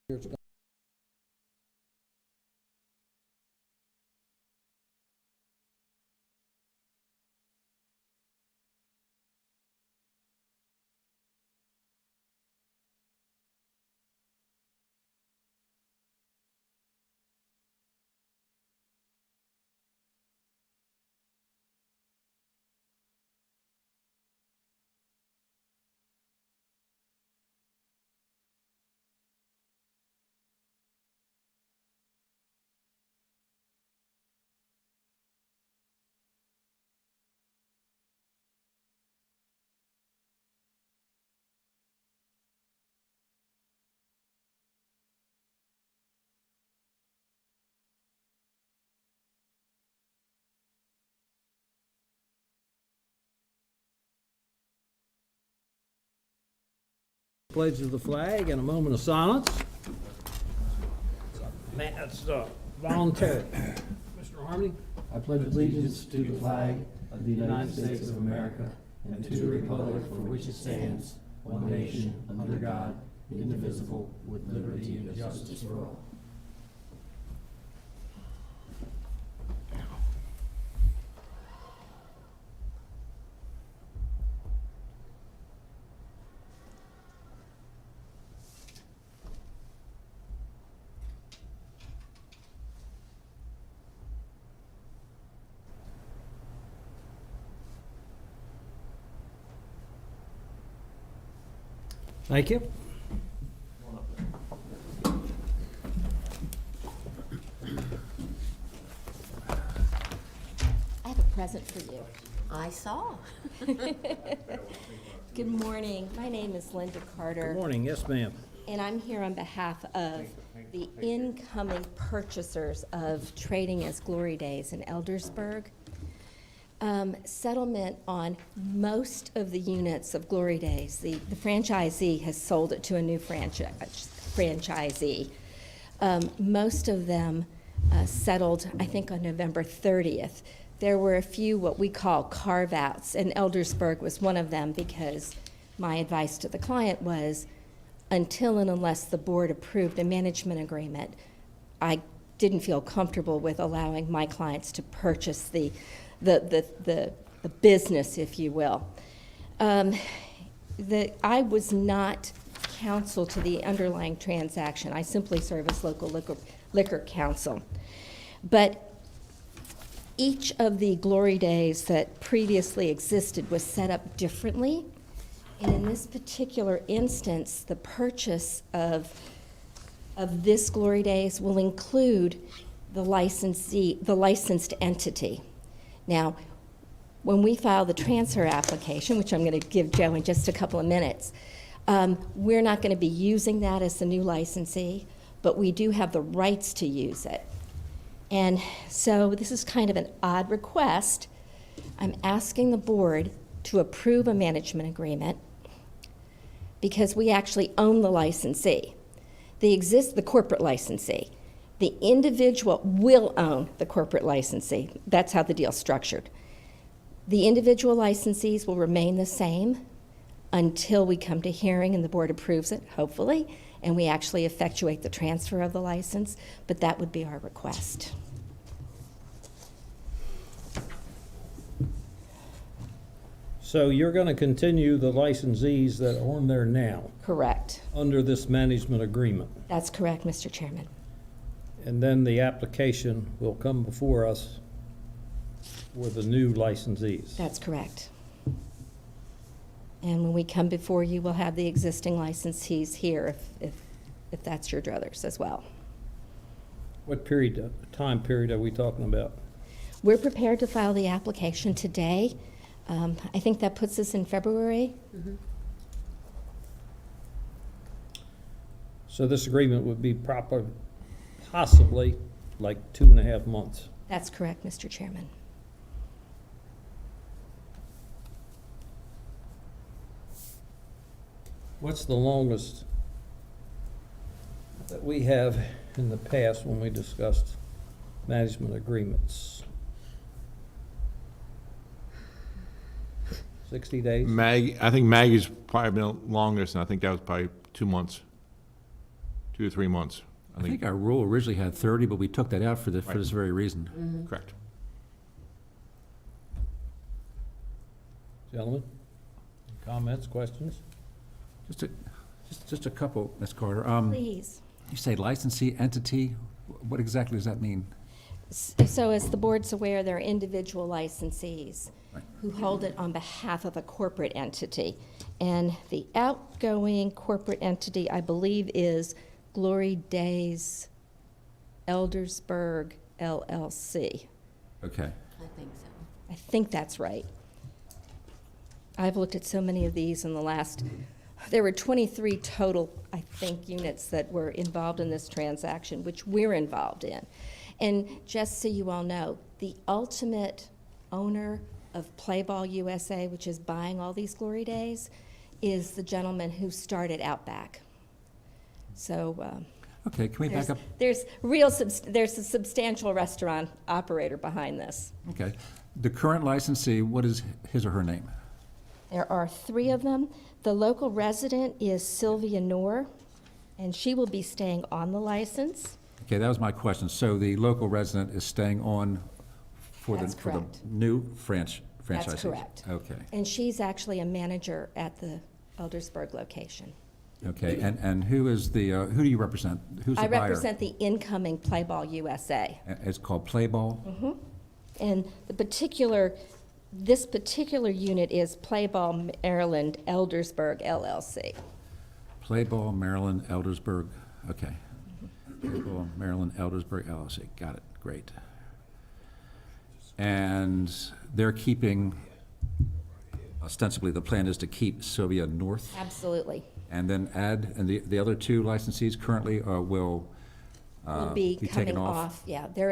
It's gonna- Pledge of the flag and a moment of silence. That's voluntary. Mr. Harmony? I pledge allegiance to the flag of the United States of America and to the republic for which it stands, one nation, under God, indivisible, with liberty and justice for all. Thank you. I have a present for you. I saw. Good morning. My name is Linda Carter. Good morning. Yes, ma'am. And I'm here on behalf of the incoming purchasers of Trading as Glory Days in Eldersburg. Settlement on most of the units of Glory Days. The franchisee has sold it to a new franchisee. Most of them settled, I think, on November 30th. There were a few what we call carve-outs, and Eldersburg was one of them because my advice to the client was, until and unless the board approved a management agreement, I didn't feel comfortable with allowing my clients to purchase the business, if you will. I was not counsel to the underlying transaction. I simply serve as local liquor counsel. But each of the Glory Days that previously existed was set up differently. And in this particular instance, the purchase of this Glory Days will include the licensed entity. Now, when we file the transfer application, which I'm going to give Joe in just a couple of minutes, we're not going to be using that as the new licensee, but we do have the rights to use it. And so this is kind of an odd request. I'm asking the board to approve a management agreement because we actually own the licensee. The corporate licensee. The individual will own the corporate licensee. That's how the deal's structured. The individual licensees will remain the same until we come to hearing and the board approves it, hopefully, and we actually effectuate the transfer of the license, but that would be our request. So you're going to continue the licensees that are on there now Correct. under this management agreement. That's correct, Mr. Chairman. And then the application will come before us for the new licensees. That's correct. And when we come before you, we'll have the existing licensees here if that's your druthers as well. What time period are we talking about? We're prepared to file the application today. I think that puts us in February. So this agreement would be possibly like 2.5 months. That's correct, Mr. Chairman. What's the longest that we have in the past when we discussed management agreements? 60 days? I think Maggie's probably been longest, and I think that was probably 2 months. 2 to 3 months. I think our rule originally had 30, but we took that out for Right. this very reason. Correct. Gentlemen, comments, questions? Just a couple, Ms. Carter. Please. You say licensee entity, what exactly does that mean? So as the board's aware, there are individual licensees Right. who hold it on behalf of a corporate entity. And the outgoing corporate entity, I believe, is Glory Days Eldersburg LLC. Okay. I think so. I think that's right. I've looked at so many of these in the last, there were 23 total, I think, units that were involved in this transaction, which we're involved in. And just so you all know, the ultimate owner of Play Ball USA, which is buying all these Glory Days, is the gentleman who started Outback. So Okay, can we back up? there's a substantial restaurant operator behind this. Okay. The current licensee, what is his or her name? There are 3 of them. The local resident is Sylvia Noor, and she will be staying on the license. Okay, that was my question. So the local resident is staying on for the, That's for the correct. new franchisee? That's correct. Okay, And she's actually a manager at the Eldersburg location. okay. And who is the, who do you represent? Who's the I buyer? represent the incoming Play Ball USA. It's called Play Ball? And this particular unit is Play Ball Maryland Eldersburg LLC. Play Ball Maryland Eldersburg, okay. Play Ball Maryland Eldersburg LLC, got it, great. And they're keeping, ostensibly, the plan is to keep Sylvia North, Absolutely. and then add, and the other 2 licensees currently will Be taken coming off, yeah. They're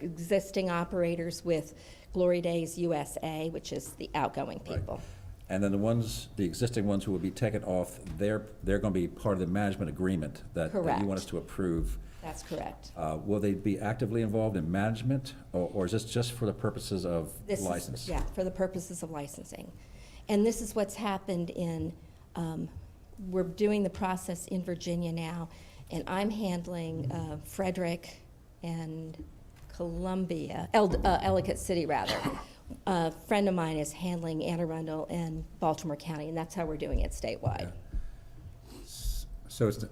existing operators with Glory Days USA, which is the outgoing people. And then the existing ones who will be taken off, they're going to be part of the management agreement that you want us Correct. to approve. That's correct. Will they be actively involved in management, or is this just for the purposes of This is- license? Yeah, for the purposes of licensing. And this is what's happened we're doing the process in Virginia now, and I'm handling Frederick and Columbia, Ellicott City, rather. A friend of mine is handling Anne Arundel and Baltimore County, and that's how we're doing it statewide. So it's, the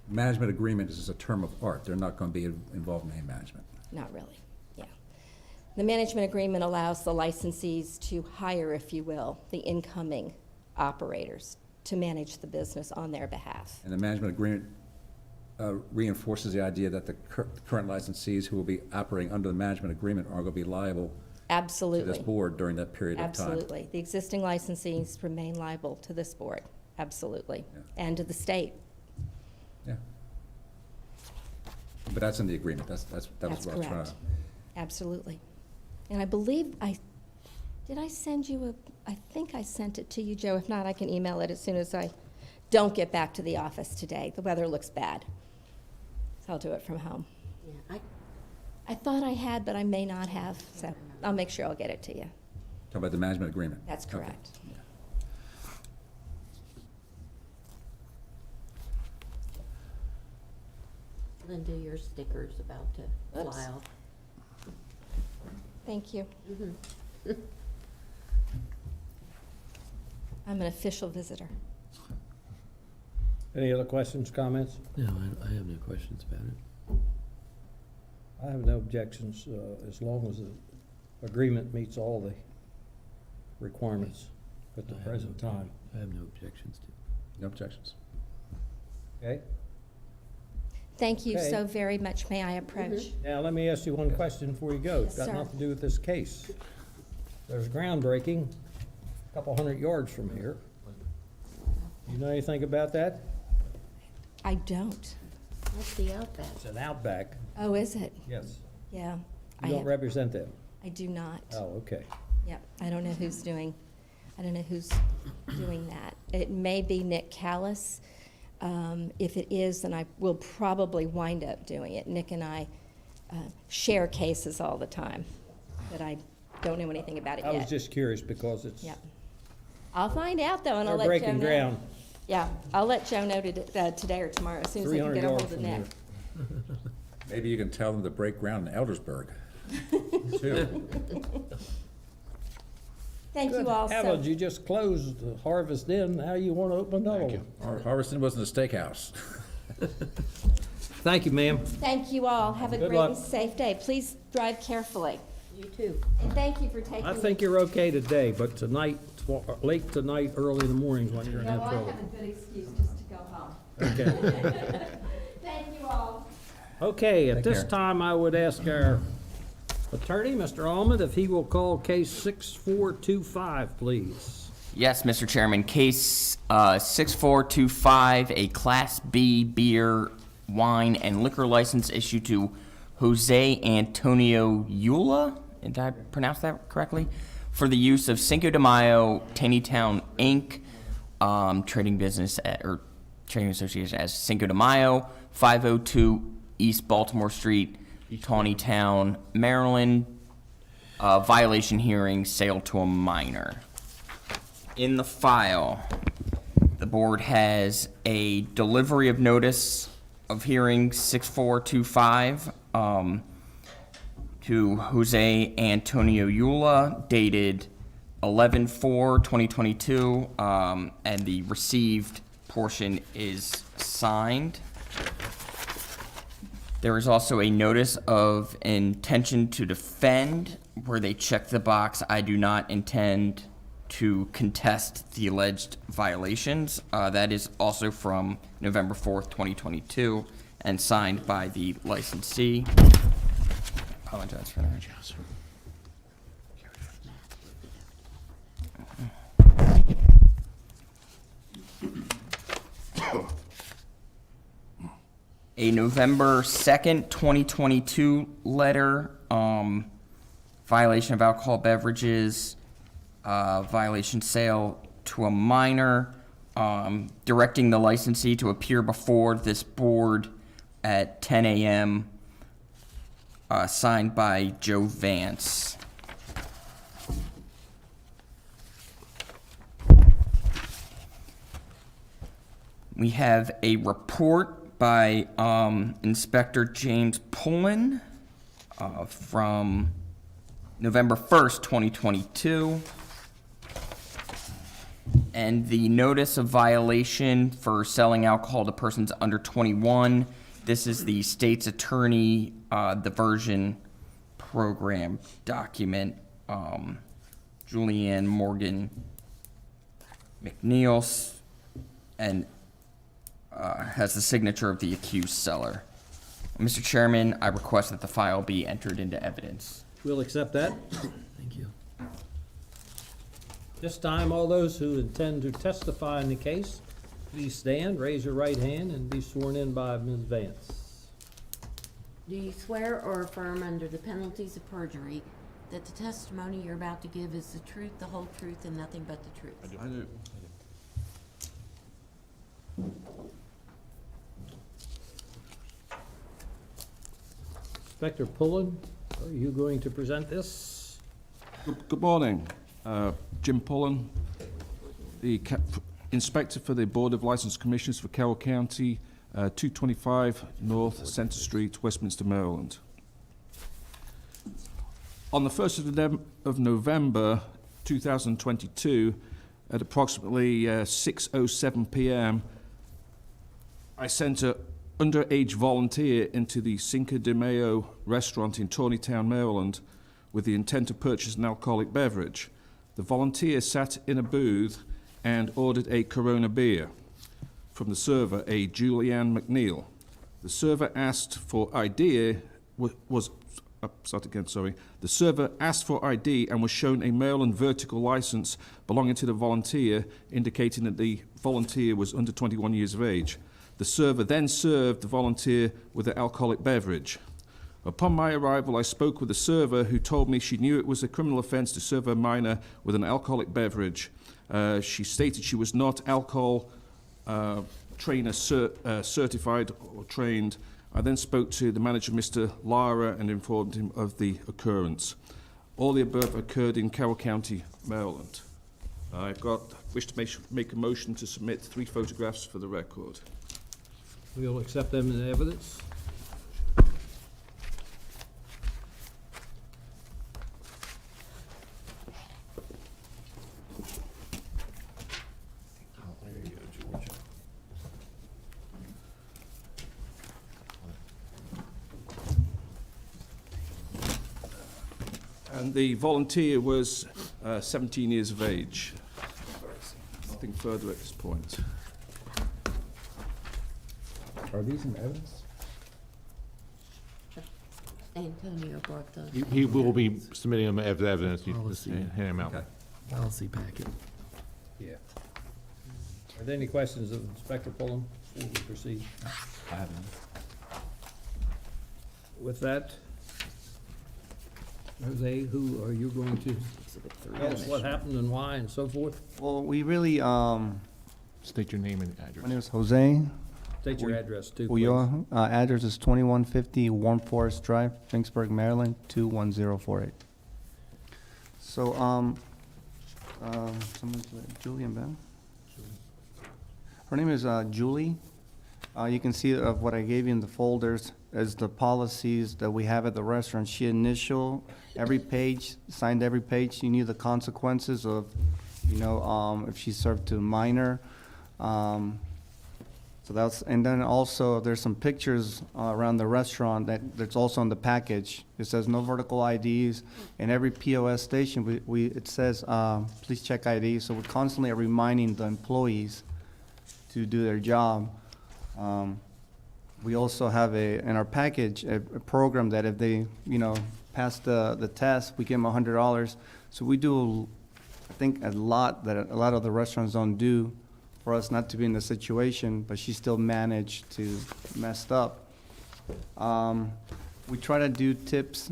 management agreement is just a term of art. They're not going to be involved in any management. Not really, yeah. The management agreement allows the licensees to hire, if you will, the incoming operators to manage the business on their behalf. And the management agreement reinforces the idea that the current licensees who will be operating under the management agreement are going to be liable to Absolutely. this board during that period of time. Absolutely. The existing licensees remain liable to this board, absolutely, Yeah. and to the state. Yeah. But that's in the agreement. That was That's what I was trying correct. to. Absolutely. And I believe did I send you I think I sent it to you, Joe. If not, I can email it as soon as I don't get back to the office today. The weather looks bad. So I'll do it from home. Yeah, I thought I had, but I may not have, so I'll make sure I'll get it to you. Talk about the management agreement. That's Okay. correct. Linda, your sticker's about to Oops. fly off. Thank you. I'm an official visitor. Any other questions, comments? No, I have no questions about it. I have no objections, as long as the agreement meets all the requirements at the I have present no- time. I have no objections to it. No objections. Okay? Thank you Okay. so very much. May I approach? Now, let me ask you one question before you go. It's Yes, got sir. nothing to do with this case. There's groundbreaking a couple hundred yards from here. You know anything about that? I don't. What's the Outback? It's an Outback, Oh, is it? yes. Yeah. You don't represent them? I do not. Oh, okay. Yep, I don't know who's doing that. It may be Nick Callis. If it is, then I will probably wind up doing it. Nick and I share cases all the time, but I don't know anything about it I yet. was just curious because it's, Yep. I'll find out though, and I'll they're let you know. breaking ground Yeah, I'll let Joe know today or tomorrow, as soon as I can 300 get a hold yards of from Nick. here. Maybe you can tell them to break ground in Eldersburg, too. Thank Good you all heavens, so, you just closed the Harvest Inn, now you want to open another one. Harveston wasn't a steakhouse. Thank you, ma'am. thank you all. Have a Good great luck. and safe day. Please drive carefully. You too. And thank you for taking. I think you're okay today, but tonight, late tonight, early in the mornings when you're in that No, I trouble. have a good excuse just to go home. Okay. Thank you all. Okay, at Take this care. time, I would ask our attorney, Mr. Almond, if he will call case 6425, please. Yes, Mr. Chairman. Case 6425, a Class B beer, wine, and liquor license issued to Jose Antonio Eula, did I pronounce that correctly? For the use of Cinco de Mayo Taneytown Inc., trading association as Cinco de Mayo, 502 East Baltimore Street, Taneytown, Maryland. Violation hearing, sale to a minor. In the file, the board has a delivery of notice of hearing 6425 to Jose Antonio Eula, dated 11/4/2022, and the received portion is signed. There is also a notice of intention to defend, where they check the box, I do not intend to contest the alleged violations. That is also from November 4th, 2022, and signed by the licensee. Apologize for that. A November 2nd, 2022 letter, violation of alcohol beverages, violation sale to a minor, directing the licensee to appear before this board at 10 a.m., signed by Joe Vance. We have a report by Inspector James Pullen from November 1st, 2022. And the notice of violation for selling alcohol to persons under 21. This is the state's attorney diversion program document. Julianne Morgan McNeil, and has the signature of the accused seller. Mr. Chairman, I request that the file be entered into evidence. We'll accept that. Thank you. This time, all those who intend to testify in the case, please stand, raise your right hand, and be sworn in by Ms. Vance. Do you swear or affirm under the penalties of perjury that the testimony you're about to give is the truth, the whole truth, and nothing but the truth? I do. Inspector Pullen, are you going to present this? Good morning. Jim Pullen, the Inspector for the Board of License Commissioners for Carroll County, 225 North Center Street, Westminster, Maryland. On the 1st of November 2022, at approximately 6:07 p.m., I sent an underage volunteer into the Cinco de Mayo restaurant in Taneytown, Maryland, with the intent to purchase an alcoholic beverage. The volunteer sat in a booth and ordered a Corona beer from the server, a Julianne McNeil. The server asked for ID, The server asked for ID and was shown a Maryland vertical license belonging to the volunteer, indicating that the volunteer was under 21 years of age. The server then served the volunteer with an alcoholic beverage. Upon my arrival, I spoke with the server, who told me she knew it was a criminal offense to serve a minor with an alcoholic beverage. She stated she was not alcohol trainer certified or trained. I then spoke to the manager, Mr. Lara, and informed him of the occurrence. All the above occurred in Carroll County, Maryland. Wish to make a motion to submit 3 photographs for the record. We'll accept them as evidence. And the volunteer was 17 years of age. Nothing further at this point. Are these in evidence? Antonio brought the. He will be submitting them as evidence. You Policy. hand them out. Okay. Policy packet. Yeah. Are there any questions of Inspector Pullum before we proceed? I have none. With that, Jose, who are you going to tell us what happened and why and so forth? Well, we really, State your name and my address. name is Jose State your address too, please. Ulloa. Address is 2150 Warm Forest Drive, Finksburg, Maryland, 21048. So, Julian Bell? Her name is Julie. You can see of what I gave you in the folders as the policies that we have at the restaurant. She initialed every page, signed every page. She knew the consequences of, if she served to a minor. So that's, and then also there's some pictures around the restaurant that's also in the package. It says no vertical IDs. In every POS station, it says, please check ID. So we constantly are reminding the employees to do their job. We also have in our package, a program that if they, pass the test, we give them $100. So we do, I think, a lot that a lot of the restaurants don't do for us not to be in the situation, but she still managed to mess up. We try to do tips,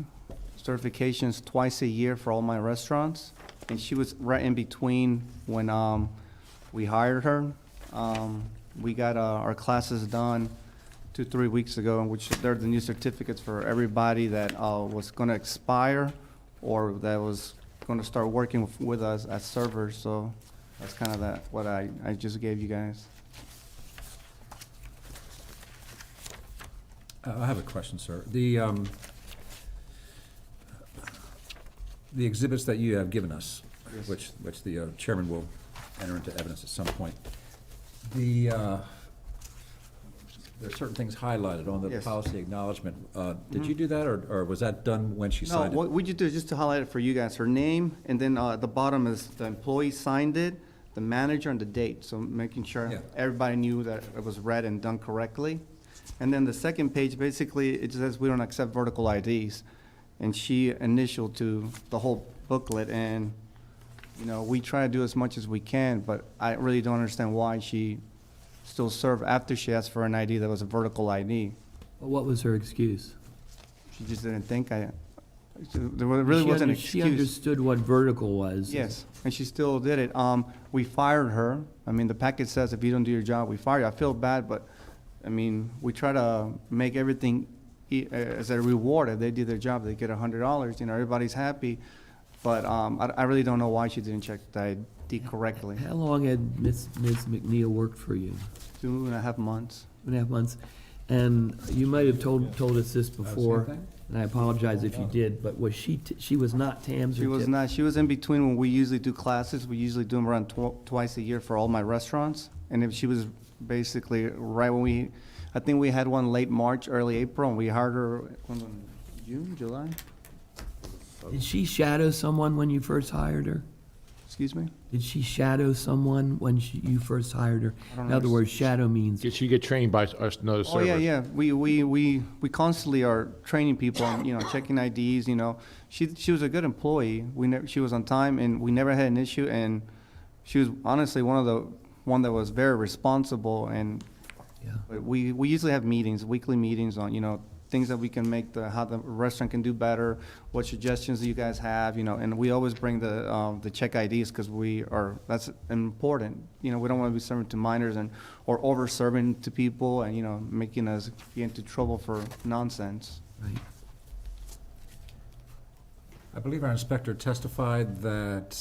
certifications twice a year for all my restaurants, and she was right in between when we hired her. We got our classes done 2-3 weeks ago, in which they're the new certificates for everybody that was going to expire or that was going to start working with us as servers. So that's kind of what I just gave you guys. I have a question, sir. The exhibits that you have given us, which the chairman will enter into evidence at some point, there's certain things highlighted on the Yes. policy acknowledgement. Did you do that, or was that done when she No, signed it? what we just do is just to highlight it for you guys, her name, and then at the bottom is the employee signed it, the manager, and the date. So making sure Yeah. everybody knew that it was read and done correctly. And then the second page, basically, it says we don't accept vertical IDs. And she initialed to the whole booklet, and, we try to do as much as we can, but I really don't understand why she still served after she asked for an ID that was a vertical ID. What was her excuse? She just didn't think there really wasn't an She excuse. understood what vertical was. Yes, and she still did it. We fired her. I mean, the package says if you don't do your job, we fire you. I feel bad, but, we try to make everything as a reward. If they do their job, they get $100, everybody's happy. But I really don't know why she didn't check the ID correctly. How long had Ms. McNeil worked for you? 2.5 months. 2.5 months. And you might have told us this before, thing? and I apologize if you did, but was she was not TAMS or She was TIP? not. She was in between when we usually do classes. We usually do them around twice a year for all my restaurants. And if she was basically right when I think we had one late March, early April, and we hired her, June, July? Did she shadow someone when you first hired her? Excuse me? Did she shadow someone when you first hired her? I don't In other words, shadow means, Did she get trained by another server? Oh, yeah. We constantly are training people and, checking IDs, She was a good employee. She was on time, and we never had an issue, and she was honestly one that was very responsible, and yeah. we usually have meetings, weekly meetings on, things that we can make how the restaurant can do better, what suggestions you guys have, and we always bring the check IDs because that's important. We don't want to be serving to minors or over serving to people and, making us get into trouble for nonsense. Right. I believe our inspector testified that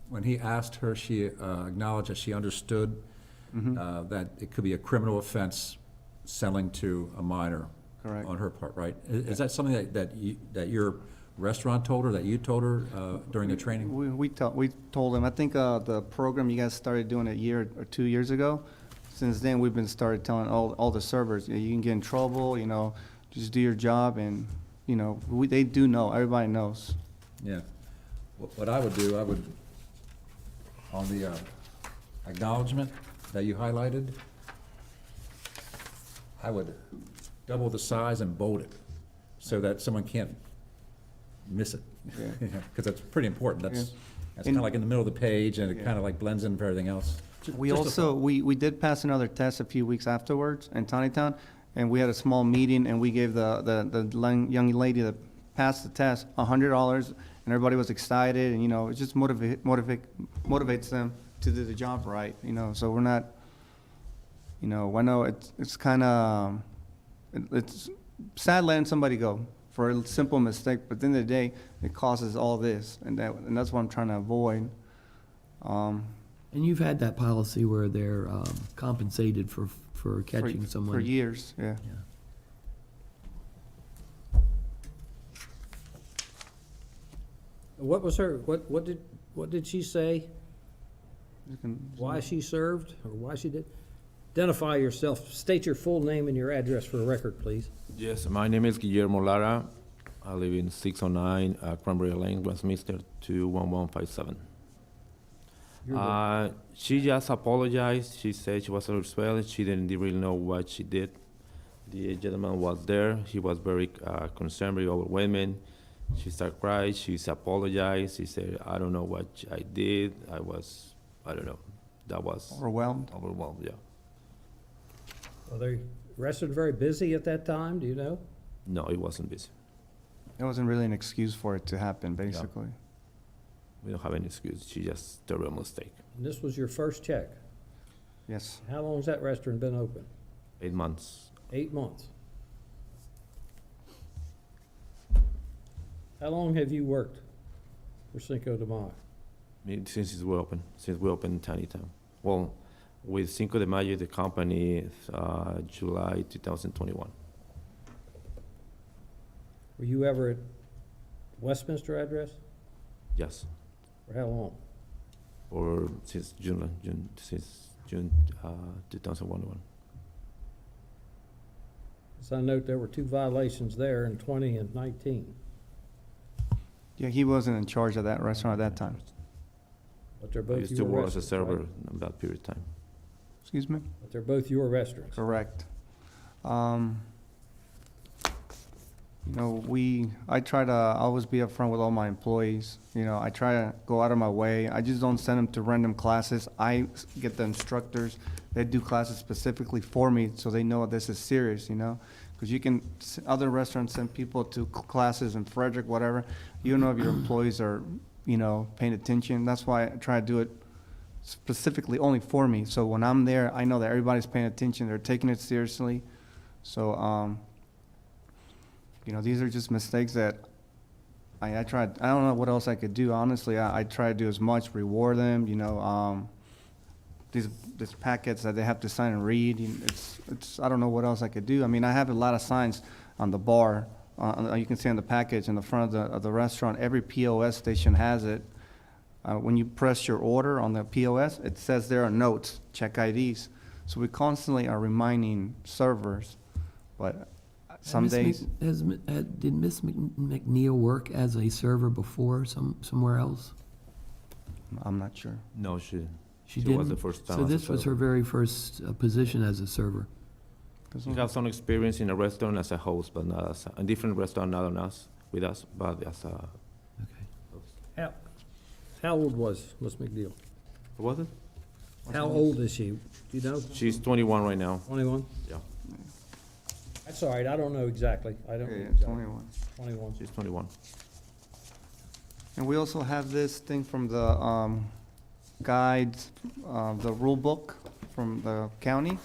when he asked her, she acknowledged that she understood that it could be a criminal offense selling to a minor. Correct. On her part, right? Is that something that your restaurant told her, that you told her during the training? We told them, I think the program you guys started doing a year or 2 years ago, since then, we've been started telling all the servers, you can get in trouble, you know, just do your job, and, you know, they do know, everybody knows. Yeah. What I would do, on the acknowledgement that you highlighted, I would double the size and bold it so that someone can't miss it. Yeah. Because that's pretty important. That's And- kind of like in the middle of the page, and it kind of like blends in with everything else. We Just a also, we did pass another test a few weeks afterwards in Tawnytown, and we had a small meeting, and we gave the young lady that passed the test $100, and everybody was excited, and, you know, it just motivates them to do the job right, you know, so we're not, you know, I know it's kind of, it's sad letting somebody go for a simple mistake, but at the end of the day, it causes all this, and that's what I'm trying to avoid. And you've had that policy where they're compensated for catching someone? For years, yeah. What was her, what did she say? You can- Why she served, or why she did? Identify yourself, state your full name and your address for the record, please. Yes, my name is Guillermo Lara. I live in 609 Cranberry Lane, Westminster, 21157. She just apologized. She said she was a little swell. She didn't really know what she did. The gentleman was there. He was very concerned, very overwhelming. She started crying. She apologized. She said, I don't know what I did. I don't know. That was Overwhelmed? overwhelmed, yeah. Were the restaurant very busy at that time, do you know? No, it wasn't busy. It wasn't really an excuse for it to happen, basically. We don't have any excuse. She just did a real mistake. And this was your first check. Yes. How long's that restaurant been open? 8 months. 8 months. How long have you worked for Cinco de Mayo? Since we opened in Tiny Town. Well, with Cinco de Mayo, the company, July 2021. Were you ever at Westminster address? Yes, For how long? or since June 2021. As I note, there were 2 violations there in 20 and 19, Yeah, he wasn't in charge of that restaurant at that time. but they're I both used to your work as a restaurants, server right? in that period of time. Excuse me? But they're both your restaurants. Correct. You know, I try to always be upfront with all my employees. You know, I try to go out of my way. I just don't send them to random classes. I get the instructors that do classes specifically for me so they know this is serious, you know? Because other restaurants send people to classes in Frederick, whatever. You don't know if your employees are, you know, paying attention. That's why I try to do it specifically only for me. So when I'm there, I know that everybody's paying attention. They're taking it seriously. So, you know, these are just mistakes that I tried. I don't know what else I could do. Honestly, I try to do as much, reward them, you know, these packets that they have to sign and read. It's I don't know what else I could do. I mean, I have a lot of signs on the bar. You can see on the package in the front of the restaurant. Every POS station has it. When you press your order on the POS, it says there are notes, check IDs. So we constantly are reminding servers, but some days. Did Miss McNeil work as a server before somewhere else? I'm not sure. No, she She was didn't? the first time. So as a this was her server. very first position as a server? She have some experience in a restaurant as a host, but not as a different restaurant, not on us, with us, but as a. Okay. How old was Miss McNeil? What was it? How old is she? Do you know? She's 21 right now. 21? Yeah, That's all right, I don't know exactly. I don't know Yeah, exactly. 21. 21. she's 21. And we also have this thing from the guides, the rule book from the county.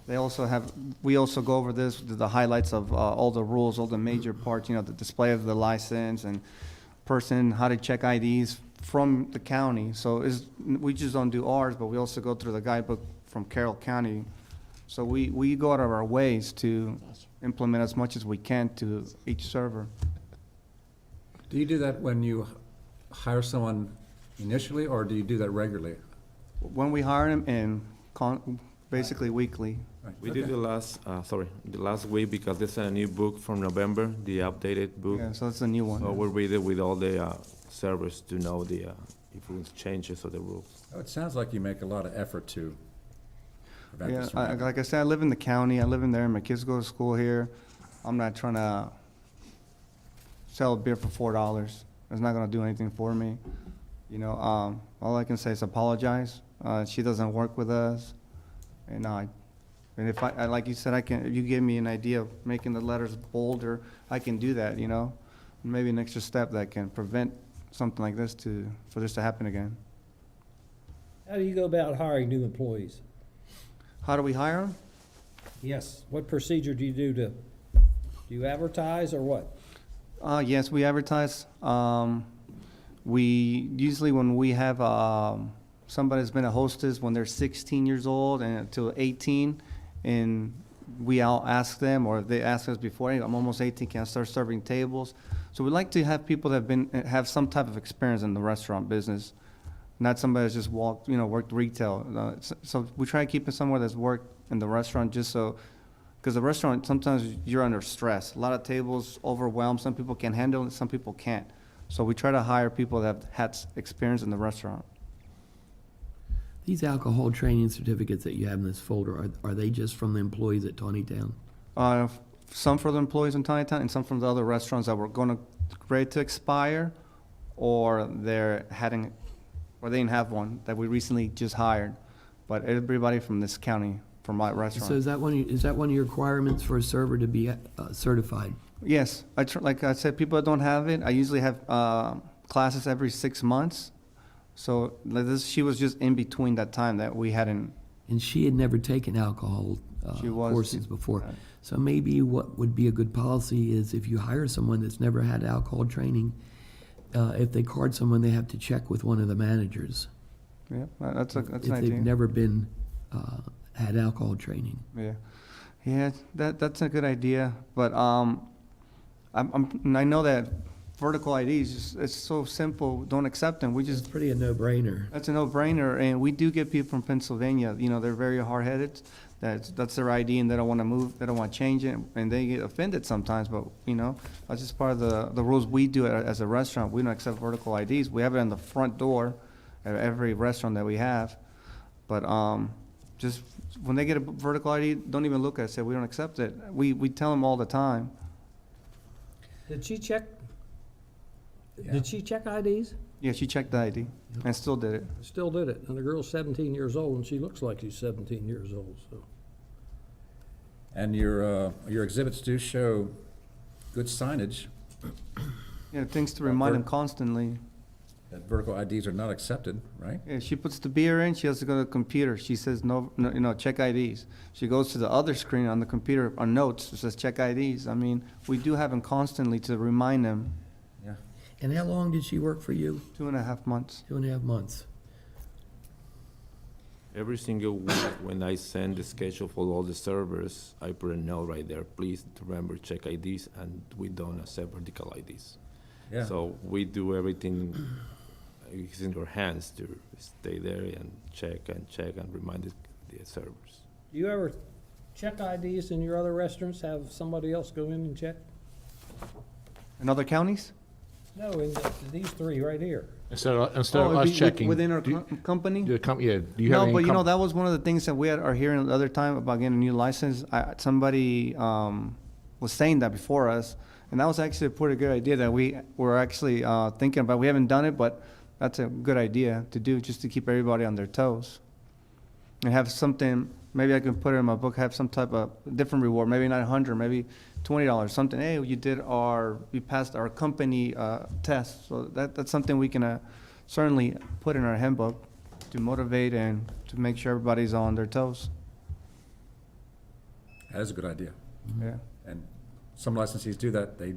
We also go over this, the highlights of all the rules, all the major parts, you know, the display of the license and person, how to check IDs from the county, so we just don't do ours, but we also go through the guidebook from Carroll County. So we go out of our ways to implement as much as we can to each server. Do you do that when you hire someone initially, or do you do that regularly? When we hire them, and basically weekly. Right, We did okay. the last week because there's a new book from November, the updated book. Yeah, so that's a new one. So we'll read it with all the servers to know the if rules changes or the rules. Oh, it sounds like you make a lot of effort to prevent Yeah, this from happening. like I said, I live in the county, I live in there, my kids go to school here. I'm not trying to sell a beer for $4. It's not gonna do anything for me. You know, all I can say is apologize. She doesn't work with us. And if I, like you said, if you give me an idea of making the letters bolder, I can do that, you know? Maybe an extra step that can prevent something like this for this to happen again. How do you go about hiring new employees? How do we hire them? Yes. What procedure do do you advertise or what? Yes, we advertise. We usually, when we have somebody's been a hostess when they're 16 years old and until 18, and we all ask them, or they ask us before, hey, I'm almost 18, can I start serving tables? So we like to have people that have some type of experience in the restaurant business, not somebody that's just worked retail. So we try to keep it somewhere that's worked in the restaurant, just so, because the restaurant, sometimes you're under stress. A lot of tables overwhelmed. Some people can handle it, some people can't. So we try to hire people that have had experience in the restaurant. These alcohol training certificates that you have in this folder, are they just from the employees at Tawny Town? Some for the employees in Tiny Town and some from the other restaurants that were ready to expire, or they didn't have one that we recently just hired. But everybody from this county, from my restaurant. So is that one of your requirements for a server to be certified? Yes, like I said, people that don't have it, I usually have classes every 6 months. So she was just in between that time that we hadn't. And she had never taken alcohol courses before. Right. So maybe what would be a good policy is if you hire someone that's never had alcohol training, if they card someone, they have to check with one of the managers. Yeah, that's an If they've idea. never been, had alcohol training. Yeah, that's a good idea, but I know that vertical IDs, it's so simple, don't accept them, we It's just, pretty a no-brainer. that's a no-brainer, and we do get people from Pennsylvania, they're very hard-headed, that's their ID and they don't want to move, they don't want to change it, and they get offended sometimes, but, that's just part of the rules we do as a restaurant, we don't accept vertical IDs, we have it on the front door at every restaurant that we have, but, just, when they get a vertical ID, don't even look at it, say, we don't accept it, we tell them all the time. Did she check? Yeah. Did she check IDs? Yeah, she checked the ID and still did it. Still did it. And the girl's 17 years old, and she looks like she's 17 years old, so. And your exhibits do show good signage Yeah, things to remind them constantly. that vertical IDs are not accepted, right? Yeah, she puts the beer in, she has to go to the computer. She says, no, check IDs. She goes to the other screen on the computer, on notes, it says check IDs. I mean, we do have them constantly to remind them. Yeah. And how long did she work for you? 2.5 months. 2.5 months. Every single week when I send the schedule for all the servers, I put a note right there, please remember check IDs, and we don't accept vertical IDs. Yeah. So we do everything, it's in your hands to stay there and check and remind the servers. Do you ever check IDs in your other restaurants? Have somebody else go in and check? In other counties? No, in these three right here. Instead of Oh, us it'd be checking. within our do- company? do you have No, any but that was one of the things that we are hearing the other time about getting a new license. Somebody was saying that before us, and that was actually a pretty good idea that we were actually thinking about. We haven't done it, but that's a good idea to do, just to keep everybody on their toes. And have something, maybe I can put it in my book, have some type of different reward, maybe not 100, maybe $20, something, hey, you passed our company test. So that's something we can certainly put in our handbook to motivate and to make sure everybody's on their toes. That is a good idea. Yeah. And some licensees do that. They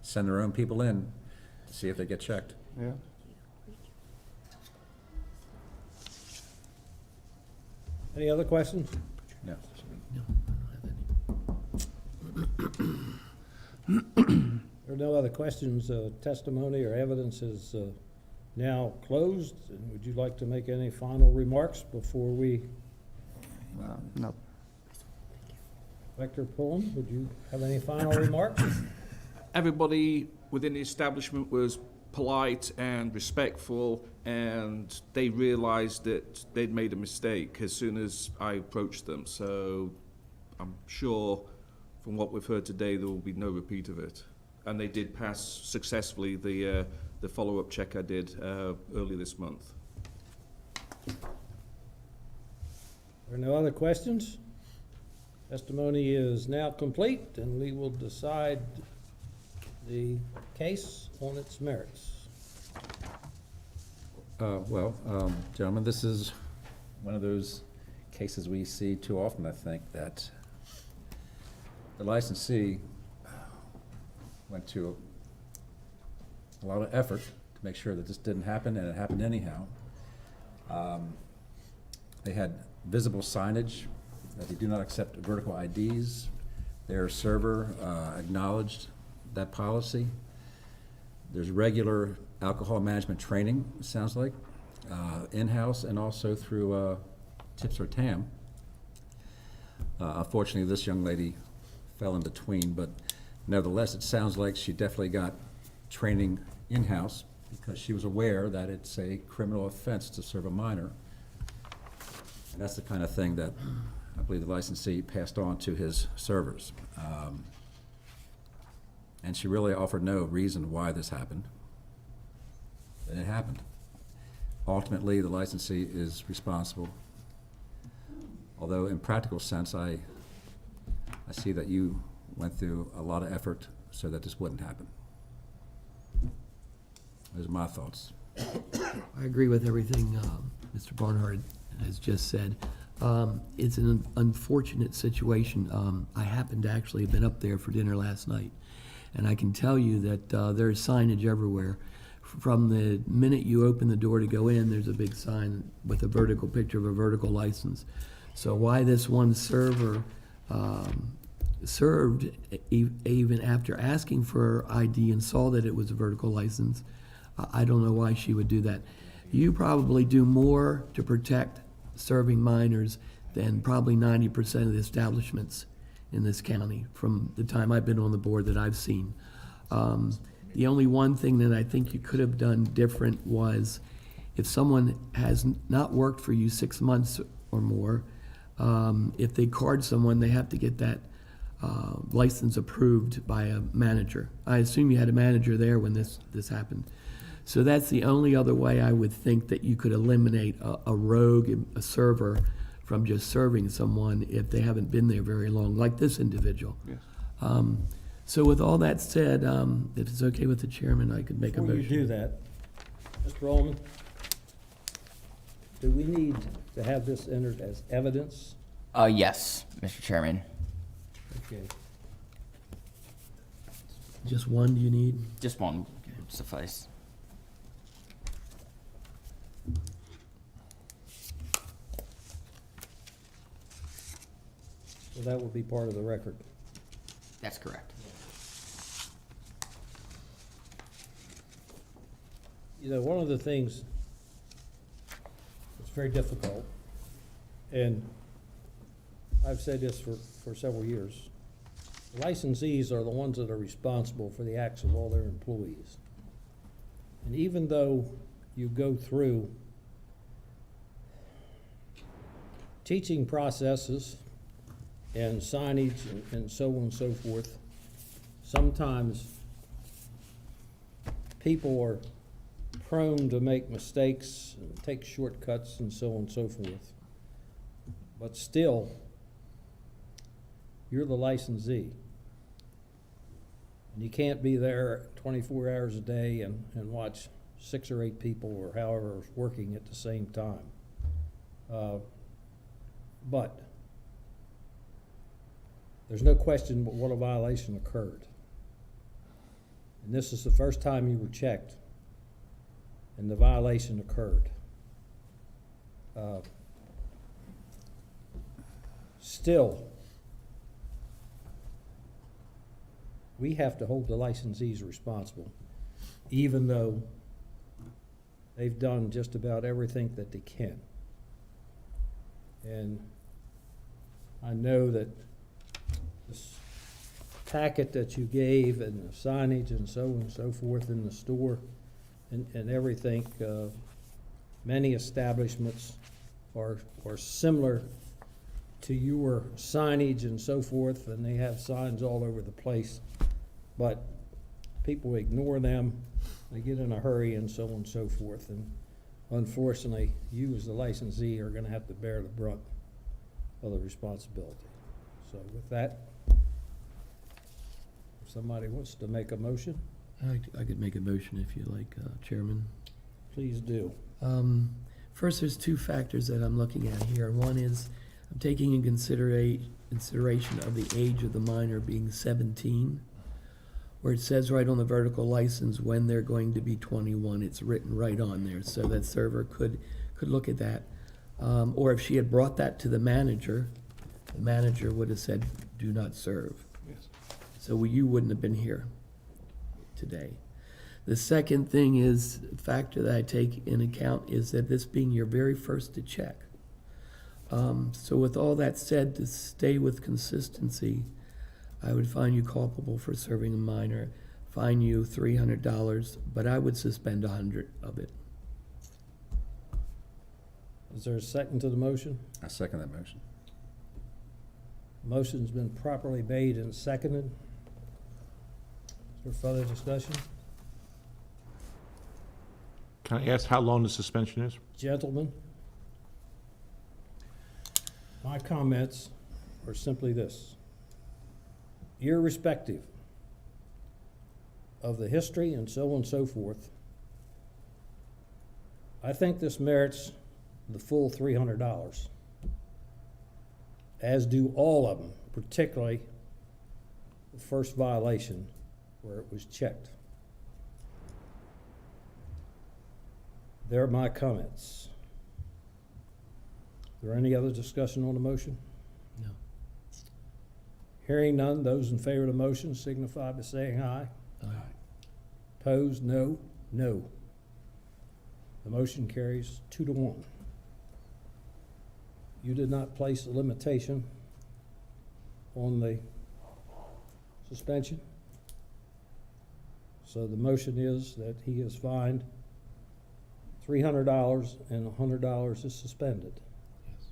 send their own people in to see if they get checked. Yeah. Any other questions? No. No, I don't have any. There are no other questions. Testimony or evidence is now closed. And would you like to make any final remarks before we, No. Director Pullen, would you have any final remarks? Everybody within the establishment was polite and respectful, and they realized that they'd made a mistake as soon as I approached them. So I'm sure from what we've heard today, there will be no repeat of it. And they did pass successfully the follow-up check I did earlier this month. There are no other questions? Testimony is now complete, and we will decide the case on its merits. Gentlemen, this is one of those cases we see too often, I think, that the licensee went to a lot of effort to make sure that this didn't happen, and it happened anyhow. They had visible signage that they do not accept vertical IDs. Their server acknowledged that policy. There's regular alcohol management training, it sounds like, in-house and also through TIPS or TAM. Unfortunately, this young lady fell in between, but nevertheless, it sounds like she definitely got training in-house because she was aware that it's a criminal offense to serve a minor. And that's the kind of thing that I believe the licensee passed on to his servers. And she really offered no reason why this happened. And it happened. Ultimately, the licensee is responsible. Although in practical sense, I see that you went through a lot of effort so that this wouldn't happen. Those are my thoughts. I agree with everything Mr. Barnhart has just said. It's an unfortunate situation. I happened to actually have been up there for dinner last night, and I can tell you that there's signage everywhere. From the minute you open the door to go in, there's a big sign with a vertical picture of a vertical license. So why this one server served even after asking for ID and saw that it was a vertical license, I don't know why she would do that. You probably do more to protect serving minors than probably 90% of the establishments in this county from the time I've been on the board that I've seen. The only one thing that I think you could have done different was if someone has not worked for you 6 months or more, if they card someone, they have to get that license approved by a manager. I assume you had a manager there when this happened. So that's the only other way I would think that you could eliminate a rogue, a server, from just serving someone if they haven't been there very long, like this individual. Yes. So with all that said, if it's okay with the chairman, I could make a Before motion. you do that, Mr. Ullman, do we need to have this entered as evidence? Yes, Mr. Chairman. Okay. Just one do you need? Just one would suffice. So that will be part of the record. That's correct. You know, one of the things that's very difficult, and I've said this for several years, licensees are the ones that are responsible for the acts of all their employees. And even though you go through teaching processes and signage and so on and so forth, sometimes people are prone to make mistakes and take shortcuts and so on and so forth. But still, you're the licensee. And you can't be there 24 hours a day and watch 6 or 8 people or however is working at the same time. But there's no question but what a violation occurred. And this is the first time you were checked and the violation occurred. still, we have to hold the licensees responsible, even though they've done just about everything that they can. And I know that this packet that you gave and the signage and so on and so forth in the store and everything, many establishments are similar to your signage and so forth, and they have signs all over the place, but people ignore them, they get in a hurry and so on and so forth, and unfortunately, you as the licensee are gonna have to bear the brunt of the responsibility. So with that, if somebody wants to make a motion, I could make a motion if you like, Chairman. please do. First, there's two factors that I'm looking at here. One is I'm taking in consideration of the age of the minor being 17, where it says right on the vertical license when they're going to be 21. It's written right on there, so that server could look at that. Or if she had brought that to the manager would have said, "Do not serve." Yes. So you wouldn't have been here today. The second thing is, factor that I take in account is that this being your very first to check. So with all that said, to stay with consistency, I would find you culpable for serving a minor, fine you $300, but I would suspend 100 of it. Is there a second to the motion? I second that motion. Motion's been properly made and seconded. Is there further discussion? Can I ask how long the suspension is? Gentlemen, my comments are simply this. Irrespective of the history and so on and so forth, I think this merits the full $300, as do all of them, particularly the first violation where it was checked. There are my comments. Is there any other discussion on the motion? No. Hearing none, those in favor of the motion signify by saying aye. Aye. Opposed, no. No. The motion carries 2-1. You did not place a limitation on the suspension. So the motion is that he is fined $300 and $100 is suspended. Yes.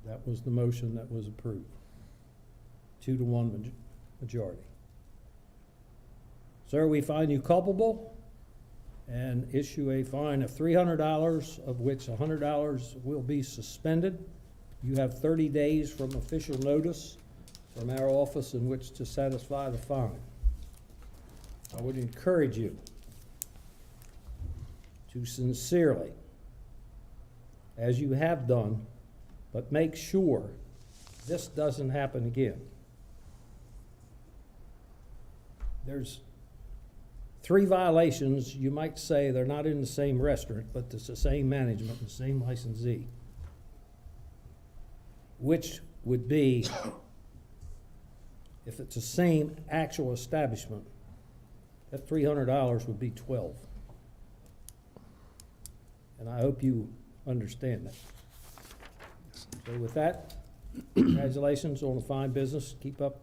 That was the motion that was approved. 2-1 majority. Sir, we find you culpable and issue a fine of $300, of which $100 will be suspended. You have 30 days from official notice from our office in which to satisfy the fine. I would encourage you to sincerely, as you have done, but make sure this doesn't happen again. There's 3 violations. You might say they're not in the same restaurant, but it's the same management, the same licensee. Which would be, if it's the same actual establishment, that $300 would be 12. And I hope you understand that. So with that, congratulations on the fine business. Keep up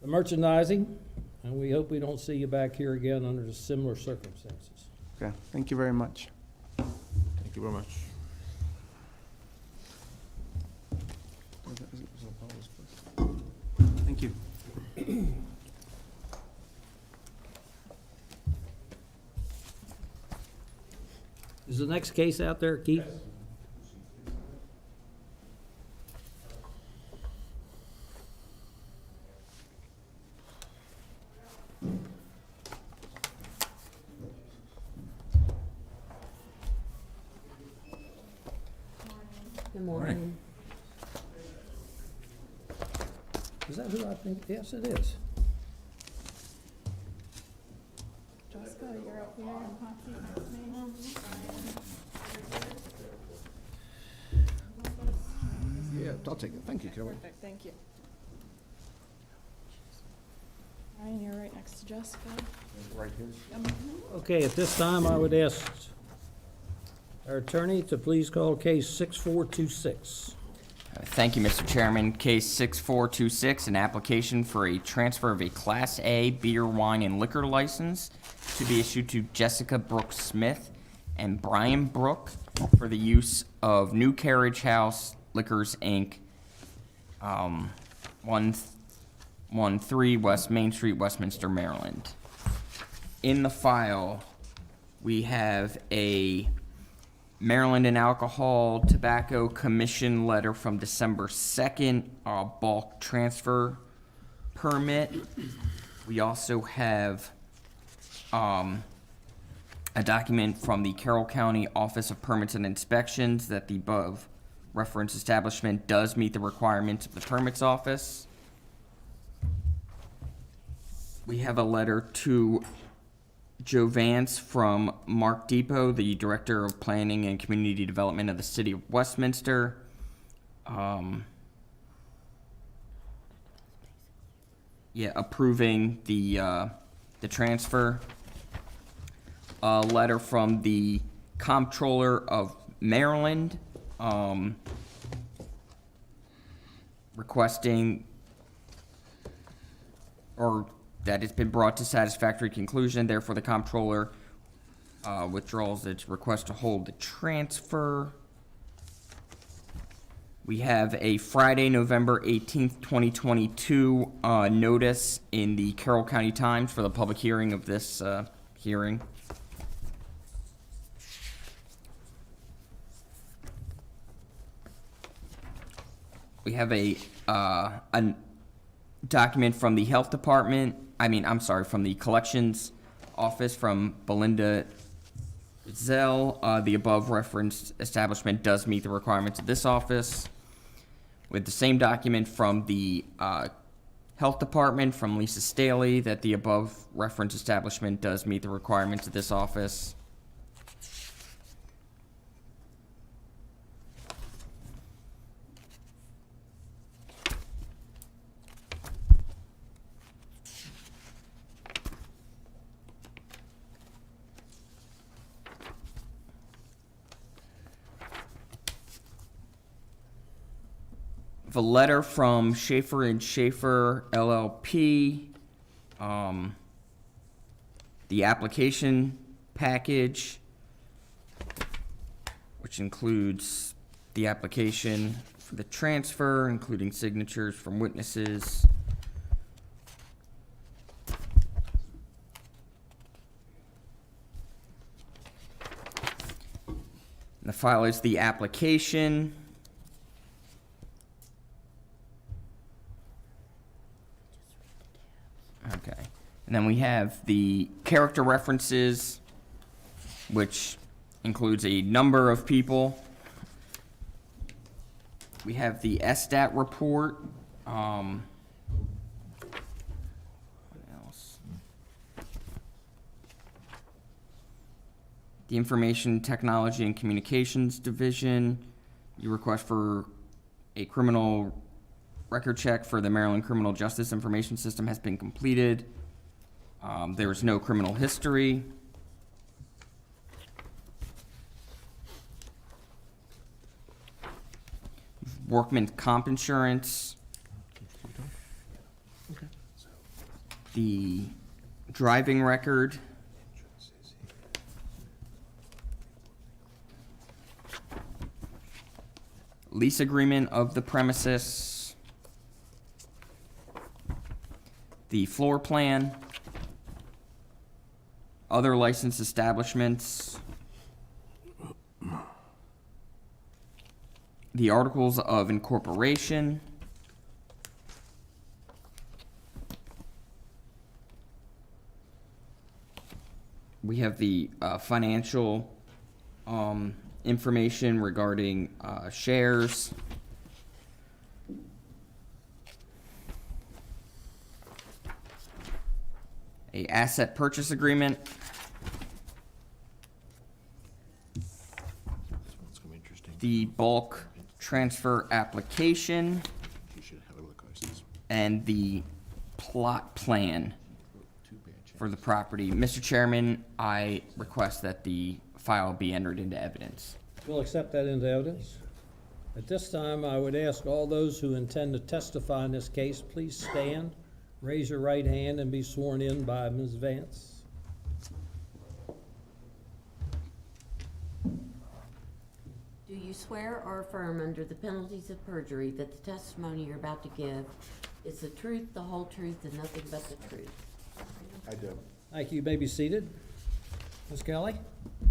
the merchandising, and we hope we don't see you back here again under similar circumstances. Okay, thank you very much. Thank you very much. Thank you. Is the next case out there, Keith? Good morning. Is that who I think? Yes, it is. Jessica, you're up here in hot seat next to me. Yeah, I'll take it. Thank you, Kelly. Perfect, thank you. Ryan, you're right next to Jessica. Right here. Okay, at this time, I would ask our attorney to please call case 6426. Thank you, Mr. Chairman. Case 6426, an application for a transfer of a Class A beer, wine, and liquor license to be issued to Jessica Brooks Smith and Brian Brook for the use of New Carriage House Liquors, Inc., 113 West Main Street, Westminster, Maryland. In the file, we have a Maryland and Alcohol Tobacco Commission letter from December 2nd, bulk transfer permit. We also have a document from the Carroll County Office of Permits and Inspections that the above referenced establishment does meet the requirements of the permits office. We have a letter to Joe Vance from Mark Depot, the Director of Planning and Community Development of the City of Westminster. Approving the transfer. A letter from the Comptroller of Maryland, requesting, or that it's been brought to satisfactory conclusion, therefore the comptroller withdraws its request to hold the transfer. We have a Friday, November 18th, 2022 notice in the Carroll County Times for the public hearing of this hearing. We have a document from the Health Department, from the Collections Office from Belinda Zell. The above referenced establishment does meet the requirements of this office. With the same document from the Health Department from Lisa Staley that the above referenced establishment does meet the requirements of this office. A letter from Schaefer and Schaefer LLP, the application package, which includes the application for the transfer, including signatures from witnesses. And the file is the application. Okay. And then we have the character references, which includes a number of people. We have the SDAT report. What else? The Information Technology and Communications Division. You request for a criminal record check for the Maryland Criminal Justice Information System has been completed. There is no criminal history. Workman's comp insurance. The driving record. Lease agreement of the premises. The floor plan. Other licensed establishments. The articles of incorporation. We have the financial information regarding shares. A asset purchase agreement. The bulk transfer application You should have a liquor license. and the plot plan for the property. Mr. Chairman, I request that the file be entered into evidence. We'll accept that into evidence. At this time, I would ask all those who intend to testify in this case, please stand, raise your right hand, and be sworn in by Ms. Vance. Do you swear or affirm under the penalties of perjury that the testimony you're about to give is the truth, the whole truth, and nothing but the truth? I do. Thank you. You may be seated. Ms. Kelly,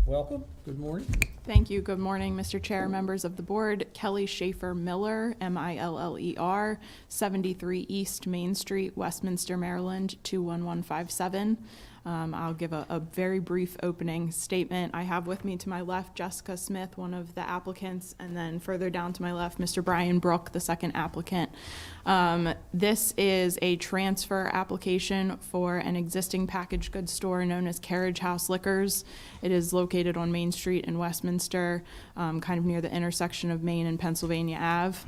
welcome. Good morning. Thank you. Good morning, Mr. Chair, members of the board. Kelly Schaefer Miller, Miller, 73 East Main Street, Westminster, Maryland, 21157. I'll give a very brief opening statement. I have with me to my left Jessica Smith, one of the applicants, and then further down to my left, Mr. Brian Brook, the second applicant. This is a transfer application for an existing packaged goods store known as Carriage House Liquors. It is located on Main Street in Westminster, kind of near the intersection of Main and Pennsylvania Ave.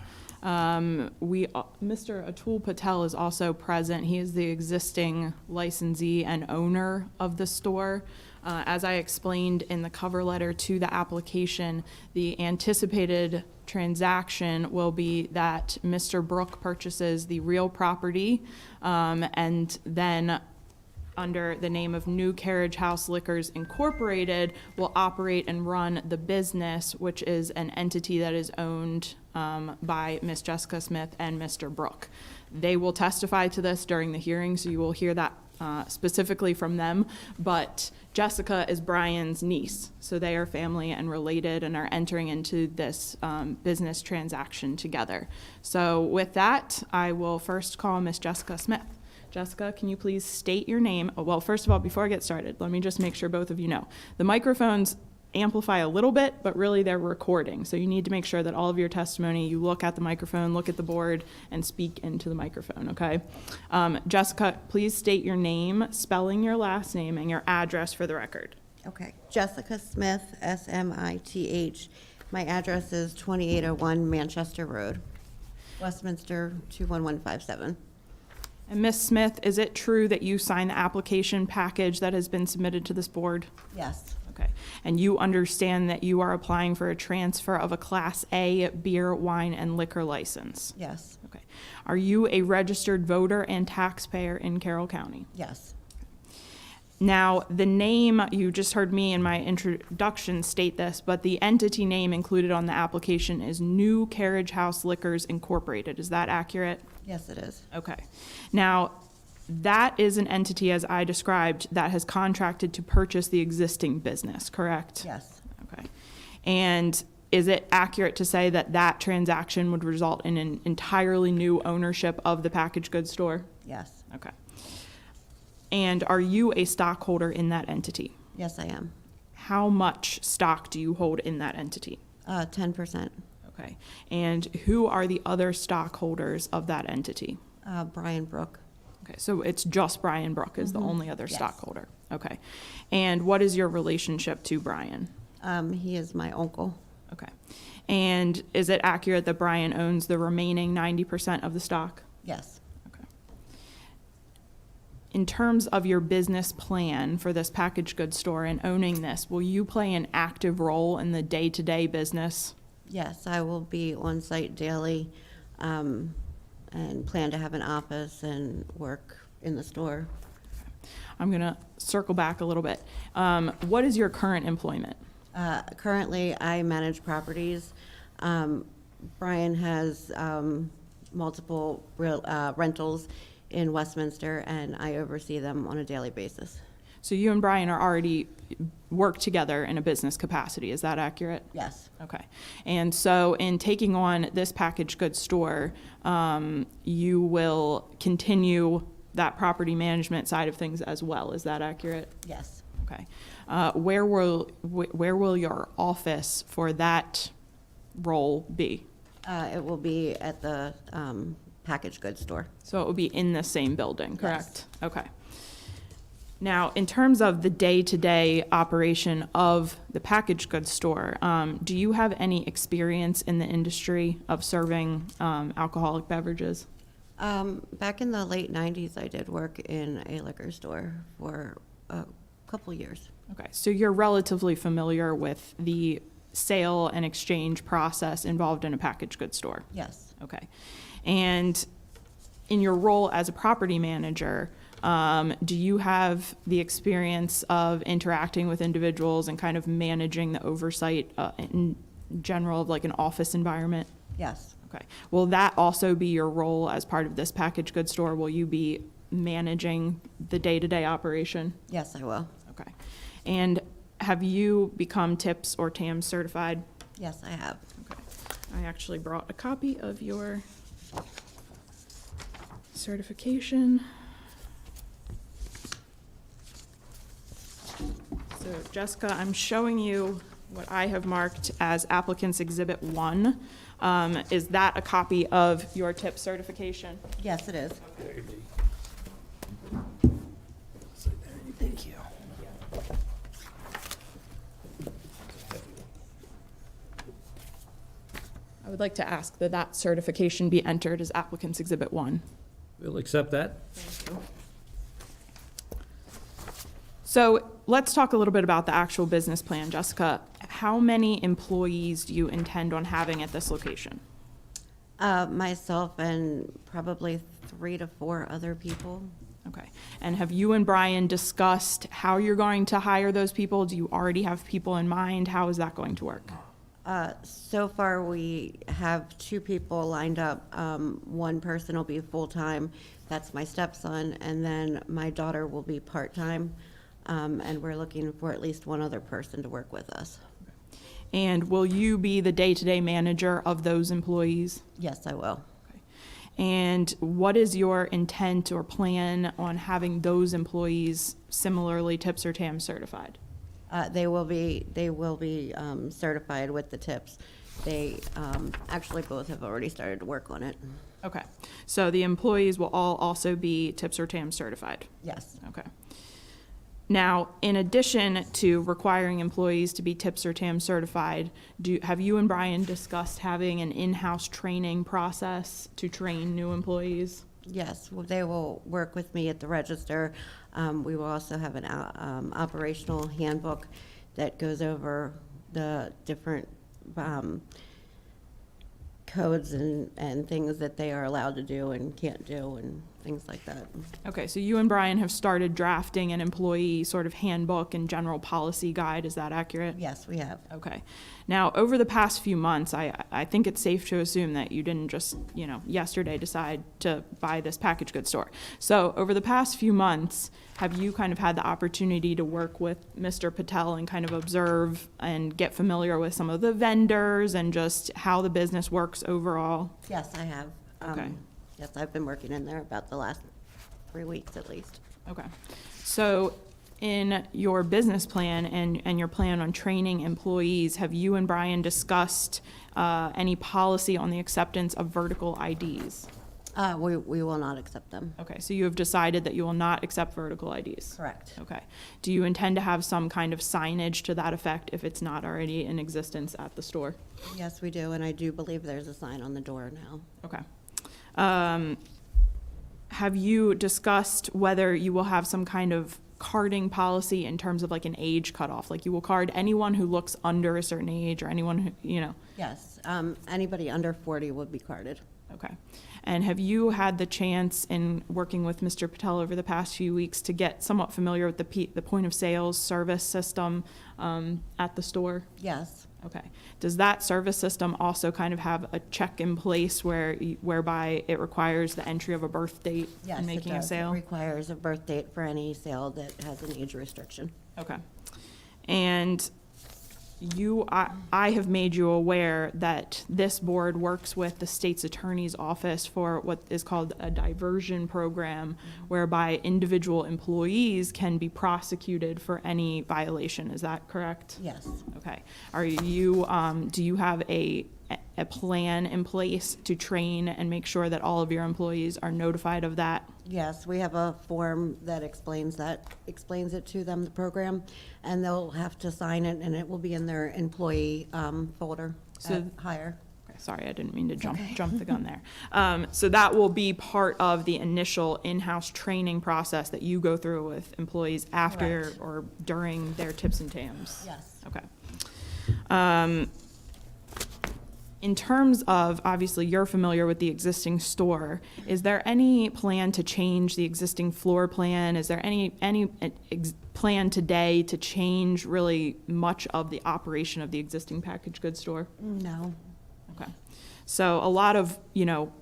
Mr. Atul Patel is also present. He is the existing licensee and owner of the store. As I explained in the cover letter to the application, the anticipated transaction will be that Mr. Brook purchases the real property, and then under the name of New Carriage House Liquors Incorporated will operate and run the business, which is an entity that is owned by Ms. Jessica Smith and Mr. Brook. They will testify to this during the hearing, so you will hear that specifically from them, but Jessica is Brian's niece, so they are family and related and are entering into this business transaction together. So with that, I will first call Ms. Jessica Smith. Jessica, can you please state your name? Oh, well, first of all, before I get started, let me just make sure both of you know. The microphones amplify a little bit, but really they're recording. So you need to make sure that all of your testimony, you look at the microphone, look at the board, and speak into the microphone, okay? Jessica, please state your name, spelling your last name, and your address for the record. Okay, Jessica Smith, Smith. My address is 2801 Manchester Road, Westminster 21157. And Ms. Smith, is it true that you signed the application package that has been submitted to this board? Yes, Okay. And you understand that you are applying for a transfer of a Class A beer, wine, and liquor license? yes, Okay. Are you a registered voter and taxpayer in Carroll County? yes, Now, the name, you just heard me in my introduction state this, but the entity name included on the application is New Carriage House Liquors Incorporated. Is that accurate? yes, it is. Okay. Now, that is an entity, as I described, that has contracted to purchase the existing business, correct? Yes, Okay. And is it accurate to say that that transaction would result in an entirely new ownership of the packaged goods store? yes, Okay. And are you a stockholder in that entity? yes, I am. How much stock do you hold in that entity? 10%. Okay. And who are the other stockholders of that entity? Brian Brook, Okay, so it's just Brian Brook is the only other Yes. stockholder. Okay. And what is your relationship to Brian? he is my uncle. Okay. And is it accurate that Brian owns the remaining 90% of the stock? Yes, Okay. In terms of your business plan for this packaged goods store and owning this, will you play an active role in the day-to-day business? yes, I will be on site daily and plan to have an office and work in the store. I'm going to circle back a little bit. What is your current employment? Currently, I manage properties. Brian has multiple rentals in Westminster, and I oversee them on a daily basis. So you and Brian are already work together in a business capacity. Is that accurate? Yes, Okay. And so in taking on this packaged goods store, you will continue that property management side of things as well. Is that accurate? yes. Okay. Where will your office for that role be? It will be at the packaged goods store. So it will be in the same building, correct? Okay. Now, in terms of the day-to-day operation of the packaged goods store, do you have any experience in the industry of serving alcoholic beverages? Back in the late 90s, I did work in a liquor store for a couple years. Okay, so you're relatively familiar with the sale and exchange process involved in a packaged goods store? Yes. Okay. And in your role as a property manager, do you have the experience of interacting with individuals and kind of managing the oversight in general of like an office environment? Yes. Okay. Will that also be your role as part of this packaged goods store? Will you be managing the day-to-day operation? Yes, I will. Okay. And have you become TIPS or TAMS certified? Yes, I have. Okay. I actually brought a copy of your certification. So Jessica, I'm showing you what I have marked as applicant's exhibit 1. Is that a copy of your TIP certification? Yes, it is. Thank you. I would like to ask that that certification be entered as applicant's exhibit 1. We'll accept that. So let's talk a little bit about the actual business plan. Jessica, how many employees do you intend on having at this location? Myself and probably 3 to 4 other people. Okay. And have you and Brian discussed how you're going to hire those people? Do you already have people in mind? How is that going to work? So far, we have 2 people lined up. One person will be full-time. That's my stepson, and then my daughter will be part-time. And we're looking for at least one other person to work with us. And will you be the day-to-day manager of those employees? Yes, I will. And what is your intent or plan on having those employees similarly TIPS or TAMS certified? They will be certified with the TIPS. They actually both have already started to work on it. Okay. So the employees will all also be TIPS or TAMS certified? Yes. Okay. Now, in addition to requiring employees to be TIPS or TAMS certified, have you and Brian discussed having an in-house training process to train new employees? Yes, well, they will work with me at the register. We will also have an operational handbook that goes over the different codes and things that they are allowed to do and can't do and things like that. Okay, so you and Brian have started drafting an employee sort of handbook and general policy guide, is that accurate? Yes, we have. Okay. Now, over the past few months, I think it's safe to assume that you didn't just, yesterday decide to buy this packaged goods store. So over the past few months, have you kind of had the opportunity to work with Mr. Patel and kind of observe and get familiar with some of the vendors and just how the business works overall? Yes, I have. Okay. Yes, I've been working in there about the last 3 weeks at least. Okay. So in your business plan and your plan on training employees, have you and Brian discussed any policy on the acceptance of vertical IDs? We will not accept them. Okay, so you have decided that you will not accept vertical IDs? Correct. Okay. Do you intend to have some kind of signage to that effect if it's not already in existence at the store? Yes, we do, and I do believe there's a sign on the door now. Okay. Have you discussed whether you will have some kind of carding policy in terms of like an age cutoff? Like you will card anyone who looks under a certain age or anyone who, Yes, anybody under 40 would be carded. Okay. And have you had the chance in working with Mr. Patel over the past few weeks to get somewhat familiar with the point of sales service system at the store? Yes. Okay. Does that service system also kind of have a check in place whereby it requires the entry of a birth date Yes, in making it a does. sale? It requires a birth date for any sale that has an age restriction. Okay. And I have made you aware that this board works with the state's attorney's office for what is called a diversion program, whereby individual employees can be prosecuted for any violation. Is that correct? Yes. Okay. Do you have a a plan in place to train and make sure that all of your employees are notified of that? Yes, we have a form that explains it to them, the program, and they'll have to sign it, and it will be in their employee folder So- at hire. Okay, sorry, I didn't mean to jump the gun there. So that will be part of the initial in-house training process that you go through with employees after Correct. or during their tips and TAMs? Yes. Okay. In terms of, obviously, you're familiar with the existing store, is there any plan to change the existing floor plan? Is there any plan today to change really much of the operation of the existing packaged goods store? No. Okay. So a lot of,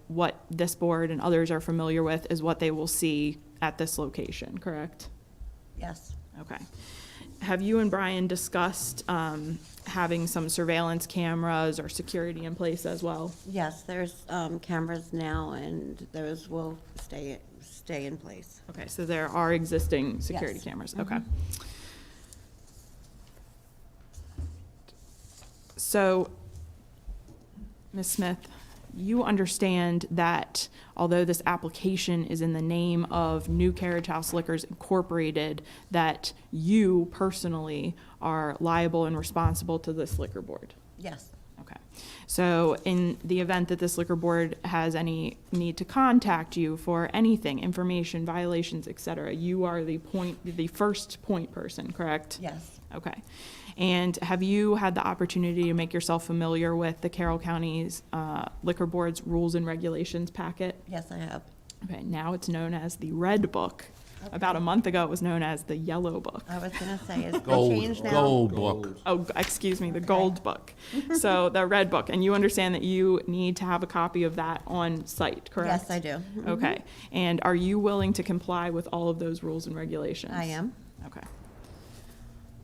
what this board and others are familiar with is what they will see at this location, correct? Yes. Okay. Have you and Brian discussed having some surveillance cameras or security in place as well? Yes, there's cameras now, and those will stay in place. Okay, so there are existing security Yes. cameras, okay. So, Ms. Smith, you understand that although this application is in the name of New Carriage House Liquors Incorporated, that you personally are liable and responsible to this liquor board? Yes. Okay. So in the event that this liquor board has any need to contact you for anything, information, violations, et cetera, you are the first point person, correct? Yes. Okay. And have you had the opportunity to make yourself familiar with the Carroll County's Liquor Board's Rules and Regulations packet? Yes, I have. Okay, now it's known as the Red Book. About a month ago, it was known as the Yellow Book. I was gonna say, is it changed now? Gold book. Oh, excuse me, the Gold Book. So the Red Book, and you understand that you need to have a copy of that on site, correct? Yes, I do. Mhm. Okay, and are you willing to comply with all of those rules and regulations? I am. Okay.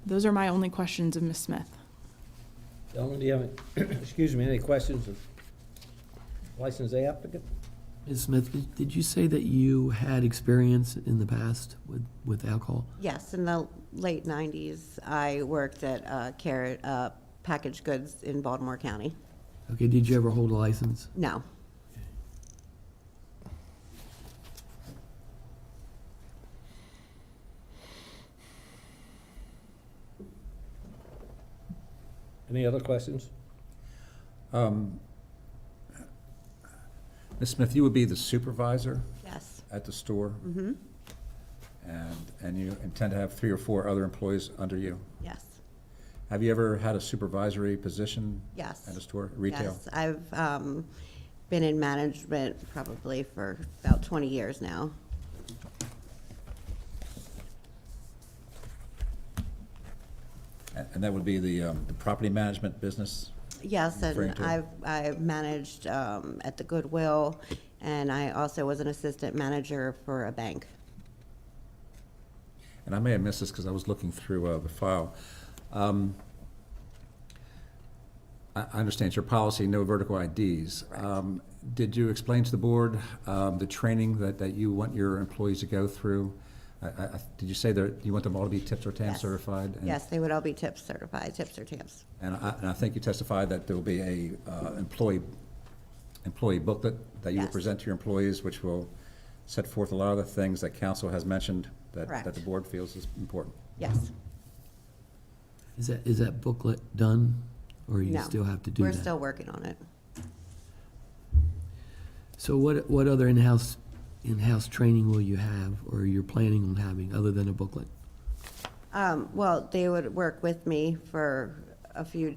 Those are my only questions of Ms. Smith. Gentlemen, do you have, any questions of license A applicant? Ms. Smith, did you say that you had experience in the past with alcohol? Yes, in the late 90s, I worked at Packaged Goods in Baltimore County. Okay, did you ever hold a license? No. Any other questions? Ms. Smith, you would be the supervisor Yes. at the store? Mm-hmm. And you intend to have 3 or 4 other employees under you? Yes. Have you ever had a supervisory position? Yes. At a store, retail? Yes, I've been in management probably for about 20 years now. And that would be the property management business? Yes, Referring and to- I've managed at the Goodwill, and I also was an assistant manager for a bank. And I may have missed this because I was looking through the file. I understand it's your policy, no vertical IDs. Did you explain to the board the training that you want your employees to go through? Did you say that you want them all to be TIPS or TAMP Yes. certified? And- Yes, they would all be TIPS certified, TIPS or TAMPs. And I think you testified that there will be a employee booklet that you will Yes. present to your employees, which will set forth a lot of the things that council has mentioned that Correct. the board feels is important. Yes. Is that booklet done, or you No. still have to do that? We're still working on it. So what other in-house training will you have, or you're planning on having, other than a booklet? Well, they would work with me for a few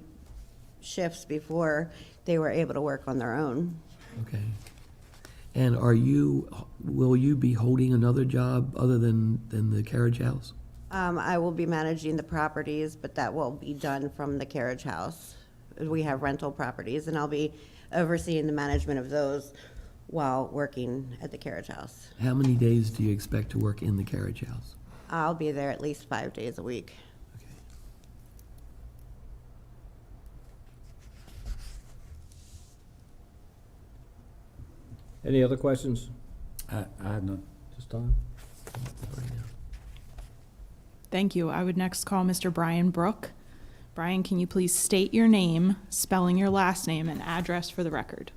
shifts before they were able to work on their own. Okay. And will you be holding another job other than the carriage house? I will be managing the properties, but that will be done from the carriage house. We have rental properties, and I'll be overseeing the management of those while working at the carriage house. How many days do you expect to work in the carriage house? I'll be there at least 5 days a week. Okay. Any other questions I have none. this time? Thank you. I would next call Mr. Brian Brook Brian, can you please state your name, spelling your last name, and address for the record?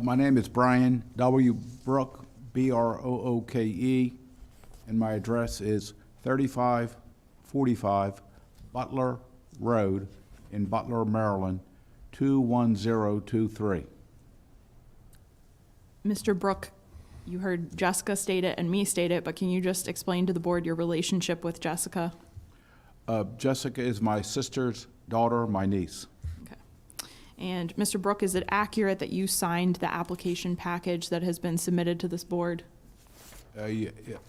My name is Brian W. Brooke, Brooke, and my address is 3545 Butler Road in Butler, Maryland, 21023. Mr. Brook, you heard Jessica state it and me state it, but can you just explain to the board your relationship with Jessica? Jessica is my sister's daughter, my niece. Okay. And Mr. Brook, is it accurate that you signed the application package that has been submitted to this board?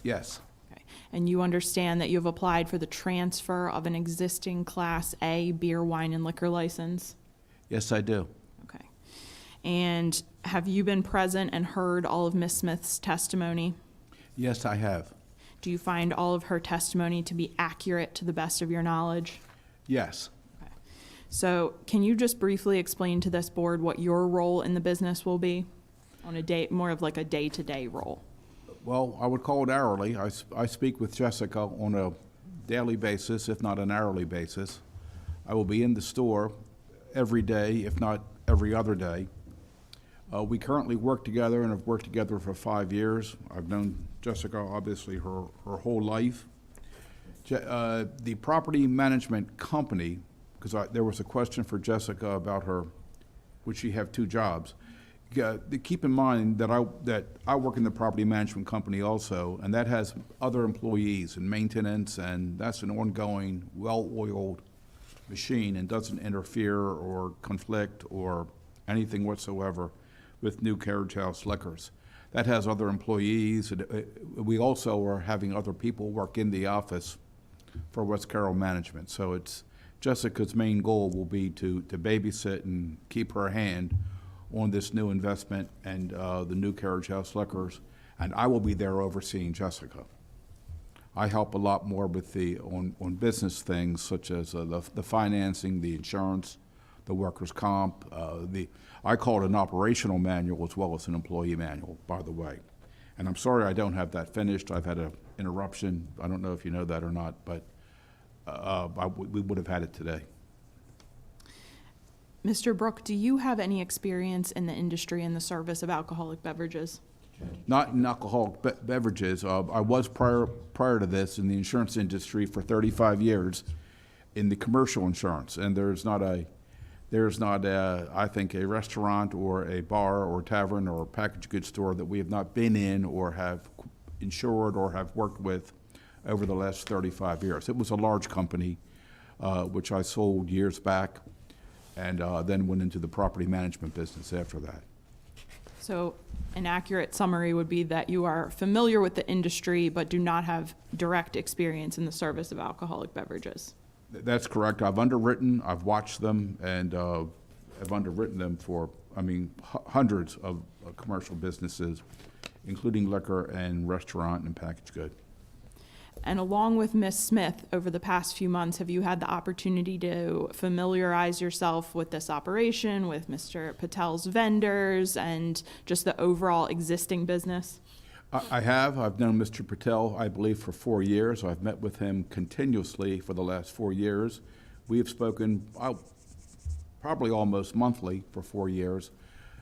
Yes. Okay. And you understand that you have applied for the transfer of an existing Class A beer, wine, and liquor license? Yes, I do. Okay. And have you been present and heard all of Ms. Smith's testimony? Yes, I have. Do you find all of her testimony to be accurate to the best of your knowledge? Yes. Okay. So can you just briefly explain to this board what your role in the business will be on a day, more of like a day-to-day role? Well, I would call it hourly. I speak with Jessica on a daily basis, if not an hourly basis. I will be in the store every day, if not every other day. We currently work together and have worked together for 5 years. I've known Jessica, obviously, her whole life. The property management company, because there was a question for Jessica about her, would she have 2 jobs? Keep in mind that I work in the property management company also, and that has other employees and maintenance, and that's an ongoing, well-oiled machine and doesn't interfere or conflict or anything whatsoever with New Carriage House Liquors. That has other employees. We also are having other people work in the office for West Carroll Management. So it's Jessica's main goal will be to babysit and keep her hand on this new investment and the New Carriage House Liquors, and I will be there overseeing Jessica. I help a lot more with on business things such as the financing, the insurance, the workers' comp. I call it an operational manual as well as an employee manual, by the way. And I'm sorry I don't have that finished. I've had an interruption. I don't know if you know that or not, but we would have had it today. Mr. Brook, do you have any experience in the industry in the service of alcoholic beverages? Not in alcoholic beverages. I was prior to this in the insurance industry for 35 years in the commercial insurance, and there's not I think a restaurant or a bar or tavern or packaged goods store that we have not been in or have insured or have worked with over the last 35 years. It was a large company, which I sold years back, and then went into the property management business after that. So an accurate summary would be that you are familiar with the industry but do not have direct experience in the service of alcoholic beverages. That's correct. I've underwritten, I've watched them, and have underwritten them for, hundreds of commercial businesses, including liquor and restaurant and packaged good. And along with Ms. Smith, over the past few months, have you had the opportunity to familiarize yourself with this operation, with Mr. Patel's vendors, and just the overall existing business? I have. I've known Mr. Patel, I believe, for 4 years. I've met with him continuously for the last 4 years. We have spoken probably almost monthly for 4 years,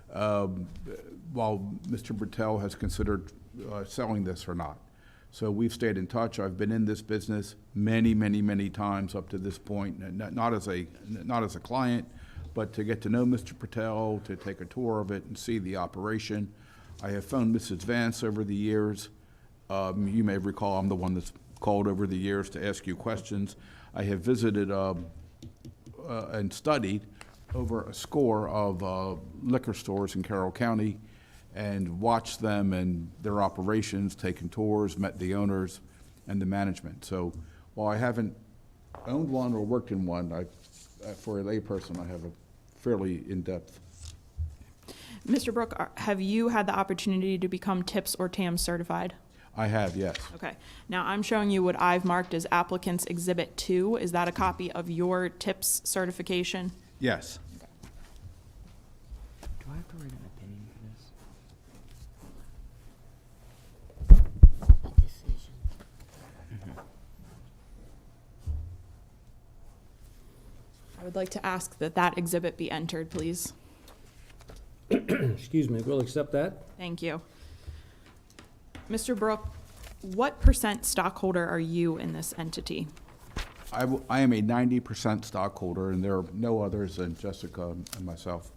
while Mr. Patel has considered selling this or not. So we've stayed in touch. I've been in this business many, many, many times up to this point, not as a client, but to get to know Mr. Patel, to take a tour of it and see the operation. I have phoned Mrs. Vance over the years. You may recall I'm the one that's called over the years to ask you questions. I have visited and studied over a score of liquor stores in Carroll County and watched them and their operations, taken tours, met the owners and the management. So while I haven't owned one or worked in one, for a layperson, I have a fairly in-depth. Mr. Brook, have you had the opportunity to become TIPS or TAM certified? I have, yes. Okay. Now I'm showing you what I've marked as Applicant's Exhibit 2. Is that a copy of your TIPS certification? Yes. Do I have to write an opinion for this? A decision. would like to ask that that exhibit be entered, please. Excuse me, we'll accept that. Thank you. Mr. Brook, what % stockholder are you in this entity? I am a 90% stockholder, and there are no others than Jessica and myself.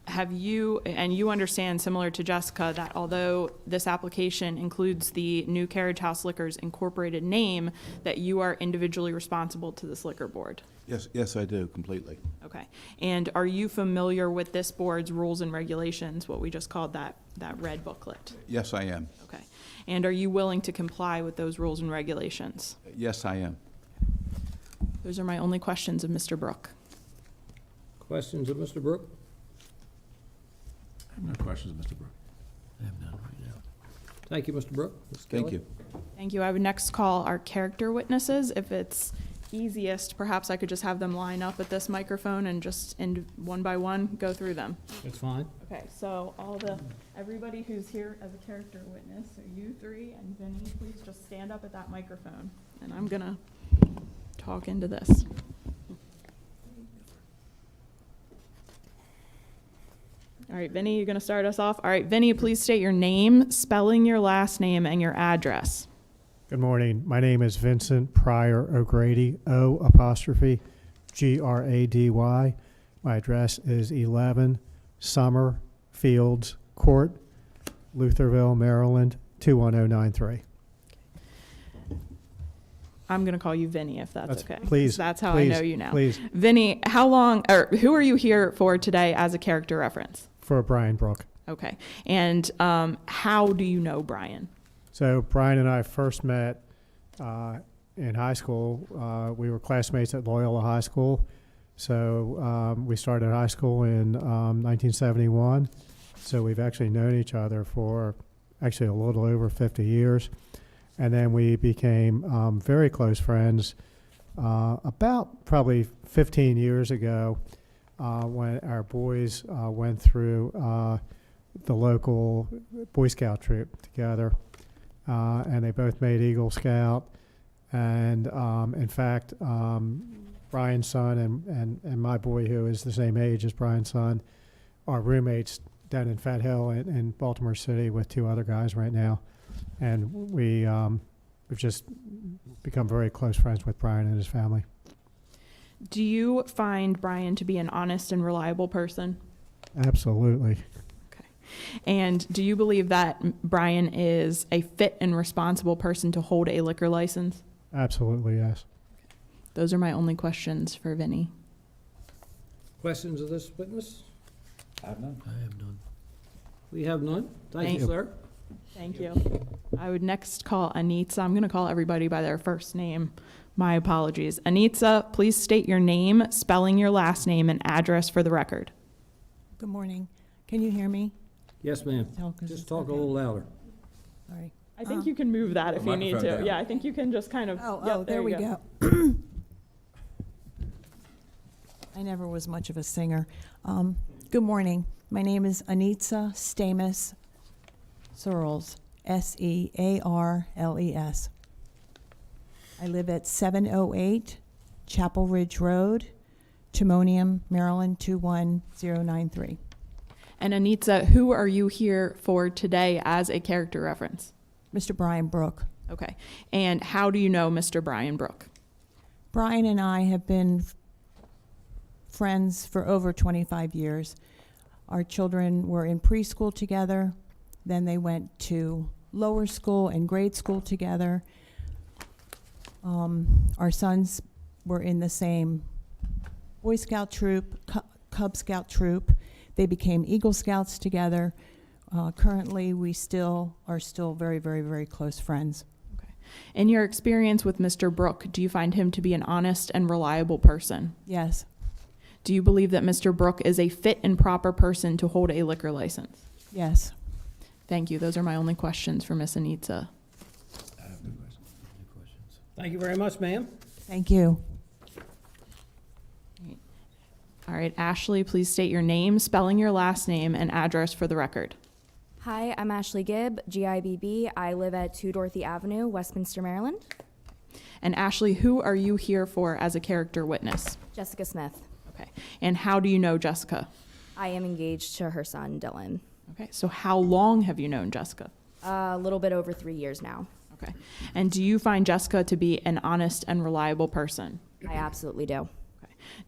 Have you, and you understand, similar to Jessica, that although this application includes the New Carriage House Liquors Incorporated name, that you are individually responsible to this liquor board? Yes, I do, completely. Okay. And are you familiar with this board's rules and regulations, what we just called that red booklet? Yes, I am. Okay. And are you willing to comply with those rules and regulations? Yes, I am. Those are my only questions of Mr. Brook. Questions of Mr. Brook? I have no questions, Mr. Brook. I have none right now. Thank you, Mr. Brook. Ms. Thank Kelly? you. Thank you. I would next call our character witnesses. If it's easiest, perhaps I could just have them line up at this microphone and just one by one go through them. That's fine. Okay, so everybody who's here as a character witness, so you three and Vinny, please just stand up at that microphone. And I'm gonna talk into this. All right, Vinny, you're gonna start us off. All right, Vinny, please state your name, spelling your last name, and your address. Good morning. My name is Vincent Pryor O'Grady, O''Grady. My address is 11 Summer Fields Court, Lutherville, Maryland, 21093. I'm gonna call you Vinny if that's okay. Please. That's how please, I know you now. Please, Vinny, who are you here for today as a character reference? for Brian Brook. Okay, and how do you know Brian? So Brian and I first met in high school. We were classmates at Loyola High School. So we started high school in 1971. So we've actually known each other for actually a little over 50 years. And then we became very close friends about probably 15 years ago when our boys went through the local Boy Scout troop together. And they both made Eagle Scout. And in fact, Brian's son and my boy, who is the same age as Brian's son, are roommates down in Fat Hill in Baltimore City with two other guys right now. And we've just become very close friends with Brian and his family. Do you find Brian to be an honest and reliable person? Absolutely. And do you believe that Brian is a fit and responsible person to hold a liquor license? Absolutely, yes. Those are my only questions for Vinny. Questions of this witness? I have none. I have none. We have none. Thank you, sir. Thank you. I would next call Anitza. I'm going to call everybody by their first name. My apologies. Anitza, please state your name, spelling your last name, and address for the record. Good morning. Can you hear me? Yes, ma'am. Oh, 'cause Just it's talk a okay. little louder. Sorry. I think you can move that if you need Microphone to. down. Yeah, I think you can just kind of. Yep, There we you go. I never was much of a singer. Good morning. My name is Anitza Stamus Searles, Searles. I live at 708 Chapel Ridge Road, Timonium, Maryland, 21093. And Anitza, who are you here for today as a character reference? Mr. Brian Brook. Okay. And how do you know Mr. Brian Brook? Brian and I have been friends for over 25 years. Our children were in preschool together, then they went to lower school and grade school together. Our sons were in the same Boy Scout troop, Cub Scout troop. They became Eagle Scouts together. Currently, we are still very, very, very close friends. Okay. In your experience with Mr. Brook, do you find him to be an honest and reliable person? Yes. Do you believe that Mr. Brook is a fit and proper person to hold a liquor license? Yes. Thank you. Those are my only questions for Ms. Anitza. I have no questions. Thank you very much, ma'am. Thank you. All right, Ashley, please state your name, spelling your last name, and address for the record. Hi, I'm Ashley Gibb, GIBB. I live at 2 Dorothy Avenue, Westminster, Maryland. And Ashley, who are you here for as a character witness? Jessica Smith. Okay. And how do you know Jessica? I am engaged to her son, Dylan. Okay. So how long have you known Jessica? A little bit over 3 years now. Okay. And do you find Jessica to be an honest and reliable person? I absolutely do.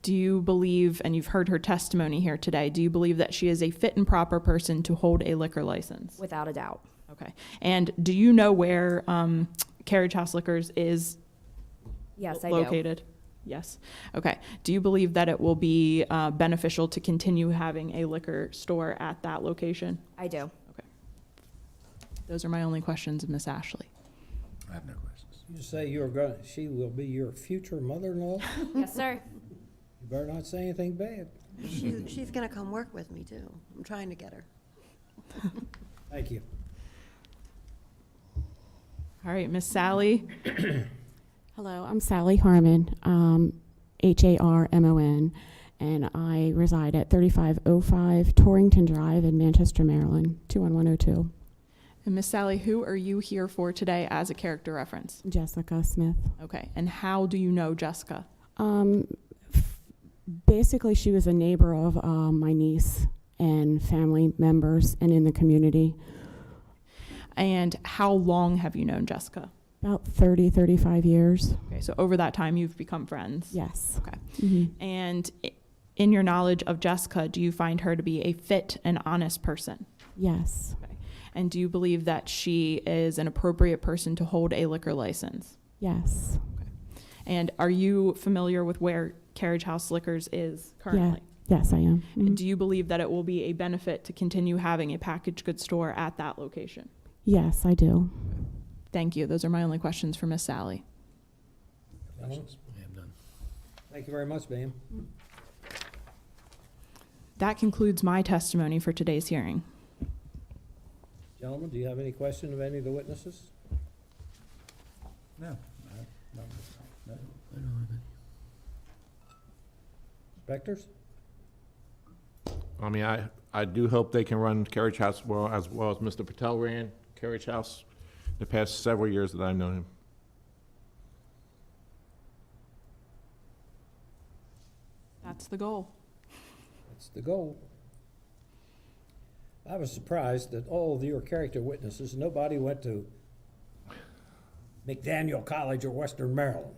Do you believe, and you've heard her testimony here today, do you believe that she is a fit and proper person to hold a liquor license? Without a doubt. Okay. And do you know where Carriage House Liquors is Yes, I do. located? Yes. Okay. Do you believe that it will be beneficial to continue having a liquor store at that location? I do. Okay. Those are my only questions of Miss Ashley. I have no questions. You say she will be your future mother-in-law? Yes, sir. You better not say anything bad. She's gonna come work with me too. I'm trying to get her. Thank you. All right, Miss Sally. Hello, I'm Sally Harmon, Harmon, and I reside at 3505 Torrington Drive in Manchester, Maryland, 21102. And Miss Sally, who are you here for today as a character reference? Jessica Smith. Okay. And how do you know Jessica? Basically, she was a neighbor of my niece and family members and in the community. And how long have you known Jessica? About 30, 35 years. Okay, so over that time you've become friends? Yes. Okay. Mm-hmm. And in your knowledge of Jessica, do you find her to be a fit and honest person? Yes. Okay. And do you believe that she is an appropriate person to hold a liquor license? Yes. Okay. And are you familiar with where Carriage House Liquors is currently? Yeah. Yes, I am. And Mhm. do you believe that it will be a benefit to continue having a packaged goods store at that location? Yes, I do. Thank you. Those are my only questions for Miss Sally. Questions? I have none. Thank you very much, ma'am. That concludes my testimony for today's hearing. Gentlemen, do you have any question of any of the witnesses? No. No. I don't have any. Inspectors? I mean, I do hope they can run Carriage House as well as Mr. Patel ran Carriage House the past several years that I've known him. That's the goal. That's the goal. I was surprised that all of your character witnesses, nobody went to McDaniel College or Western Maryland.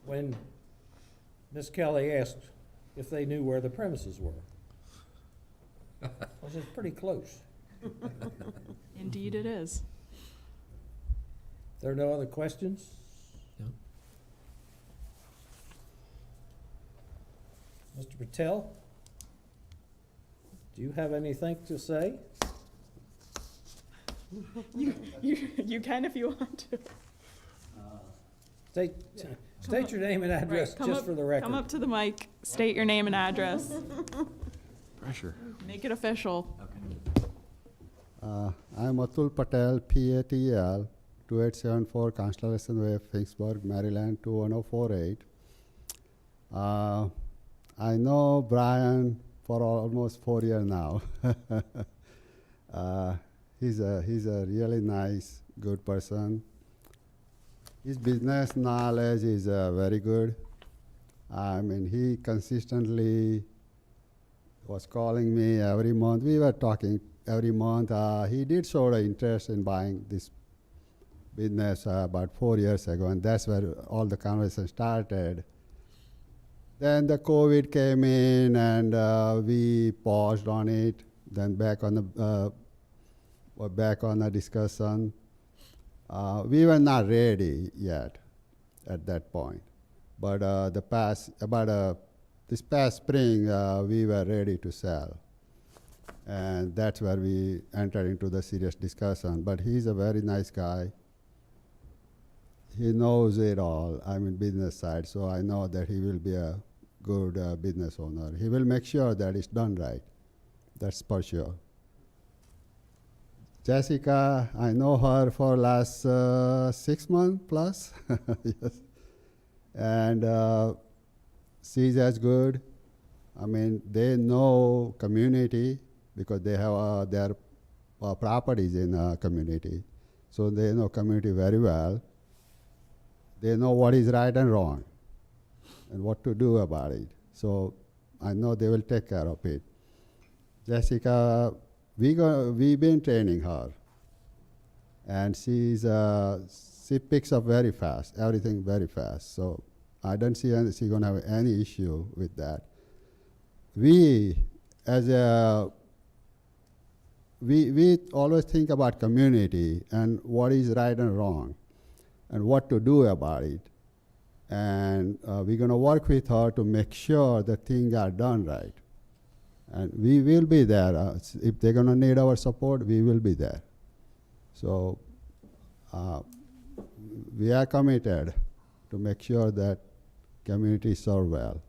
When Miss Kelly asked if they knew where the premises were. Which is pretty close. Indeed it is. There are no other questions? No. Mr. Patel, do you have anything to say? You can if you want to. State your name and address, Right, come just up- for the record. Come up to the mic, state your name and address. Pressure. Make it official. I'm Atul Patel, PATL, 2874 Constellation Way, Finksburg, Maryland, 21048. I know Brian for almost 4 years now. He's a really nice, good person. His business knowledge is very good. I mean, he consistently was calling me every month. We were talking every month. He did show an interest in buying this business about 4 years ago, and that's where all the conversation started. Then the COVID came in, and we paused on it. Then back on the discussion. We were not ready yet at that point, but this past spring we were ready to sell, and that's where we entered into the serious discussion. But he's a very nice guy. He knows it all. I'm in business side, so I know that he will be a good business owner. He will make sure that it's done right. That's for sure. Jessica, I know her for last 6 months plus, yes, and she's as good. I mean, they know community because they have their properties in community, so they know community very well. they know what is right and wrong and what to do about it. So I know they will take care of it. Jessica, we've been training her, and she picks up very fast, everything very fast. So I don't see she's going to have any issue with that. We always think about community and what is right and wrong and what to do about it. And we're going to work with her to make sure that things are done right. And we will be there. If they're going to need our support, we will be there. So we are committed to make sure that communities serve well.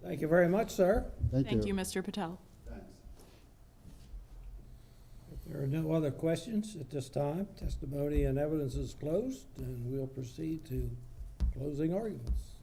Thank you very much, sir. Thank you, Mr. Patel. If there are no other questions at this time, testimony and evidence is closed, and we'll proceed to closing arguments.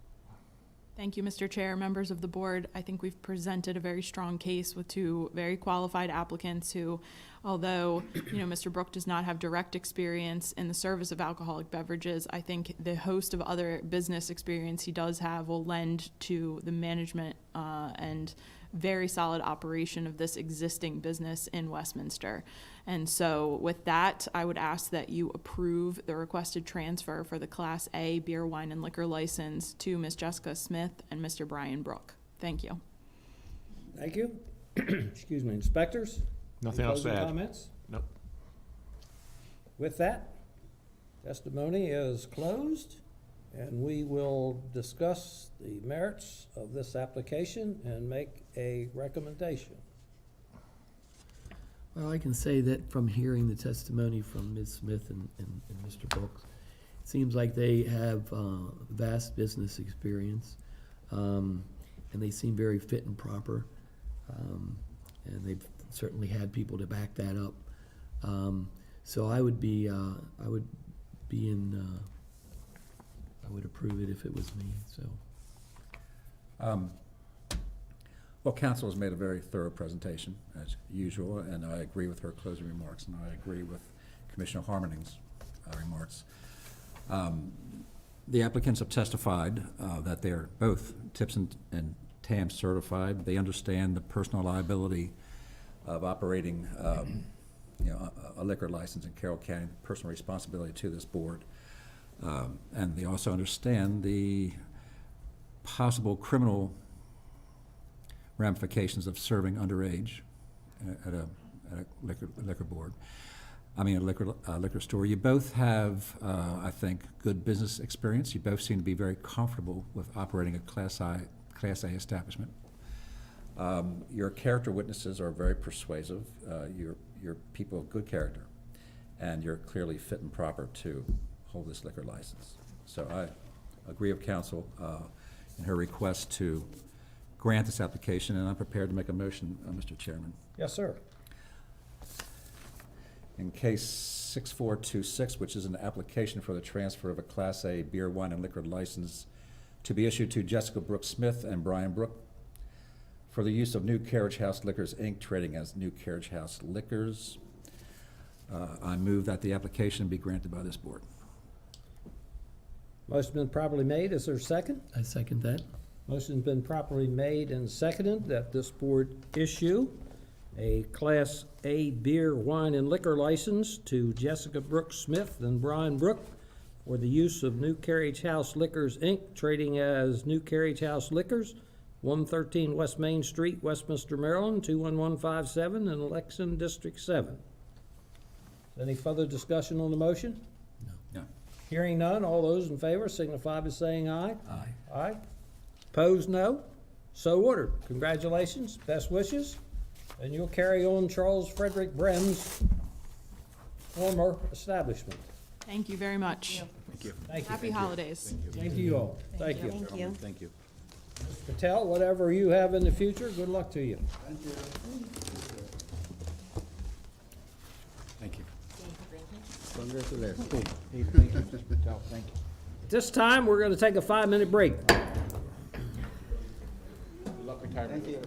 Thank you, Mr. Chair, members of the board. I think we've presented a very strong case with two very qualified applicants who, although, Mr. Brook does not have direct experience in the service of alcoholic beverages, I think the host of other business experience he does have will lend to the management and very solid operation of this existing business in Westminster. And so with that, I would ask that you approve the requested transfer for the Class A beer, wine, and liquor license to Ms. Jessica Smith and Mr. Brian Brook. Thank you. Thank you. Excuse me, inspectors? Nothing Any else to closing add. comments? Nope. With that, testimony is closed, and we will discuss the merits of this application and make a recommendation. Well, I can say that from hearing the testimony from Ms. Smith and Mr. Brooks, it seems like they have vast business experience, and they seem very fit and proper, and they've certainly had people to back that up. So I would approve it if it was me, so. Well, council has made a very thorough presentation, as usual, and I agree with her closing remarks, and I agree with Commissioner Harmoning's remarks. The applicants have testified that they're both TIPS and TAM certified. They understand the personal liability of operating a liquor license in Carroll County, personal responsibility to this board. And they also understand the possible criminal ramifications of serving underage at a liquor board. I mean, a liquor store. You both have, I think, good business experience. You both seem to be very comfortable with operating a Class A establishment. Your character witnesses are very persuasive. You're people of good character, and you're clearly fit and proper to hold this liquor license. So I agree with council in her request to grant this application, and I'm prepared to make a motion, Mr. Chairman. Yes, sir. In case 6426, which is an application for the transfer of a Class A beer, wine, and liquor license to be issued to Jessica Brooke Smith and Brian Brook for the use of New Carriage House Liquors, Inc., trading as New Carriage House Liquors. I move that the application be granted by this board. Motion's been properly made. Is there a second? I second that. Motion's been properly made and seconded that this board issue a Class A beer, wine, and liquor license to Jessica Brooke Smith and Brian Brook for the use of New Carriage House Liquors, Inc., trading as New Carriage House Liquors, 113 West Main Street, Westminster, Maryland, 21157 in Lexington, District 7. Any further discussion on the motion? No. Hearing none, all those in favor signify by saying aye. Aye. Aye. Opposed, no. So ordered. Congratulations, best wishes, and you'll carry on Charles Frederick Brem's former establishment. Thank you very much. Thank you. Thank you. Happy holidays. Thank you all. Thank you. Thank you. Thank you. Patel, whatever you have in the future, good luck to you. Thank you. Congratulations. Hey, thank you, Mr. Patel. Thank you. At this time, we're going to take a 5-minute break. Good luck retiring. Thank you.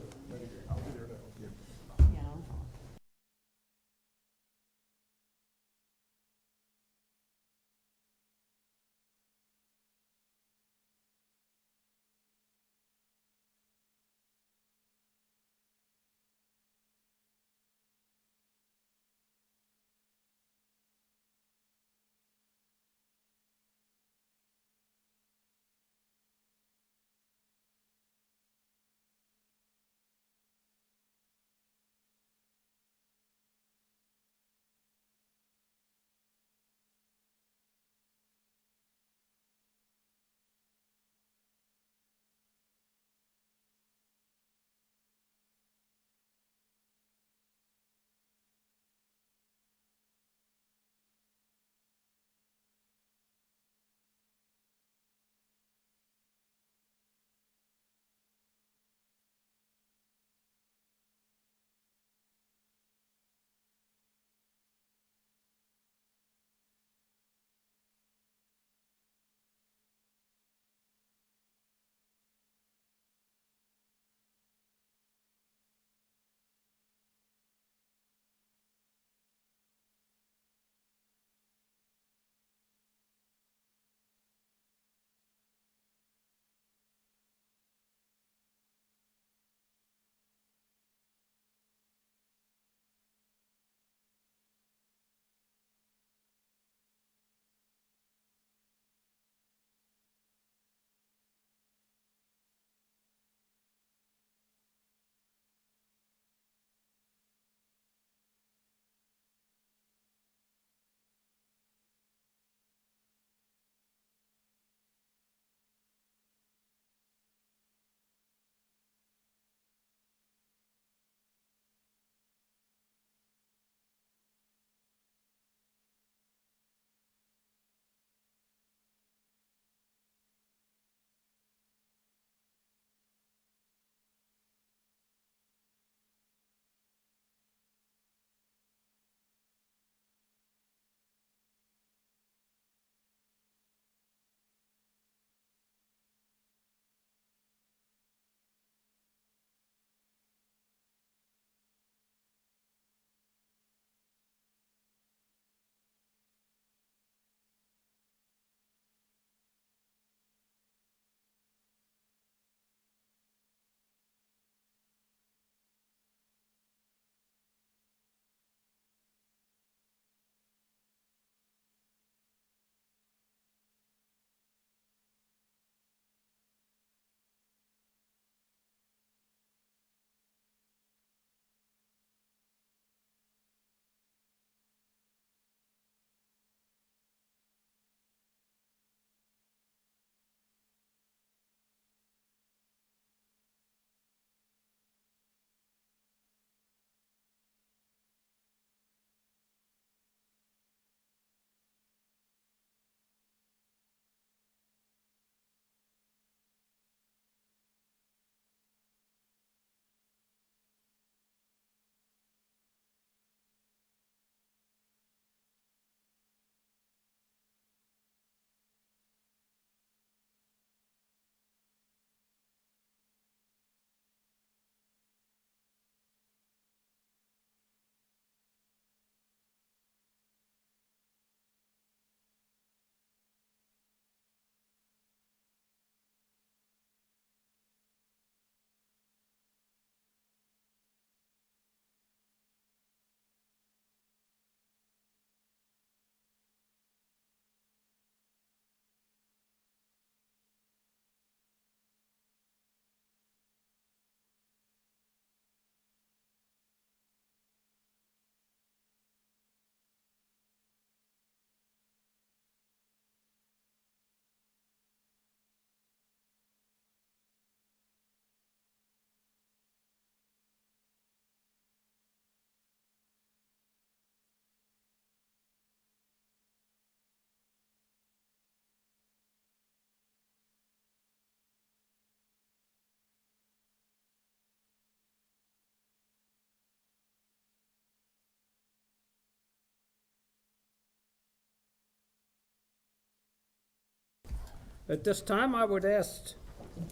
At this time, I would ask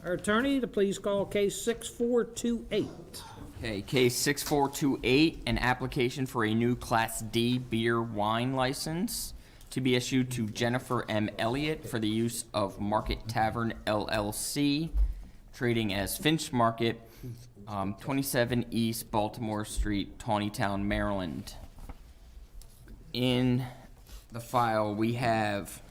our attorney to please call case 6428. Okay, case 6428, an application for a new Class D beer wine license to be issued to Jennifer M. Elliott for the use of Market Tavern LLC, trading as Finch Market, 27 East Baltimore Street, Tawnytown, Maryland. In the file, we have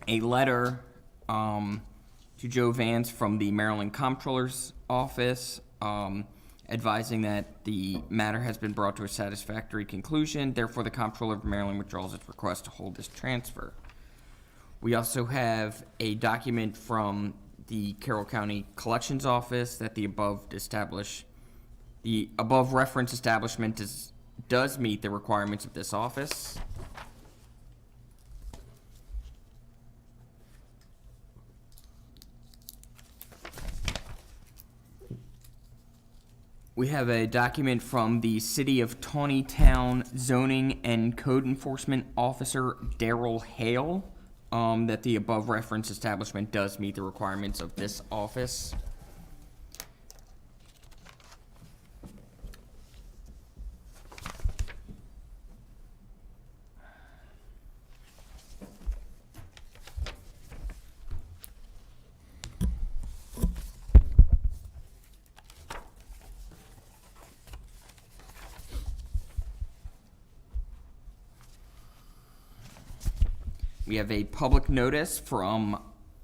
a letter to Joe Vance from the Maryland Comptroller's Office, advising that the matter has been brought to a satisfactory conclusion. Therefore, the Comptroller of Maryland withdraws its request to hold this transfer. We also have a document from the Carroll County Collections Office that the above referenced establishment does meet the requirements of this office. We have a document from the City of Tawnytown Zoning and Code Enforcement Officer Daryl Hale that the above referenced establishment does meet the requirements of this office. We have a public notice from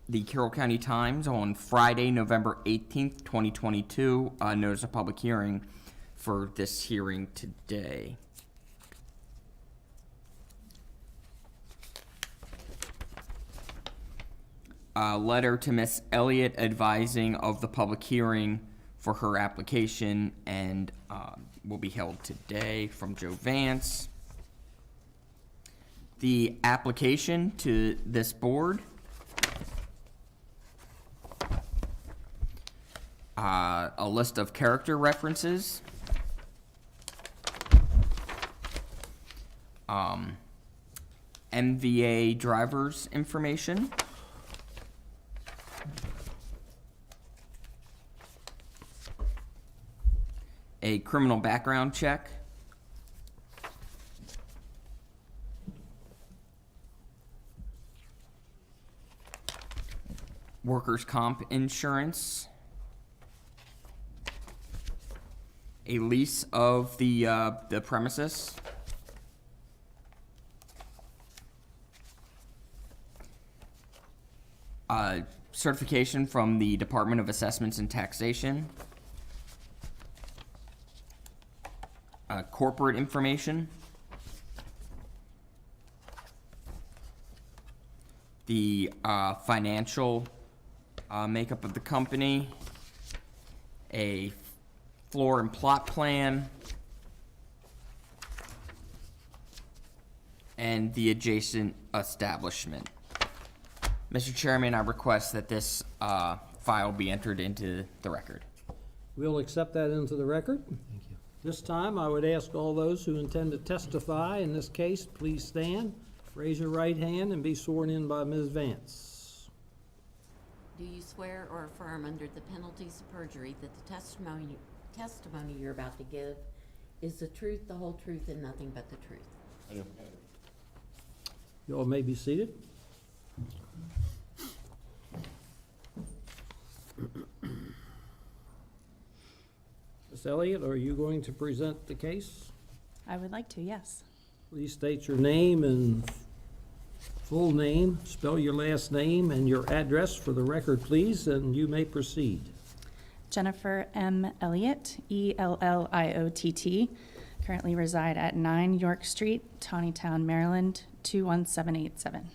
the Carroll County Times on Friday, November 18th, 2022. Notice of public hearing for this hearing today. A letter to Miss Elliott advising of the public hearing for her application and will be held today from Joe Vance. The application to this board, a list of character references, MVA driver's information, a criminal background check, workers' comp insurance, a lease of the premises, certification from the Department of Assessments and Taxation, corporate information, the financial makeup of the company, a floor and plot plan, and the adjacent establishment. Mr. Chairman, I request that this file be entered into the record. We'll accept that into the record. Thank you. This time, I would ask all those who intend to testify in this case, please stand, raise your right hand, and be sworn in by Ms. Vance. Do you swear or affirm under the penalties of perjury that the testimony you're about to give is the truth, the whole truth, and nothing but the truth? I do. You all may be seated. Ms. Elliott, are you going to present the case? I would like to, yes. Please state your name and full name, spell your last name and your address for the record, please, and you may proceed. Jennifer M. Elliott, Elliott. Currently reside at 9 York Street, Tawnytown, Maryland, 21787.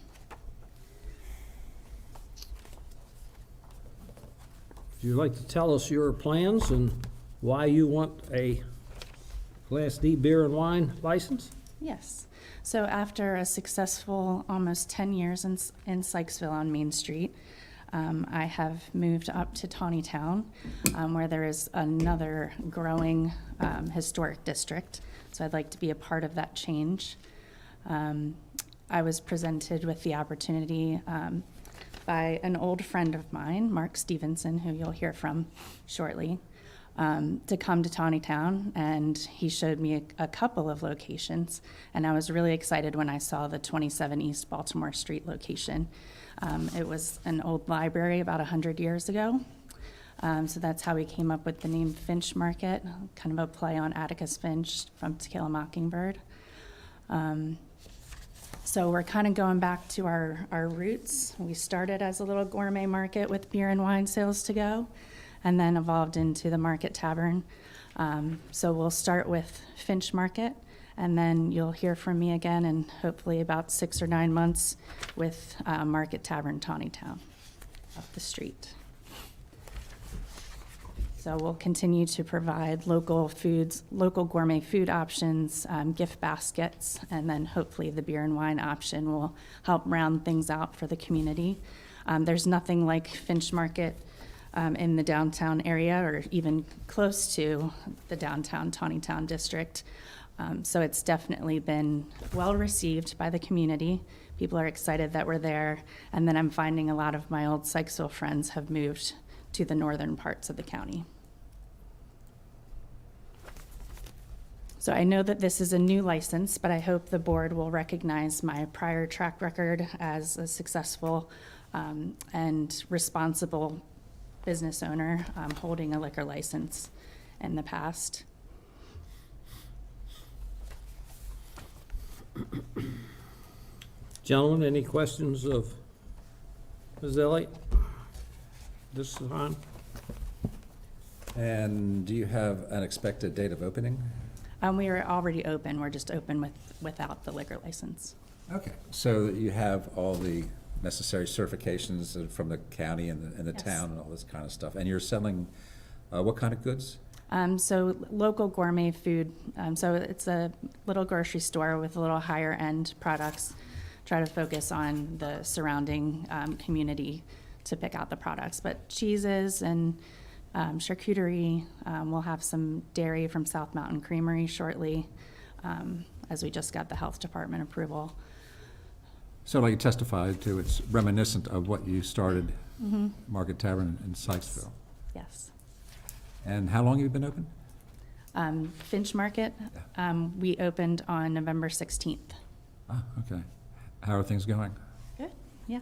Would you like to tell us your plans and why you want a Class D beer and wine license? Yes. So after a successful almost 10 years in Sykesville on Main Street, I have moved up to Tawnytown, where there is another growing historic district. So I'd like to be a part of that change. I was presented with the opportunity by an old friend of mine, Mark Stevenson, who you'll hear from shortly, to come to Tawnytown, and he showed me a couple of locations, and I was really excited when I saw the 27 East Baltimore Street location. It was an old library about 100 years ago, so that's how we came up with the name Finch Market, kind of a play on Atticus Finch from To Kill a Mockingbird. So we're kind of going back to our roots. We started as a little gourmet market with beer and wine sales to go, and then evolved into the Market Tavern. So we'll start with Finch Market, and then you'll hear from me again in hopefully about 6 or 9 months with Market Tavern Tawnytown up the street. So we'll continue to provide local foods, local gourmet food options, gift baskets, and then hopefully the beer and wine option will help round things out for the community. There's nothing like Finch Market in the downtown area or even close to the downtown Tawnytown district. So it's definitely been well received by the community. People are excited that we're there. And then I'm finding a lot of my old Sykesville friends have moved to the northern parts of the county. So I know that this is a new license, but I hope the board will recognize my prior track record as a successful and responsible business owner holding a liquor license in the past. Gentlemen, any questions of Ms. Elliott this time? And do you have an expected date of opening? We are already open. We're just open without the liquor license. Okay. So you have all the necessary certifications from the county and the Yes. town and all this kind of stuff. And you're selling what kind of goods? So local gourmet food. So it's a little grocery store with a little higher end products. Try to focus on the surrounding community to pick out the products. But cheeses and charcuterie. We'll have some dairy from South Mountain Creamery shortly, as we just got the health department approval. So like you testified to, it's reminiscent of what you started Mm-hmm. Market Tavern in Sykesville. Yes. And how long have you been open? Finch Market, we opened on November 16th. Ah, okay. How are things going? Good, yeah.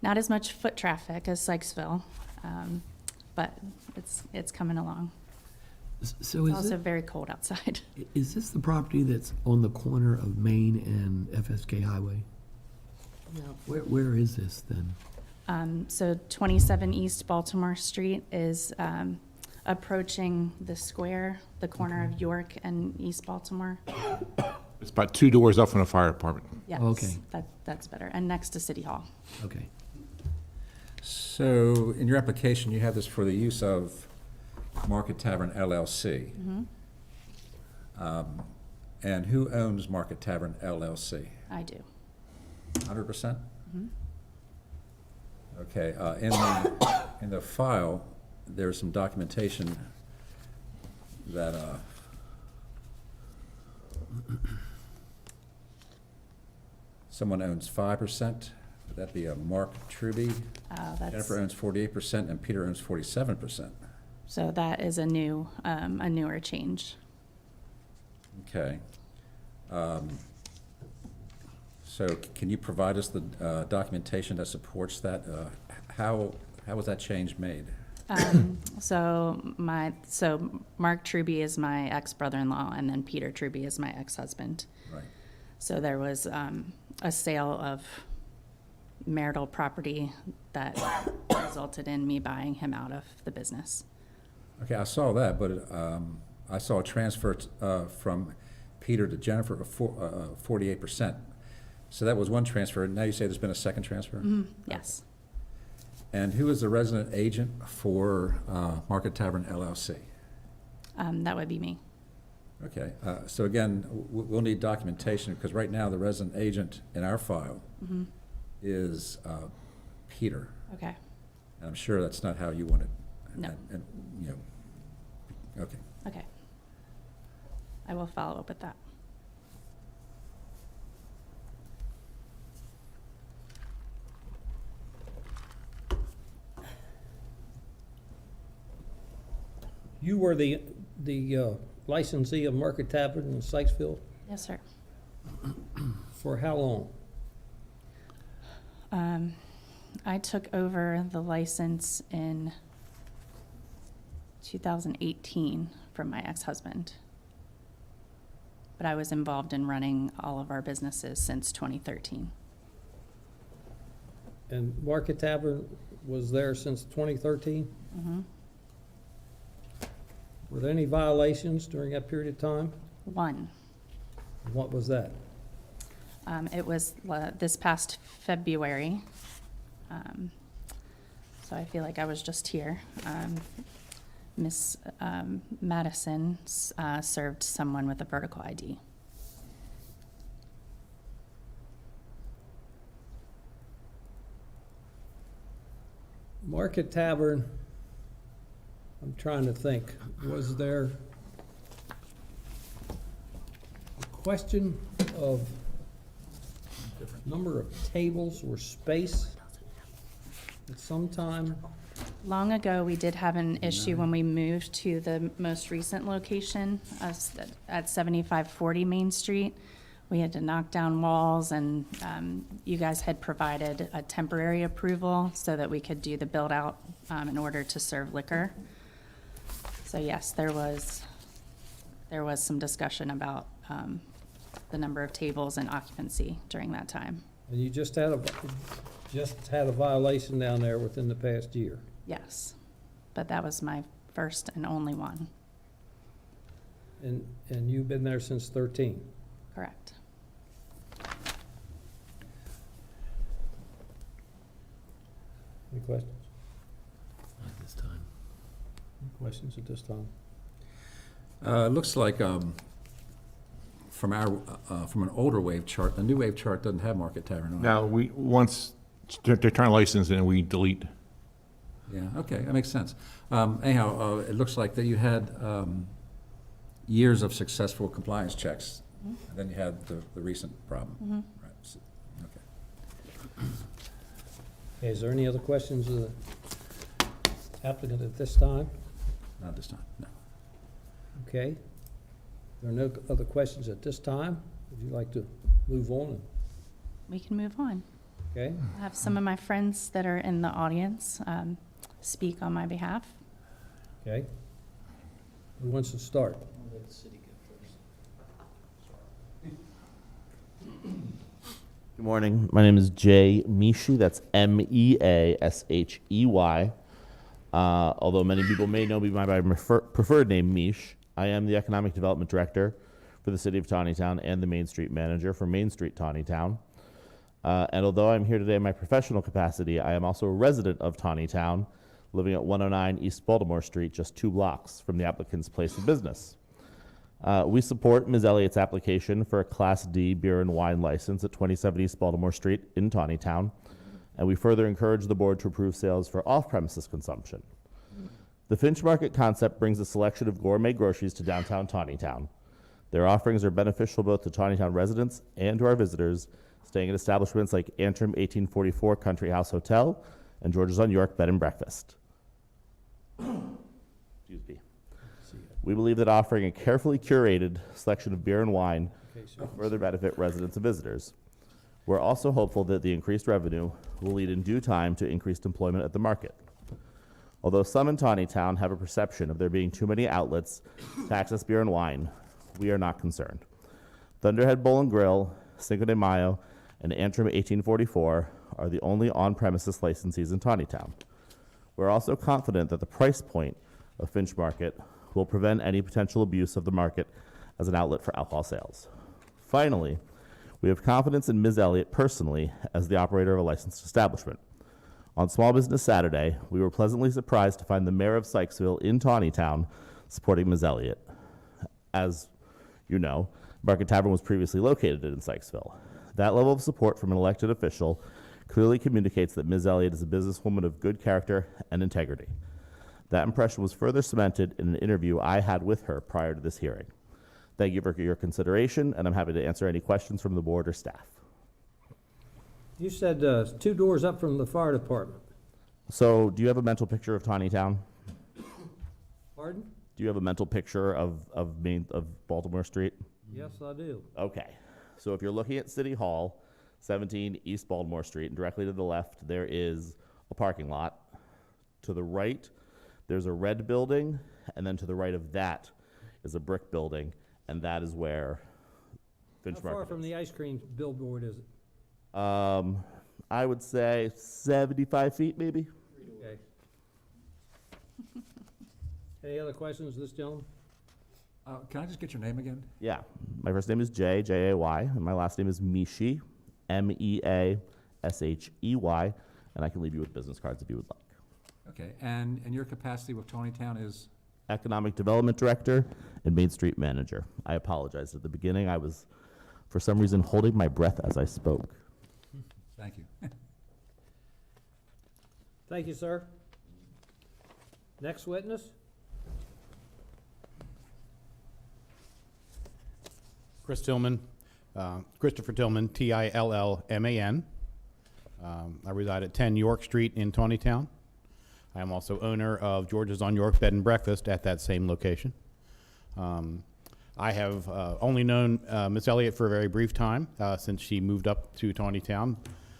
Not as much foot traffic as Sykesville, but it's coming along. So It's also very cold outside. is this the property that's on the corner of Main and FSK Highway? No. Where is this then? So 27 East Baltimore Street is approaching the square, the corner of York and East Baltimore. It's about 2 doors up from the fire department. Yes, Okay. that's better. And next to City Hall. Okay. So in your application, you have this for the use of Market Tavern LLC. Mhm. And who owns Market Tavern LLC? I do. 100%? Mhm. Okay, in the file, there's some documentation that, someone owns 5%. Would that be a Mark Truby? Jennifer owns 48% and Peter owns 47%. So that is a newer change. Okay. So can you provide us the documentation that supports that? How was that change made? So Mark Truby is my ex-brother-in-law, and then Peter Truby is my ex-husband. Right. So there was a sale of marital property that resulted in me buying him out of the business. Okay, I saw that, but I saw a transfer from Peter to Jennifer of 48%. So that was one transfer. Now you say there's been a second transfer? Mhm, yes. And who is the resident agent for Market Tavern LLC? That would be me. Okay, so again, we'll need documentation, because right now the resident agent in our file Mhm. is Peter. Okay. And I'm sure that's not how you want it. No. And, you know, okay. Okay. I will follow up with that. You were the licensee of Market Tavern in Sykesville Yes, sir. for how long? I took over the license in 2018 from my ex-husband. But I was involved in running all of our businesses since 2013. And Market Tavern was there since 2013? Mm-hmm. Were there any violations during that period of time? One. What was that? It was this past February. So I feel like I was just here. Miss Madison served someone with a vertical ID. Market Tavern, I'm trying to think, was there a question of number of tables or space at some time? Long ago, we did have an issue when we moved to the most recent location at 7540 Main Street. We had to knock down walls, and you guys had provided a temporary approval so that we could do the build-out in order to serve liquor. So yes, there was some discussion about the number of tables and occupancy during that time. And you just had a violation down there within the past year? Yes, but that was my first and only one. And you've been there since 13? Correct. Any questions? At this time. Any questions at this time? It looks like from an older wave chart, the new wave chart doesn't have Market Tavern on it. Now, once they're trying to license, then we delete. Yeah, okay, that makes sense. Anyhow, it looks like that you had years of successful compliance checks, and then you had the recent problem. Mm-hmm. Right, so- okay. Okay, is there any other questions of the applicant at this time? Not this time, no. Okay. There are no other questions at this time. Would you like to move on? We can move on. Okay, I have some of my friends that are in the audience speak on my behalf. okay. Who wants to start? Good morning. My name is Jay Meashey. That's Meashey. Although many people may know me by my preferred name, Mish, I am the Economic Development Director for the City of Tawnytown and the Main Street Manager for Main Street Tawnytown. And although I'm here today in my professional capacity, I am also a resident of Tawnytown, living at 109 East Baltimore Street, just 2 blocks from the applicant's place of business. We support Ms. Elliott's application for a Class D beer and wine license at 27 East Baltimore Street in Tawnytown, and we further encourage the board to approve sales for off-premises consumption. The Finch Market concept brings a selection of gourmet groceries to downtown Tawnytown. Their offerings are beneficial both to Tawnytown residents and to our visitors, staying at establishments like Antrim 1844 Country House Hotel and George's on York Bed and Breakfast. Excuse me. We believe that offering a carefully curated selection of beer and wine will further benefit residents and visitors. We're also hopeful that the increased revenue will lead in due time to increased employment at the market. Although some in Tawnytown have a perception of there being too many outlets to access beer and wine, we are not concerned. Thunderhead Bowl and Grill, Cinco de Mayo, and Antrim 1844 are the only on-premises licensees in Tawnytown. We're also confident that the price point of Finch Market will prevent any potential abuse of the market as an outlet for alcohol sales. Finally, we have confidence in Ms. Elliott personally as the operator of a licensed establishment. On Small Business Saturday, we were pleasantly surprised to find the mayor of Sykesville in Tawnytown supporting Ms. Elliott. As you know, Market Tavern was previously located in Sykesville. That level of support from an elected official clearly communicates that Ms. Elliott is a businesswoman of good character and integrity. That impression was further cemented in an interview I had with her prior to this hearing. Thank you for your consideration, and I'm happy to answer any questions from the board or staff. You said 2 doors up from the fire department. So, do you have a mental picture of Tawnytown? Pardon? Do you have a mental picture of Baltimore Street? Yes, I do. Okay. So if you're looking at City Hall, 17 East Baltimore Street, and directly to the left, there is a parking lot. To the right, there's a red building, and then to the right of that is a brick building, and that is where Finch How far Market from is. the ice cream billboard is it? I would say 75 feet, maybe. Okay. Any other questions of this gentleman? Can I just get your name again? Yeah. My first name is Jay, J-A-Y, and my last name is Meashey, M-E-A-S-H-E-Y, and I can leave you with business cards if you would like. Okay, and your capacity with Tonytown is? Economic Development Director and Main Street Manager. I apologize. At the beginning, I was, for some reason, holding my breath as I spoke. Thank you. Thank you, sir. Next witness? Chris Tillman, Christopher Tillman, Tillman. I reside at 10 York Street in Tawnytown. I am also owner of George's on York Bed and Breakfast at that same location. I have only known Miss Elliott for a very brief time since she moved up to Tawnytown,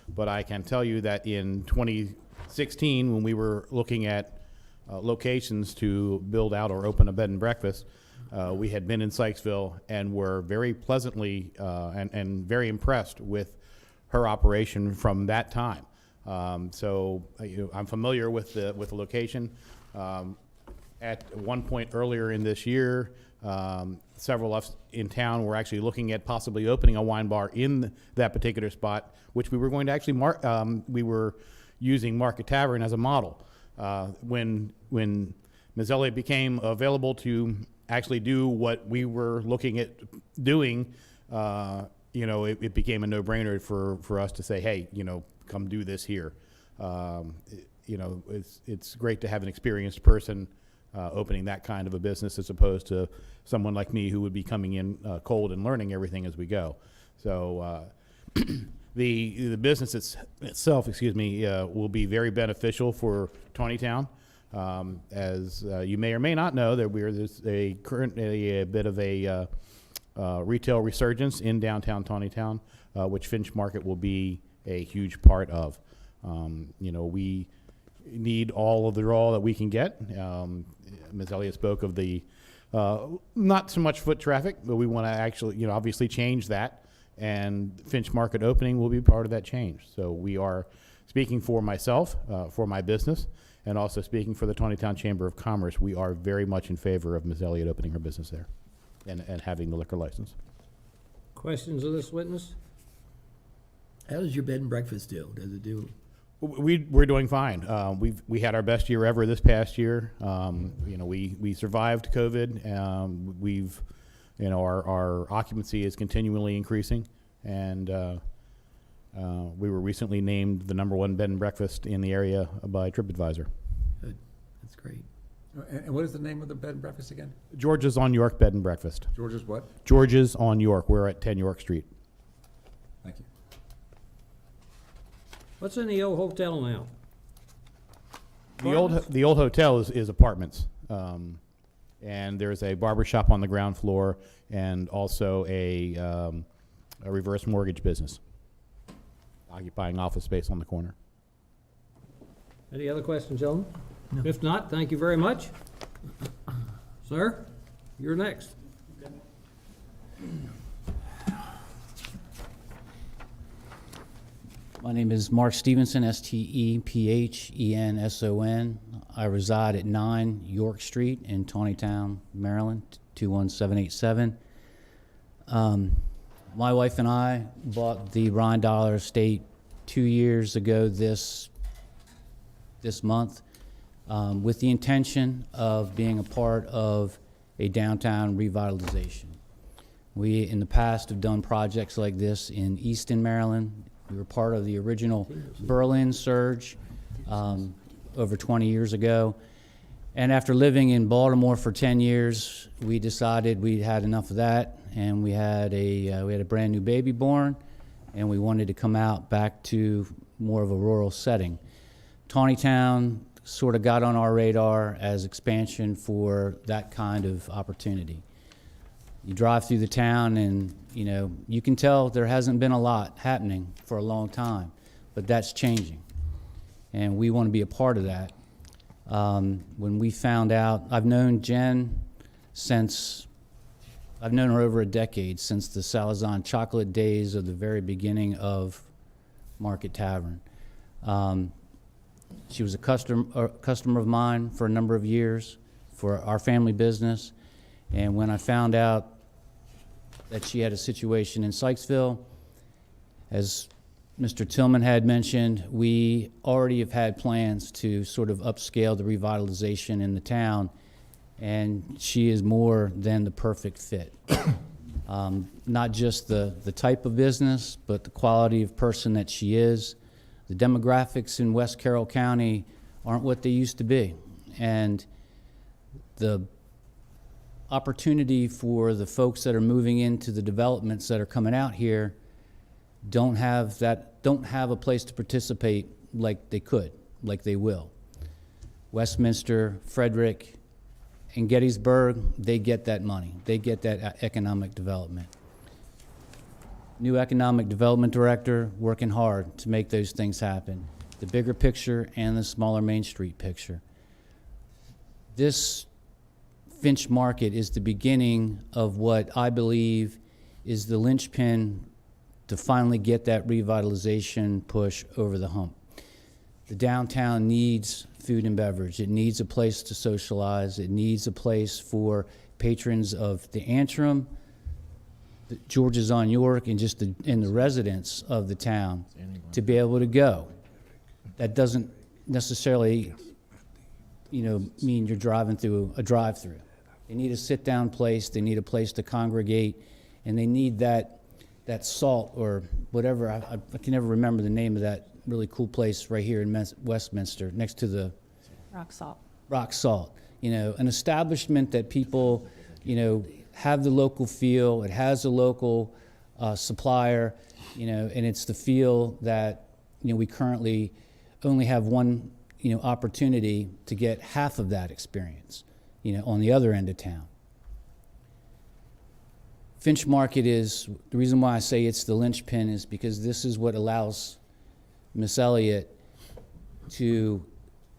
but I can tell you that in 2016, when we were looking at locations to build out or open a bed and breakfast, we had been in Sykesville and were very pleasantly and very impressed with her operation from that time. So I'm familiar with the location. At one point earlier in this year, several of us in town were actually looking at possibly opening a wine bar in that particular spot, which we were going to actually we were using Market Tavern as a model. When Ms. Elliott became available to actually do what we were looking at doing, it became a no-brainer for us to say, hey, come do this here. It's great to have an experienced person opening that kind of a business as opposed to someone like me who would be coming in cold and learning everything as we go. So the business itself, will be very beneficial for Tawnytown. As you may or may not know, there's currently a bit of a retail resurgence in downtown Tawnytown, which Finch Market will be a huge part of. We need all of the draw that we can get. Ms. Elliott spoke of the not so much foot traffic, but we want to actually, obviously change that, and Finch Market opening will be part of that change. So we are speaking for myself, for my business, and also speaking for the Tawnytown Chamber of Commerce. We are very much in favor of Ms. Elliott opening her business there and having the liquor license. Questions of this witness? How does your bed and breakfast do? Does it do? We're doing fine. We had our best year ever this past year. We survived COVID. Our occupancy is continually increasing, and we were recently named the #1 bed and breakfast in the area by TripAdvisor. Good. That's great. And what is the name of the bed and breakfast again? George's on York Bed and Breakfast. George's what? George's on York. We're at 10 York Street. Thank you. What's in the old hotel now? The old hotel is apartments, and there's a barber shop on the ground floor, and also a reverse mortgage business, occupying office space on the corner. Any other questions, gentlemen? No. If not, thank you very much. Sir, you're next. My name is Mark Stevenson, Stephenson. I reside at 9 York Street in Tawnytown, Maryland, 21787. My wife and I bought the Ryan Dollar Estate 2 years ago this month with the intention of being a part of a downtown revitalization. We, in the past, have done projects like this in Easton, Maryland. We were part of the original Berlin surge over 20 years ago. And after living in Baltimore for 10 years, we decided we had enough of that, and we had a brand new baby born, and we wanted to come out back to more of a rural setting. Tawnytown, sort of got on our radar as expansion for that kind of opportunity. You drive through the town and, you know, you can tell there hasn't been a lot happening for a long time, but that's changing. And we want to be a part of that. When we found out, I've known Jen since, I've known her over a decade, since the Salazan chocolate days of the very beginning of Market Tavern. She was a customer of mine for a number of years for our family business. And when I found out that she had a situation in Sykesville, as Mr. Tillman had mentioned, we already have had plans to sort of upscale the revitalization in the town, and she is more than the perfect fit. Not just the type of business, but the quality of person that she is. The demographics in West Carroll County aren't what they used to be. And the opportunity for the folks that are moving into the developments that are coming out here don't have a place to participate like they could, like they will. Westminster, Frederick, and Gettysburg, they get that money. They get that economic development. New economic development director working hard to make those things happen. The bigger picture and the smaller Main Street picture. This Finch Market is the beginning of what I believe is the linchpin to finally get that revitalization push over the hump. The downtown needs food and beverage. It needs a place to socialize. It needs a place for patrons of the Antrim, the George's on York, and just the residents of the town to be able to go. That doesn't necessarily, mean you're driving through a drive-through. They need a sit-down place. They need a place to congregate, and they need that salt or whatever. I can never remember the name of that really cool place right here in Westminster, next to the Rock Salt. Rock Salt. An establishment that people, have the local feel. It has a local supplier, and it's the feel that we currently only have one opportunity to get half of that experience, on the other end of town. Finch Market is, the reason why I say it's the linchpin is because this is what allows Miss Elliott to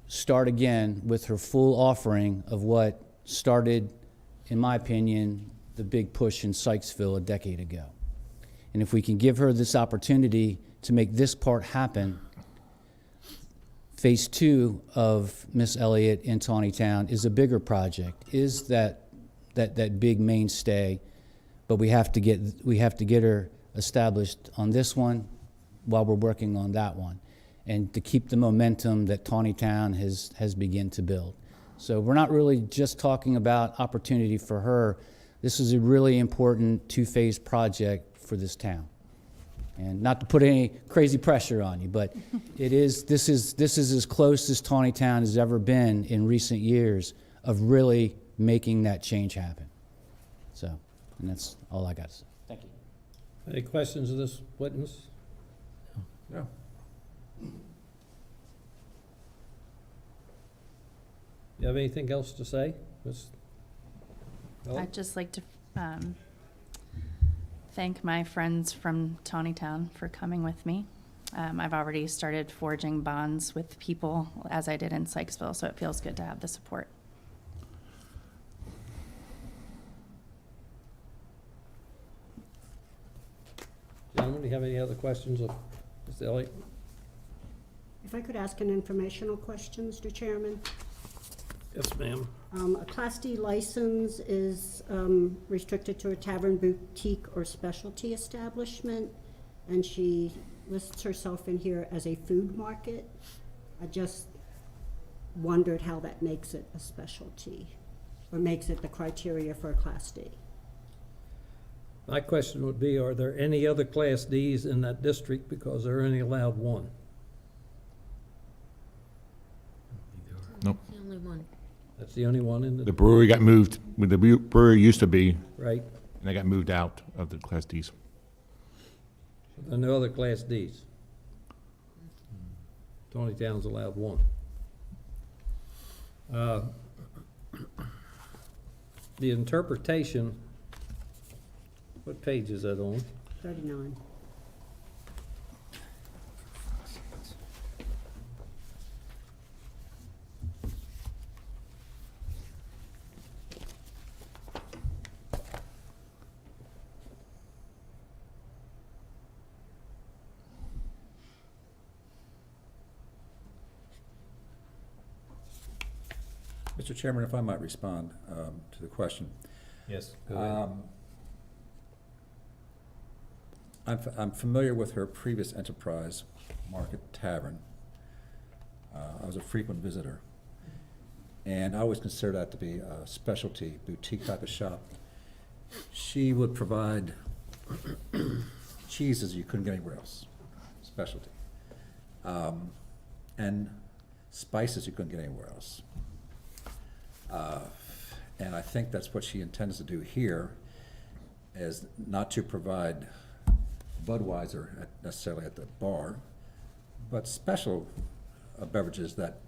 start again with her full offering of what started, in my opinion, the big push in Sykesville a decade ago. And if we can give her this opportunity to make this part happen, phase 2 of Miss Elliott in Tawnytown is a bigger project, is that big mainstay. But we have to get her established on this one while we're working on that one, and to keep the momentum that Tawnytown has begun to build. So we're not really just talking about opportunity for her. This is a really important two-phase project for this town. And not to put any crazy pressure on you, but this is as close as Tawnytown has ever been in recent years of really making that change happen. So. And that's all I got to say. Thank you. Any questions of this witness? No. You have anything else to say, Ms. Elliott? I'd just like to thank my friends from Tawnytown for coming with me. I've already started forging bonds with people as I did in Sykesville, so it feels good to have the support. Gentlemen, do you have any other questions of Ms. Elliott? If I could ask an informational question, Mr. Chairman. Yes, ma'am. A Class D license is restricted to a tavern, boutique, or specialty establishment, and she lists herself in here as a food market. I just wondered how that makes it a specialty, or makes it the criteria for a Class D. My question would be, are there any other Class Ds in that district, because they're only allowed one? Nope. The only one. That's the only one in The brewery got moved, where the brewery used to be, right? and they got moved out of the Class Ds. There are no other Class Ds. Tawnytown's allowed one. The interpretation, what page is that on? 39. Mr. Chairman, if I might respond to the question. Yes, go ahead. I'm familiar with her previous enterprise, Market Tavern. I was a frequent visitor, and I always considered that to be a specialty boutique type of shop. She would provide cheeses you couldn't get anywhere else, specialty, and spices you couldn't get anywhere else. And I think that's what she intends to do here, is not to provide Budweiser necessarily at the bar, but special beverages that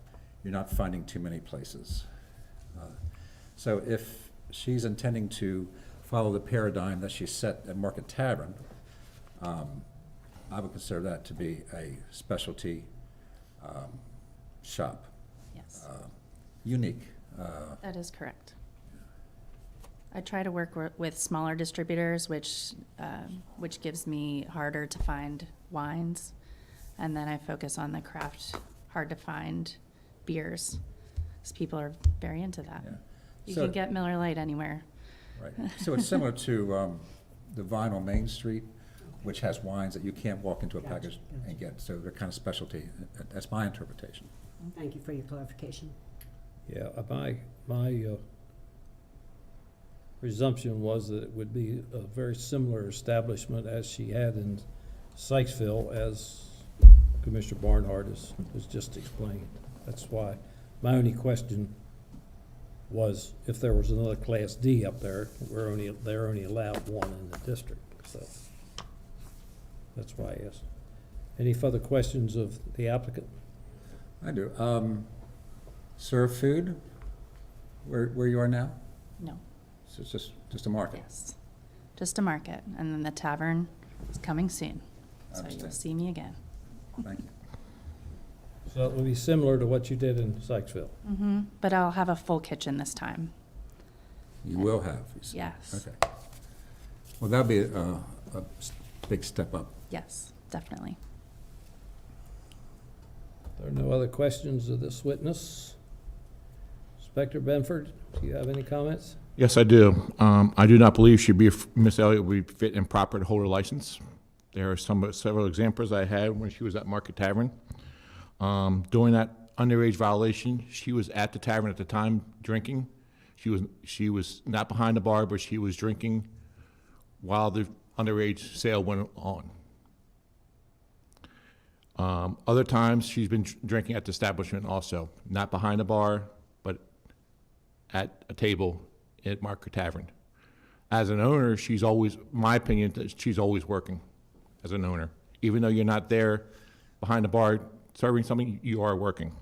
you're not finding too many places. So if she's intending to follow the paradigm that she set at Market Tavern, I would consider that to be a specialty shop. Yes. Unique. That is correct. I try to work with smaller distributors, which gives me harder to find wines, and then I focus on the craft, hard to find beers, because people are very into that. Yeah. You So- can get Miller Lite anywhere. Right. So it's similar to the Vinyl Main Street, which has wines that you can't walk into a package and get. So they're kind of specialty. That's my interpretation. Thank you for your clarification. Yeah, my presumption was that it would be a very similar establishment as she had in Sykesville, as Commissioner Barnhart has just explained. That's why my only question was if there was another Class D up there, they're only allowed one in the district, so that's why I asked. Any further questions of the applicant? I do. Serve food where you are now? No. So it's just a market? Yes. Just a market, and then the tavern is coming soon, I so you'll understand. see me again. Thank you. So it will be similar to what you did in Sykesville? Mm-hmm. But I'll have a full kitchen this time. You will have? You said. Yes. Okay. Well, that'll be a big step up. Yes, definitely. There are no other questions of this witness. Inspector Benford, do you have any comments? Yes, I do. I do not believe Miss Elliott would be fit and proper to hold her license. There are several examples I had when she was at Market Tavern. During that underage violation, she was at the tavern at the time drinking. She was not behind the bar, but she was drinking while the underage sale went on. Other times, she's been drinking at the establishment also, not behind the bar, but at a table at Market Tavern. As an owner, she's always, my opinion, she's always working as an owner. Even though you're not there behind the bar serving something, you are working.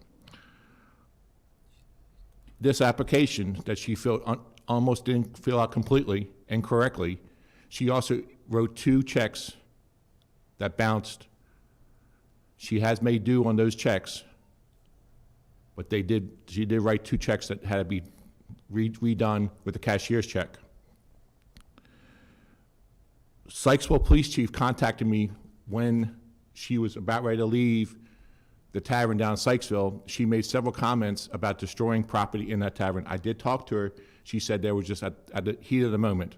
This application that she almost didn't fill out completely and correctly, she also wrote 2 checks that bounced. She has made due on those checks, but she did write 2 checks that had to be redone with a cashier's check. Sykesville Police Chief contacted me when she was about ready to leave the tavern down in Sykesville. She made several comments about destroying property in that tavern. I did talk to her. She said they were just at the heat of the moment.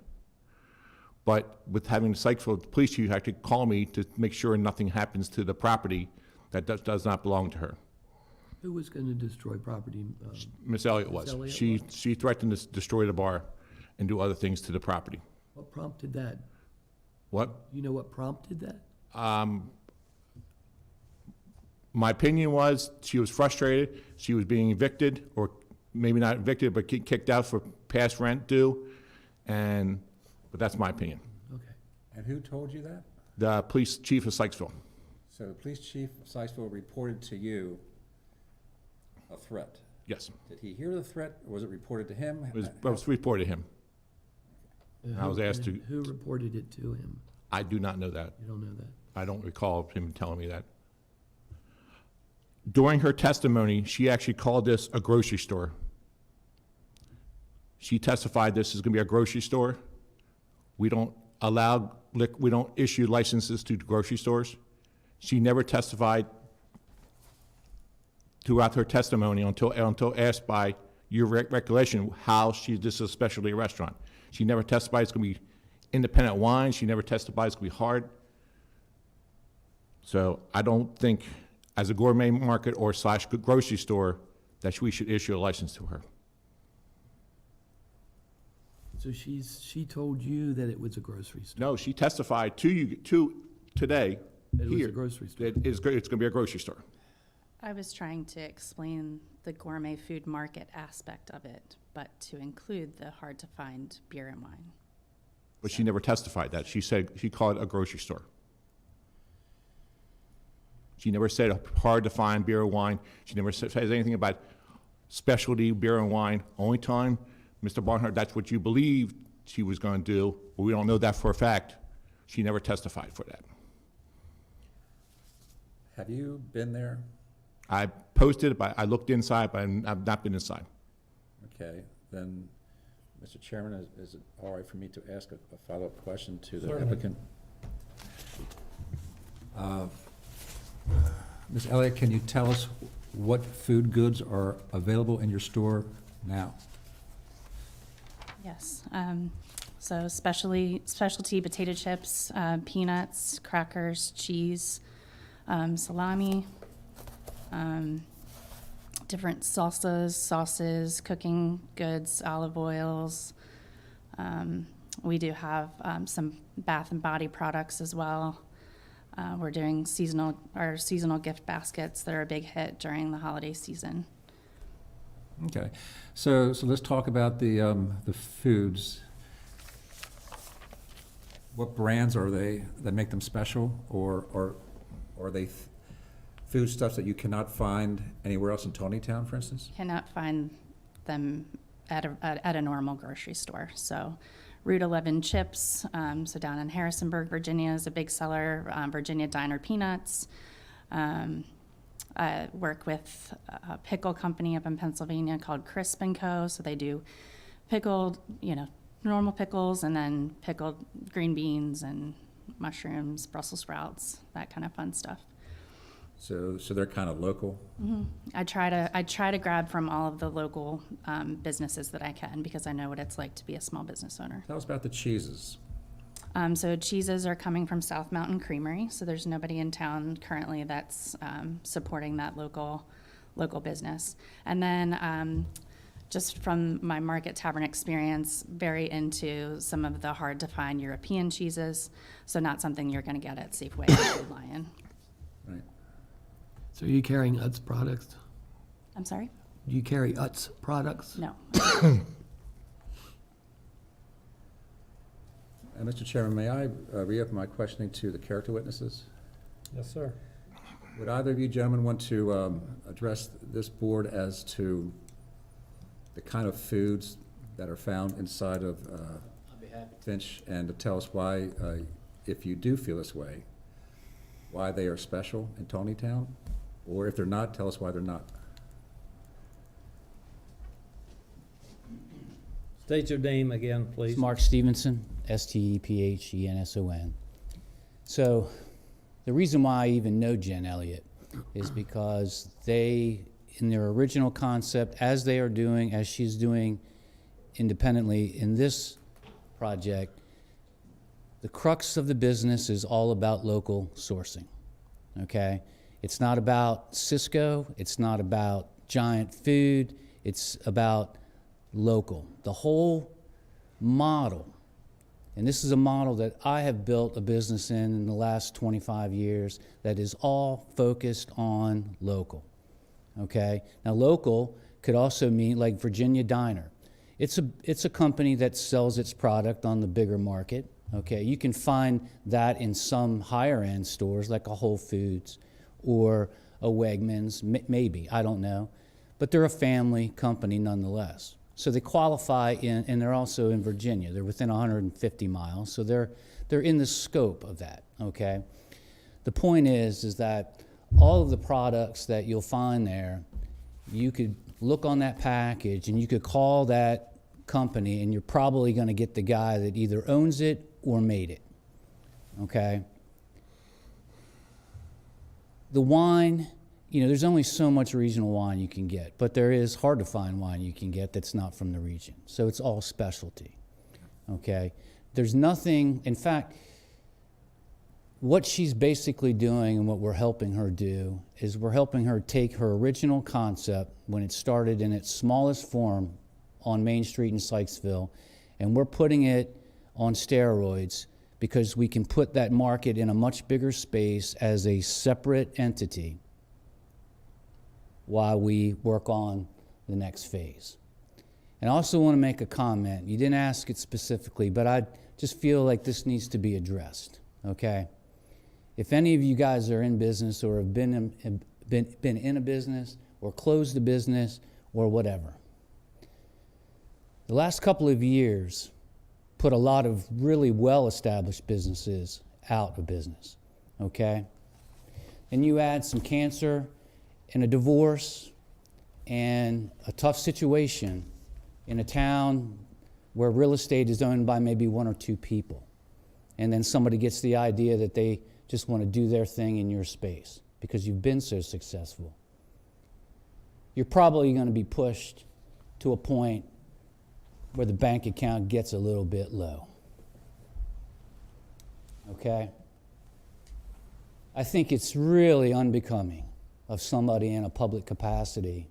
But with having the Sykesville Police Chief have to call me to make sure nothing happens to the property that does not belong to her. Who was going to destroy property? Miss Elliott was. Elliott She threatened to destroy the bar and do other things to the property. What prompted that? What? You know what prompted that? My opinion was she was frustrated. She was being evicted, or maybe not evicted, but kicked out for past rent due. But that's my opinion. Okay. And who told you that? The police chief of Sykesville. So the police chief of Sykesville reported to you a threat? Yes. Did he hear the threat, or was it reported to him? It was reported to him. I was asked to, Who reported it to him? I do not know that. You don't know that? I don't recall him telling me that. During her testimony, she actually called this a grocery store. She testified this is going to be a grocery store. We don't we don't issue licenses to grocery stores. She never testified throughout her testimony until asked by your recollection how this is a specialty restaurant. She never testified it's going to be independent wine. She never testified it's going to be hard. So I don't think, as a gourmet market or / grocery store, that we should issue a license to her. So she told you that it was a grocery store? No, she testified to you today That it was here a grocery store? that it's going to be a grocery store. I was trying to explain the gourmet food market aspect of it, but to include the hard-to-find beer and wine. But she never testified that. She said she called it a grocery store. She never said hard to find beer or wine. She never says anything about specialty beer and wine. Only time, Mr. Barnhart, that's what you believed she was going to do, but we don't know that for a fact. She never testified for that. Have you been there? I posted it, but I looked inside, but I've not been inside. Okay, then, Mr. Chairman, is it all right for me to ask a follow-up question to the Certainly. applicant? Ms. Elliott, can you tell us what food goods are available in your store now? Yes. So specialty potato chips, peanuts, crackers, cheese, salami, different sauces, cooking goods, olive oils. We do have some bath and body products as well. We're doing our seasonal gift baskets that are a big hit during the holiday season. Okay, so let's talk about the foods. What brands are they that make them special, or are they foodstuffs that you cannot find anywhere else in Tonytown, for instance? Cannot find them at a normal grocery store. So Route 11 chips, so down in Harrisonburg, Virginia is a big seller. Virginia Diner peanuts. I work with a pickle company up in Pennsylvania called Crisp & Co. So they do pickled, normal pickles, and then pickled green beans and mushrooms, Brussels sprouts, that kind of fun stuff. So they're kind of local? Mm-hmm. I try to grab from all of the local businesses that I can, because I know what it's like to be a small business owner. Tell us about the cheeses. So cheeses are coming from South Mountain Creamery. So there's nobody in town currently that's supporting that local business. And then just from my Market Tavern experience, very into some of the hard to find European cheeses. So not something you're going to get at Safeway or Food Lion. Right. So are you carrying Utz products? I'm sorry? Do you carry Utz products? No. Mr. Chairman, may I re-up my questioning to the character witnesses? Yes, sir. Would either of you gentlemen want to address this board as to the kind of foods that are found inside of Finch, and to tell us why, if you do feel this way, why they are special in Tonytown? Or if they're not, tell us why they're not. State your name again, please. It's Mark Stevenson, Stephenson. So the reason why I even know Jen Elliott is because they, in their original concept, as she's doing independently in this project, the crux of the business is all about local sourcing, okay? It's not about Cisco, it's not about giant food, it's about local. The whole model, and this is a model that I have built a business in the last 25 years that is all focused on local, okay? Now local could also mean like Virginia Diner. It's a company that sells its product on the bigger market, okay? You can find that in some higher end stores like a Whole Foods or a Wegmans, maybe, I don't know. but they're a family company nonetheless. So they qualify in, and they're also in Virginia. They're within 150 miles, so they're in the scope of that, okay? The point is that all of the products that you'll find there, you could look on that package and you could call that company and you're probably going to get the guy that either owns it or made it, okay? The wine, you know, there's only so much regional wine you can get, but there is hard to find wine you can get that's not from the region. So it's all specialty, okay? There's nothing, in fact, what she's basically doing and what we're helping her do is we're helping her take her original concept when it started in its smallest form on Main Street in Sykesville, and we're putting it on steroids because we can put that market in a much bigger space as a separate entity while we work on the next phase. And I also want to make a comment. You didn't ask it specifically, but I just feel like this needs to be addressed, okay? If any of you guys are in business or have been in a business or closed a business or whatever, the last couple of years put a lot of really well-established businesses out of business, okay? And you add some cancer and a divorce and a tough situation in a town where real estate is owned by maybe one or two people. And then somebody gets the idea that they just want to do their thing in your space because you've been so successful. You're probably going to be pushed to a point where the bank account gets a little bit low. Okay? I think it's really unbecoming of somebody in a public capacity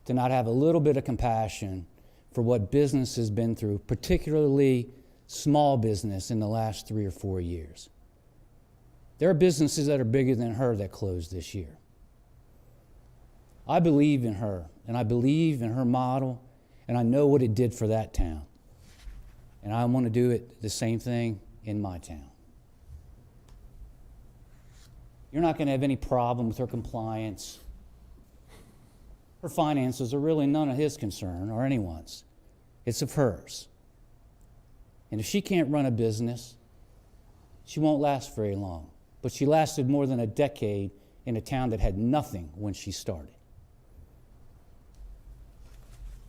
to not have a little bit of compassion for what business has been through, particularly small business in the last 3 or 4 years. There are businesses that are bigger than her that closed this year. I believe in her, and I believe in her model, and I know what it did for that town. And I want to do it the same thing in my town. You're not going to have any problem with her compliance. Her finances are really none of his concern or anyone's. It's of hers. And if she can't run a business, she won't last very long. But she lasted more than a decade in a town that had nothing when she started.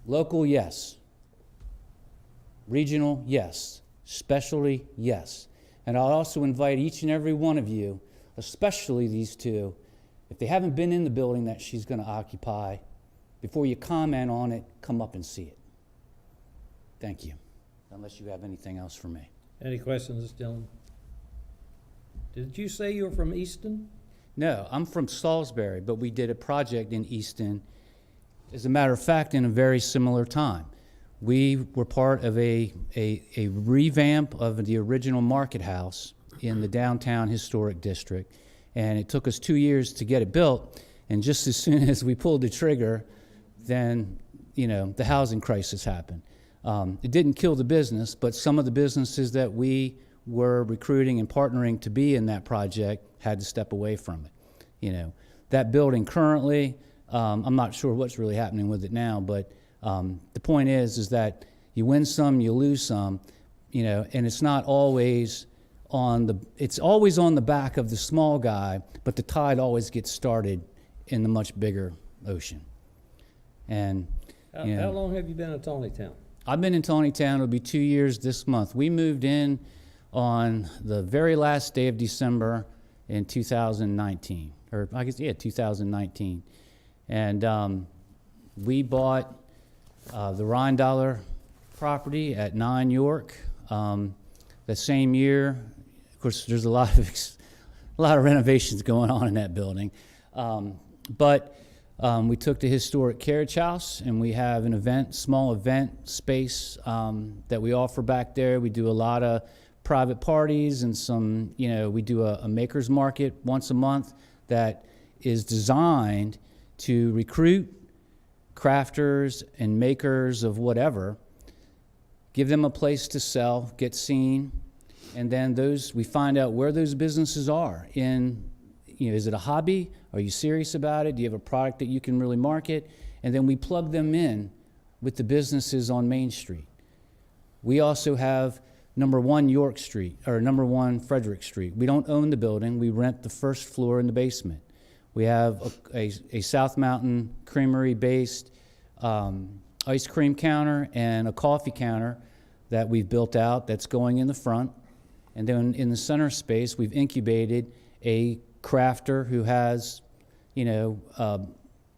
Local, yes. Regional, yes. Specialty, yes. And I'll also invite each and every one of you, especially these two, if they haven't been in the building that she's going to occupy, before you comment on it, come up and see it. Thank you. Unless you have anything else for me. Any questions, Dylan? Did you say you were from Easton? No, I'm from Salisbury, but we did a project in Easton, as a matter of fact, in a very similar time. We were part of a revamp of the original Market House in the downtown historic district, and it took us 2 years to get it built, and just as soon as we pulled the trigger, then, you know, the housing crisis happened. It didn't kill the business, but some of the businesses that we were recruiting and partnering to be in that project had to step away from it. You know, that building currently, I'm not sure what's really happening with it now, but the point is that you win some, you lose some, you know, and it's not always it's always on the back of the small guy, but the tide always gets started in the much bigger ocean. And you know, How long have you been in Tawnytown? I've been in Tawnytown. It'll be 2 years this month. We moved in on the very last day of December in 2019, or I guess, yeah, 2019. And we bought the Rheindaler property at 9 York the same year. Of course, there's a lot of renovations going on in that building. But we took the historic carriage house, and we have an small event space that we offer back there. We do a lot of private parties and some, you know, we do a maker's market once a month that is designed to recruit crafters and makers of whatever, give them a place to sell, get seen, and then we find out where those businesses are in, you know, is it a hobby? Are you serious about it? Do you have a product that you can really market? and then we plug them in with the businesses on Main Street. We also have number 1 York Street, or number 1 Frederick Street. We don't own the building, we rent the first floor and the basement. We have a South Mountain Creamery-based ice cream counter and a coffee counter that we've built out that's going in the front. And then in the center space, we've incubated a crafter who has, you know,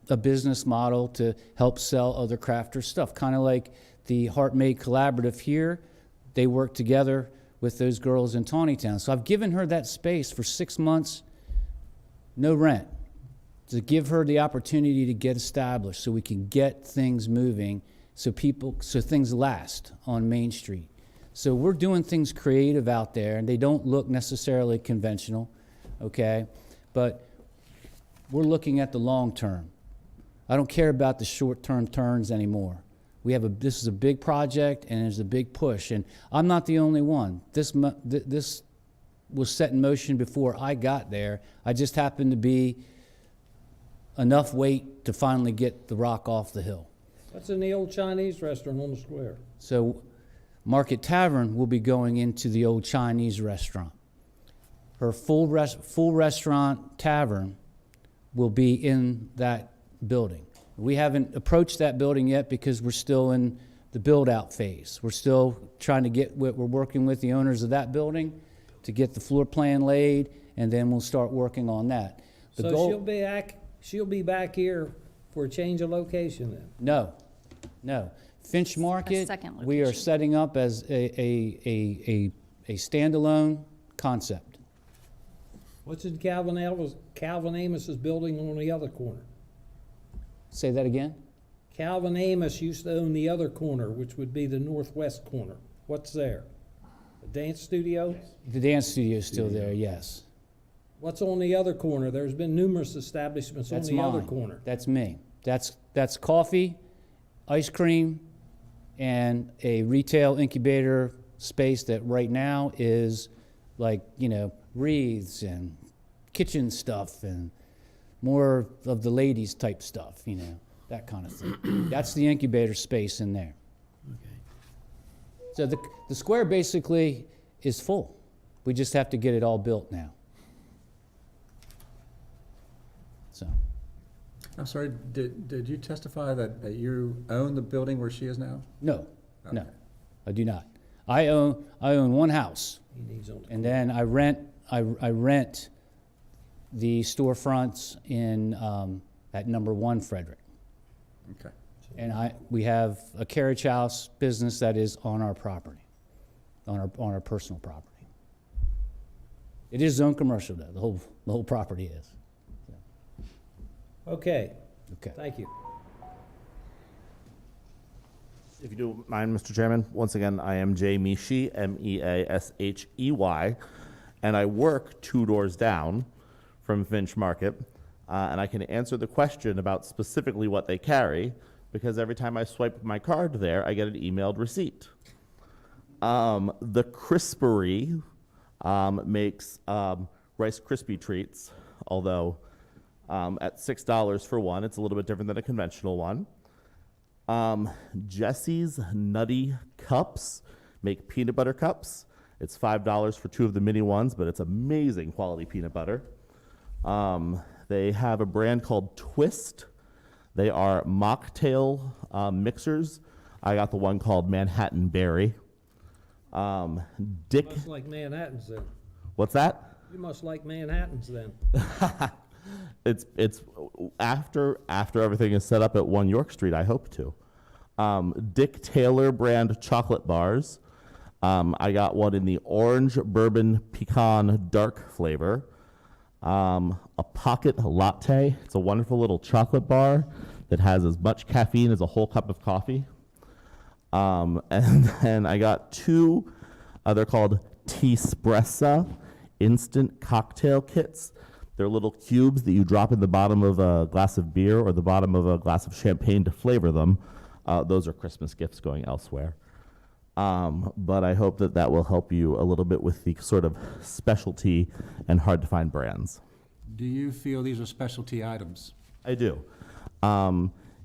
a business model to help sell other crafters' stuff. Kind of like the Heart Made Collaborative here. They work together with those girls in Tawnytown. So I've given her that space for 6 months, no rent, to give her the opportunity to get established so we can get things moving so things last on Main Street. So we're doing things creative out there, and they don't look necessarily conventional, okay? But we're looking at the long term. I don't care about the short-term turns anymore. This is a big project, and there's a big push, and I'm not the only one. This was set in motion before I got there. I just happened to be enough weight to finally get the rock off the hill. That's in the old Chinese restaurant on the square. So Market Tavern will be going into the old Chinese restaurant. Her full restaurant tavern will be in that building. We haven't approached that building yet because we're still in the build-out phase. We're still trying to we're working with the owners of that building to get the floor plan laid, and then we'll start working on that. The So goal, she'll be back here for a change of location then? No. Finch Market, second we are location. setting up as a standalone concept. What's in Calvin Amos's building on the other corner? Say that again? Calvin Amos used to own the other corner, which would be the northwest corner. What's there? A dance studio? The dance studio is still there, yes. What's on the other corner? There's been numerous establishments on That's the other mine. corner. That's me. That's coffee, ice cream, and a retail incubator space that right now is like, you know, wreaths and kitchen stuff and more of the ladies type stuff, you know, that kind of thing. That's the incubator space in there. So the square basically is full. We just have to get it all built now. So, I'm sorry, did you testify that you own the building where she is now? no, Okay. I do not. I own one house, He needs on the and then I rent the storefronts in at number 1 Frederick. Okay. And we have a carriage house business that is on our property, on our personal property. It is zone commercial though, the whole property is. Okay, Okay. thank you. If you don't mind, Mr. Chairman, once again, I am Jay Meashey, Meashey, and I work 2 doors down from Finch Market, and I can answer the question about specifically what they carry, because every time I swipe my card there, I get an emailed receipt. The Crispery makes Rice Krispie treats, although at $6 for one, it's a little bit different than a conventional one. Jesse's Nutty Cups make peanut butter cups. It's $5 for 2 of the mini ones, but it's amazing quality peanut butter. They have a brand called Twist. They are mocktail mixers. I got the one called Manhattan Berry. Dick, Must like Manhattans then. what's that? You must like Manhattans then. It's after everything is set up at 1 York Street, I hope to. Dick Taylor brand chocolate bars. I got one in the orange bourbon pecan dark flavor. A pocket latte. It's a wonderful little chocolate bar that has as much caffeine as a whole cup of coffee. And then I got 2, they're called Tea-spressa instant cocktail kits. They're little cubes that you drop in the bottom of a glass of beer or the bottom of a glass of champagne to flavor them. Those are Christmas gifts going elsewhere. But I hope that will help you a little bit with the sort of specialty and hard-to-find brands. Do you feel these are specialty items? I do.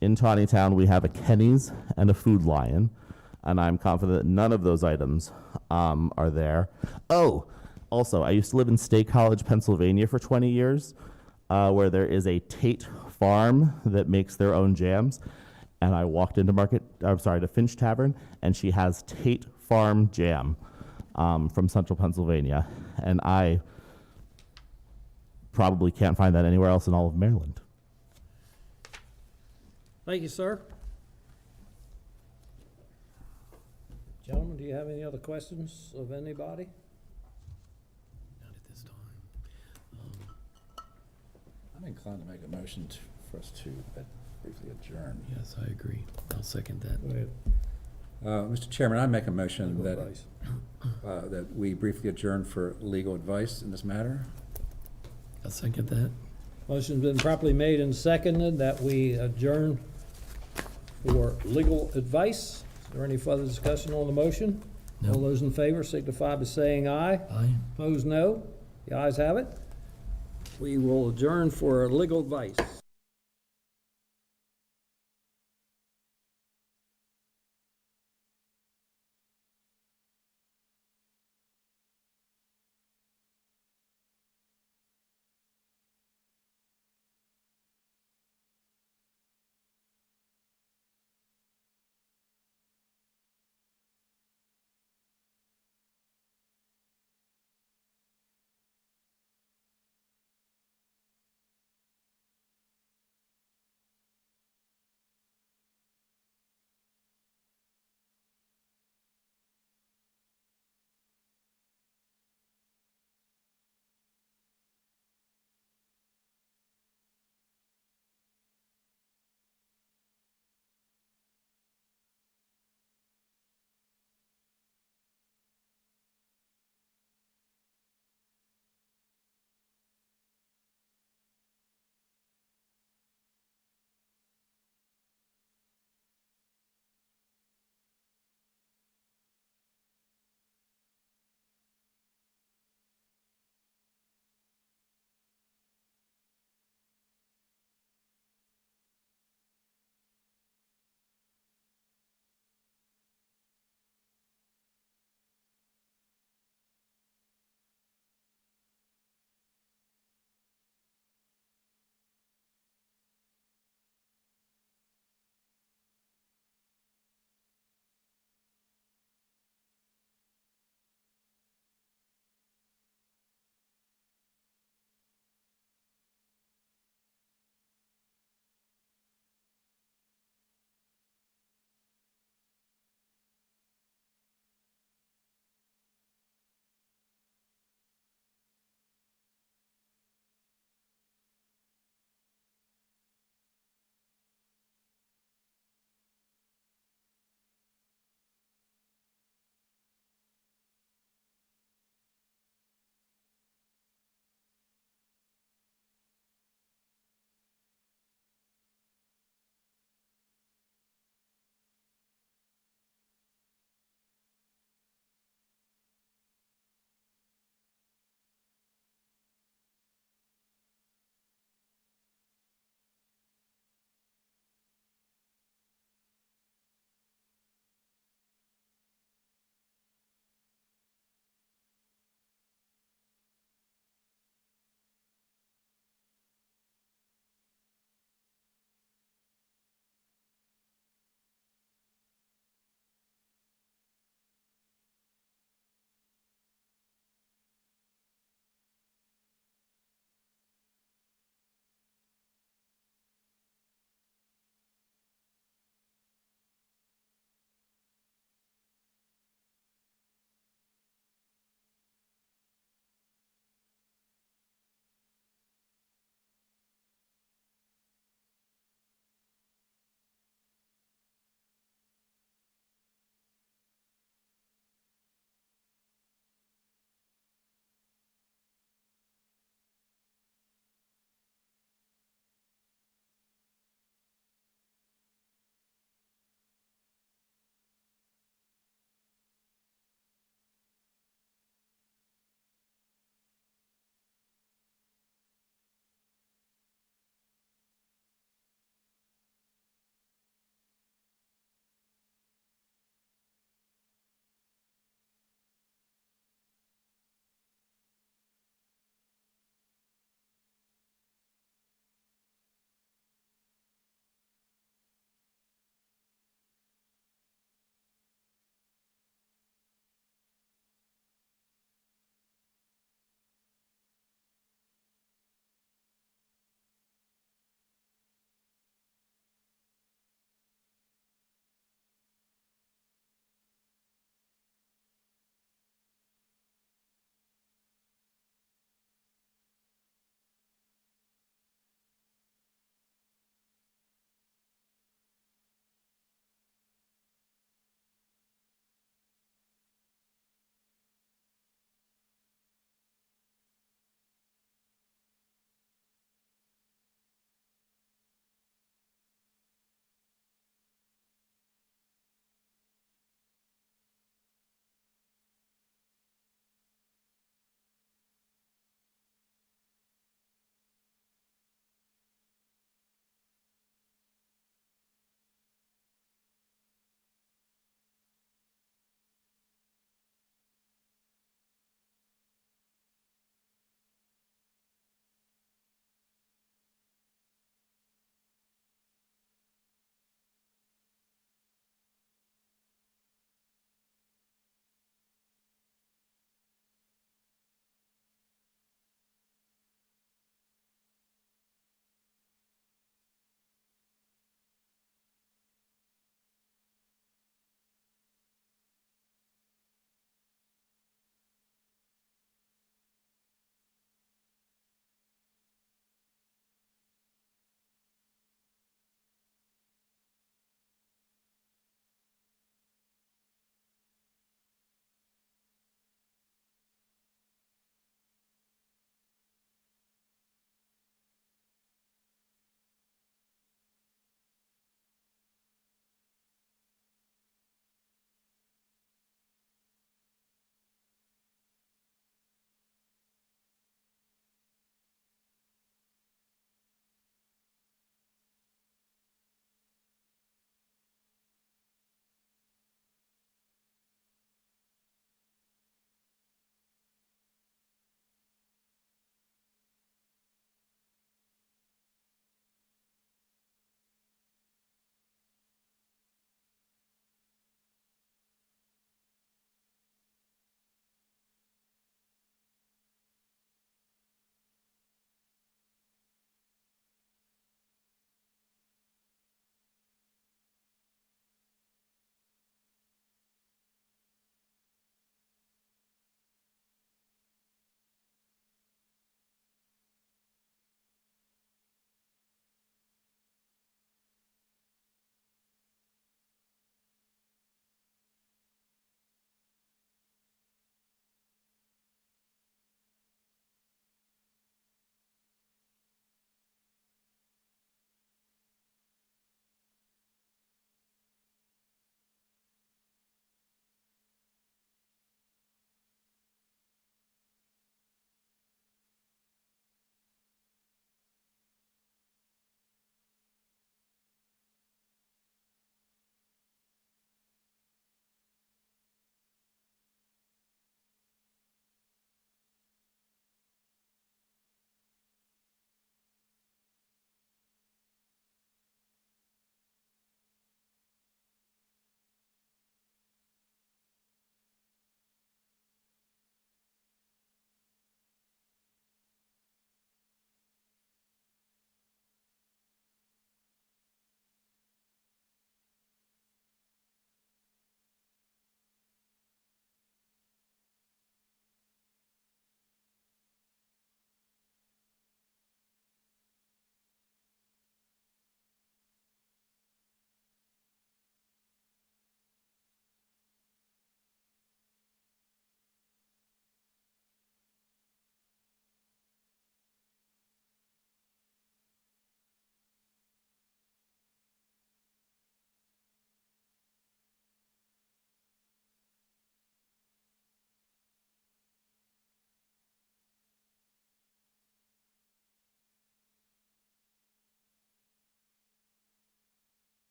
In Tawnytown, we have a Kenny's and a Food Lion, and I'm confident that none of those items are there. Oh, also, I used to live in State College, Pennsylvania for 20 years, where there is a Tate Farm that makes their own jams. And I walked into to Finch Tavern, and she has Tate Farm jam from Central Pennsylvania. And I probably can't find that anywhere else in all of Maryland. Thank you, sir. Gentlemen, do you have any other questions of anybody? Not at this time. I'm inclined to make a motion for us to briefly adjourn. Yes, I agree. I'll second that. Go ahead. Mr. Chairman, I make a motion Legal that, advice. that we briefly adjourn for legal advice in this matter. I'll second that. Motion's been properly made and seconded that we adjourn for legal advice. Is there any further discussion on the motion? No. All those in favor signify by saying aye. Aye. Opposed, no. The ayes have it. We will adjourn for legal advice.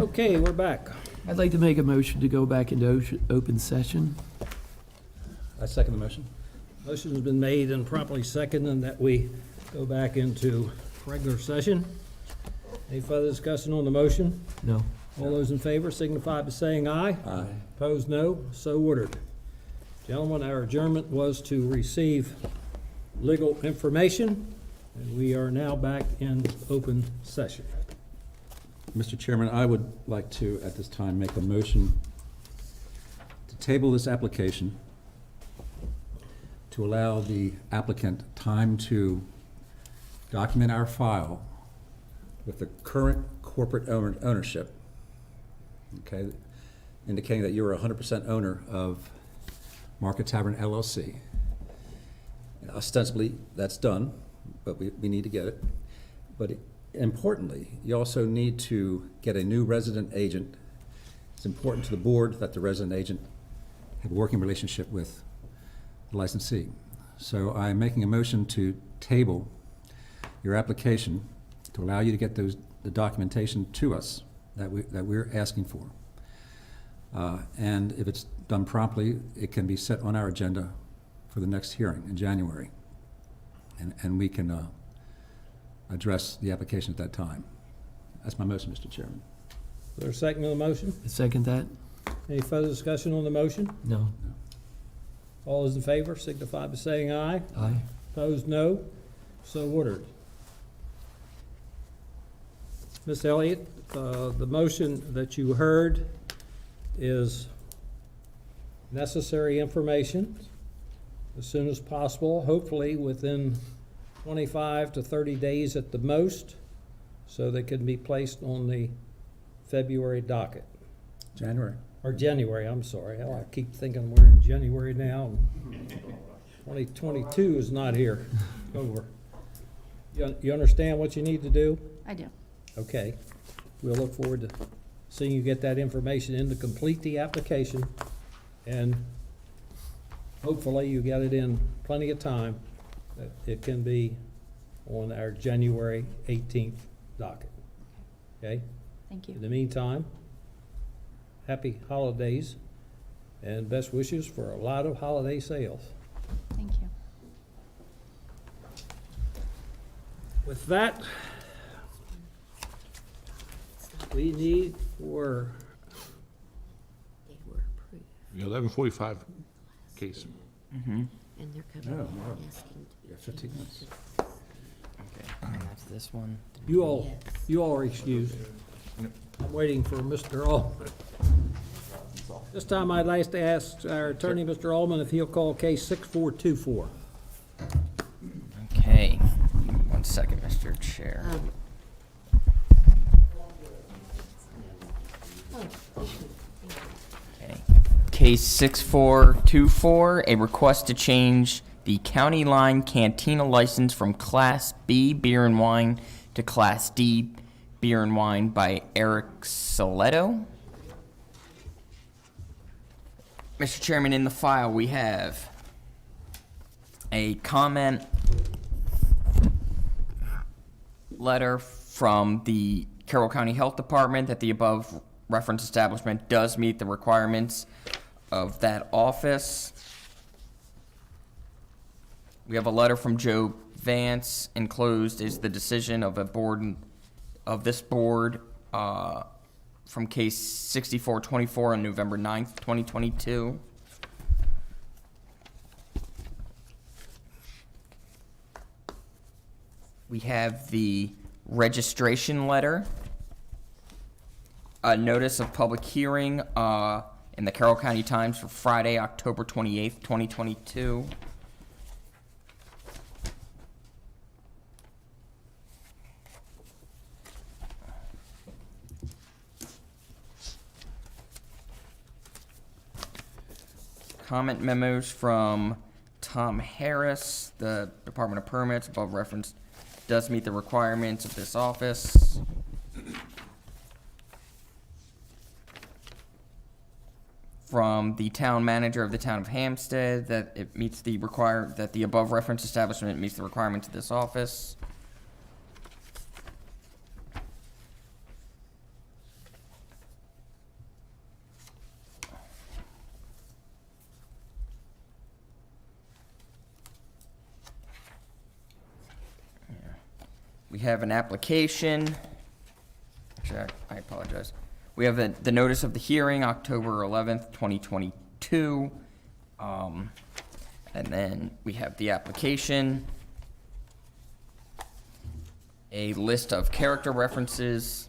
Okay, we're back. I'd like to make a motion to go back into open session. I second the motion. Motion's been made and properly seconded that we go back into regular session. Any further discussion on the motion? No. All those in favor signify by saying aye. Aye. Opposed, no. So ordered. Gentlemen, our adjournment was to receive legal information, and we are now back in open session. Mr. Chairman, I would like to, at this time, make a motion to table this application to allow the applicant time to document our file with the current corporate ownership, okay, indicating that you're a 100% owner of Market Tavern LLC. And ostensibly, that's done, but we need to get it. But importantly, you also need to get a new resident agent. It's important to the board that the resident agent have a working relationship with the licensee. So I'm making a motion to table your application to allow you to get the documentation to us that we're asking for. And if it's done promptly, it can be set on our agenda for the next hearing in January. And we can address the application at that time. That's my motion, Mr. Chairman. Is there a second on the motion? Second that? Any further discussion on the motion? No. All those in favor signify by saying aye. Aye. Opposed, no. So ordered. Ms. Elliott, the motion that you heard is necessary information as soon as possible, hopefully within 25 to 30 days at the most, so they can be placed on the February docket. January. Or January, I'm sorry. Hell, I keep thinking we're in January now. 2022 is not here. Over. You understand what you need to do? I do. Okay. We'll look forward to seeing you get that information in to complete the application, and hopefully you get it in plenty of time that it can be on our January 18th docket. Okay? Thank you. In the meantime, happy holidays and best wishes for a lot of holiday sales. Thank you. With that, we need for They were approved, The 1145 case. and they're coming No, in no. asking. You have 15 minutes. Okay, and that's this one. you all are excused. I'm waiting for Mr. Allman. This time I'd like to ask our attorney, Mr. Allman, if he'll call case 6424. Okay, 1 second, Mr. Chair. Okay. Case 6424, a request to change the County Line Cantina license from Class B beer and wine to Class D beer and wine by Eric Soletto. Mr. Chairman, in the file we have a comment letter from the Carroll County Health Department that the above referenced establishment does meet the requirements of that office. We have a letter from Joe Vance. Enclosed is the decision of this board from case 6424 on November 9th, 2022. We have the registration letter, a notice of public hearing in the Carroll County Times for Friday, October 28th, 2022. Comment memos from Tom Harris, the Department of Permits, above referenced, does meet the requirements of this office. From the town manager of the town of Hampstead, that it meets the that the above referenced establishment meets the requirements of this office. We have an application. Actually, I apologize. We have the notice of the hearing, October 11th, 2022. And then we have the application, a list of character references,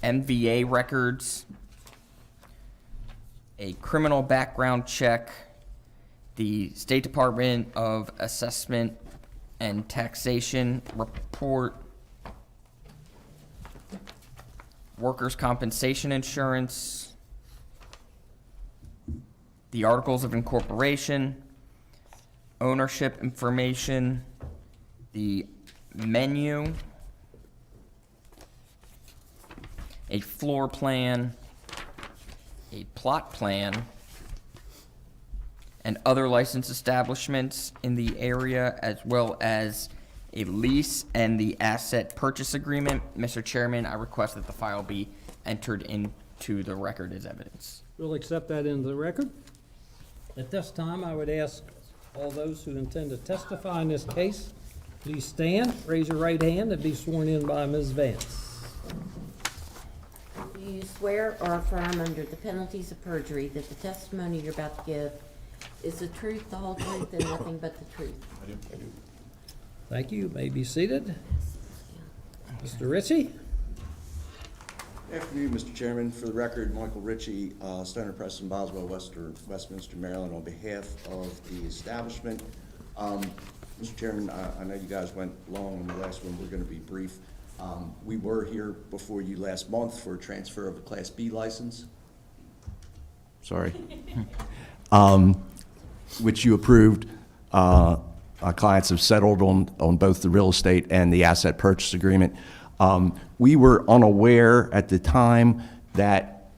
MVA records, a criminal background check, the State Department of Assessment and Taxation report, workers' compensation insurance, the articles of incorporation, ownership information, the menu, a floor plan, a plot plan, and other licensed establishments in the area, as well as a lease and the asset purchase agreement. Mr. Chairman, I request that the file be entered into the record as evidence. We'll accept that into the record. At this time, I would ask all those who intend to testify in this case, please stand, raise your right hand, and be sworn in by Ms. Vance. Do you swear or affirm under the penalties of perjury that the testimony you're about to give is the truth, the whole truth, and nothing but the truth? I do. Thank you. You may be seated. Mr. Ritchie? Afternoon, Mr. Chairman. For the record, Michael Ritchie, Stoner Preston, Boswell, Westminster, Maryland, on behalf of the establishment. Mr. Chairman, I know you guys went long on the last one. We're going to be brief. We were here before you last month for a transfer of a Class B license. Sorry. Which you approved. Our clients have settled on both the real estate and the asset purchase agreement. We were unaware at the time that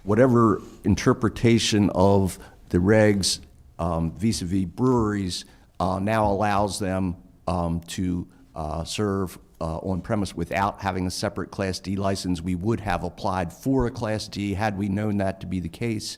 whatever interpretation of the regs vis-a-vis breweries now allows them to serve on premise without having a separate Class D license. We would have applied for a Class D had we known that to be the case.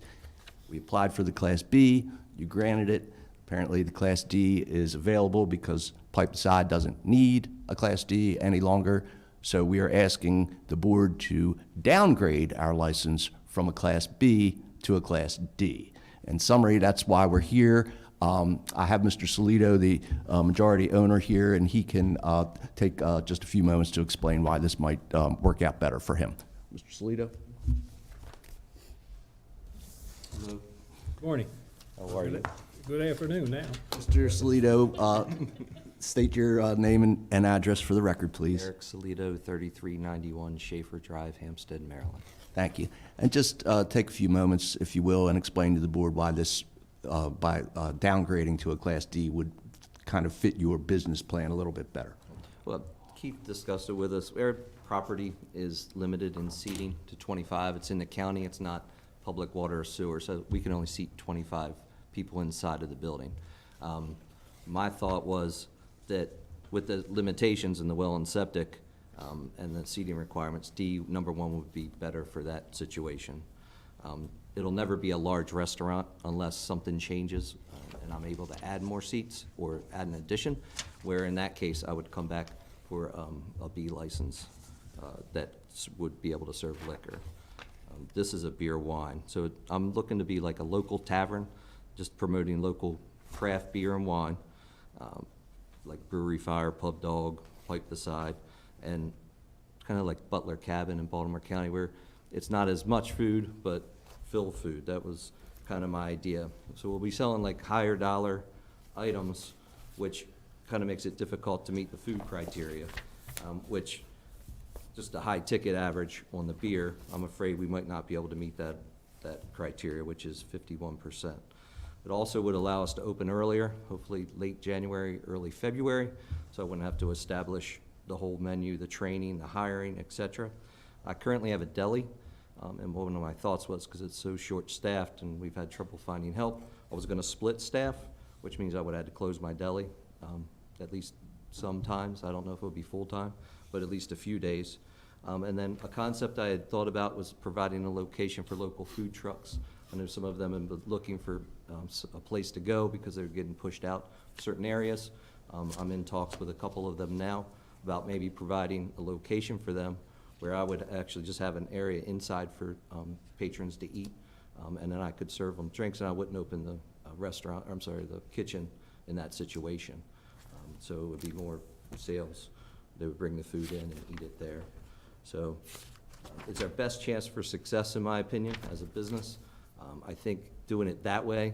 We applied for the Class B, you granted it. Apparently the Class D is available because Pipe Aside doesn't need a Class D any longer. So we are asking the board to downgrade our license from a Class B to a Class D. In summary, that's why we're here. I have Mr. Salido, the majority owner here, and he can take just a few moments to explain why this might work out better for him. Mr. Salido? Hello. Good morning. How are you? Good afternoon now. Mr. Salido, state your name and address for the record, please. Eric Salido, 3391 Schaefer Drive, Hampstead, Maryland. Thank you. And just take a few moments, if you will, and explain to the board why this, by downgrading to a Class D, would kind of fit your business plan a little bit better. Well, Keith discussed it with us. Our property is limited in seating to 25. It's in the county. It's not public water or sewer, so we can only seat 25 people inside of the building. My thought was that with the limitations in the well and septic and the seating requirements, D, number one, would be better for that situation. It'll never be a large restaurant unless something changes and I'm able to add more seats or add an addition, where in that case, I would come back for a B license that would be able to serve liquor. This is a beer wine, so I'm looking to be like a local tavern, just promoting local craft beer and wine, like Brewery Fire, Pub Dog, Pipe Aside, and kind of like Butler Cabin in Baltimore County, where it's not as much food, but fill food. That was kind of my idea. So we'll be selling like higher dollar items, which kind of makes it difficult to meet the food criteria, which just a high ticket average on the beer, I'm afraid we might not be able to meet that criteria, which is 51%. It also would allow us to open earlier, hopefully late January, early February, so I wouldn't have to establish the whole menu, the training, the hiring, et cetera. I currently have a deli, and one of my thoughts was, because it's so short-staffed and we've had trouble finding help, I was gonna split staff, which means I would have to close my deli, at least sometimes. I don't know if it would be full-time, but at least a few days. And then a concept I had thought about was providing a location for local food trucks. I know some of them have been looking for a place to go because they're getting pushed out certain areas. I'm in talks with a couple of them now about maybe providing a location for them where I would actually just have an area inside for patrons to eat, and then I could serve them drinks, and I wouldn't open the restaurant, I'm sorry, the kitchen in that situation. So it would be more sales. They would bring the food in and eat it there. So it's our best chance for success, in my opinion, as a business. I think doing it that way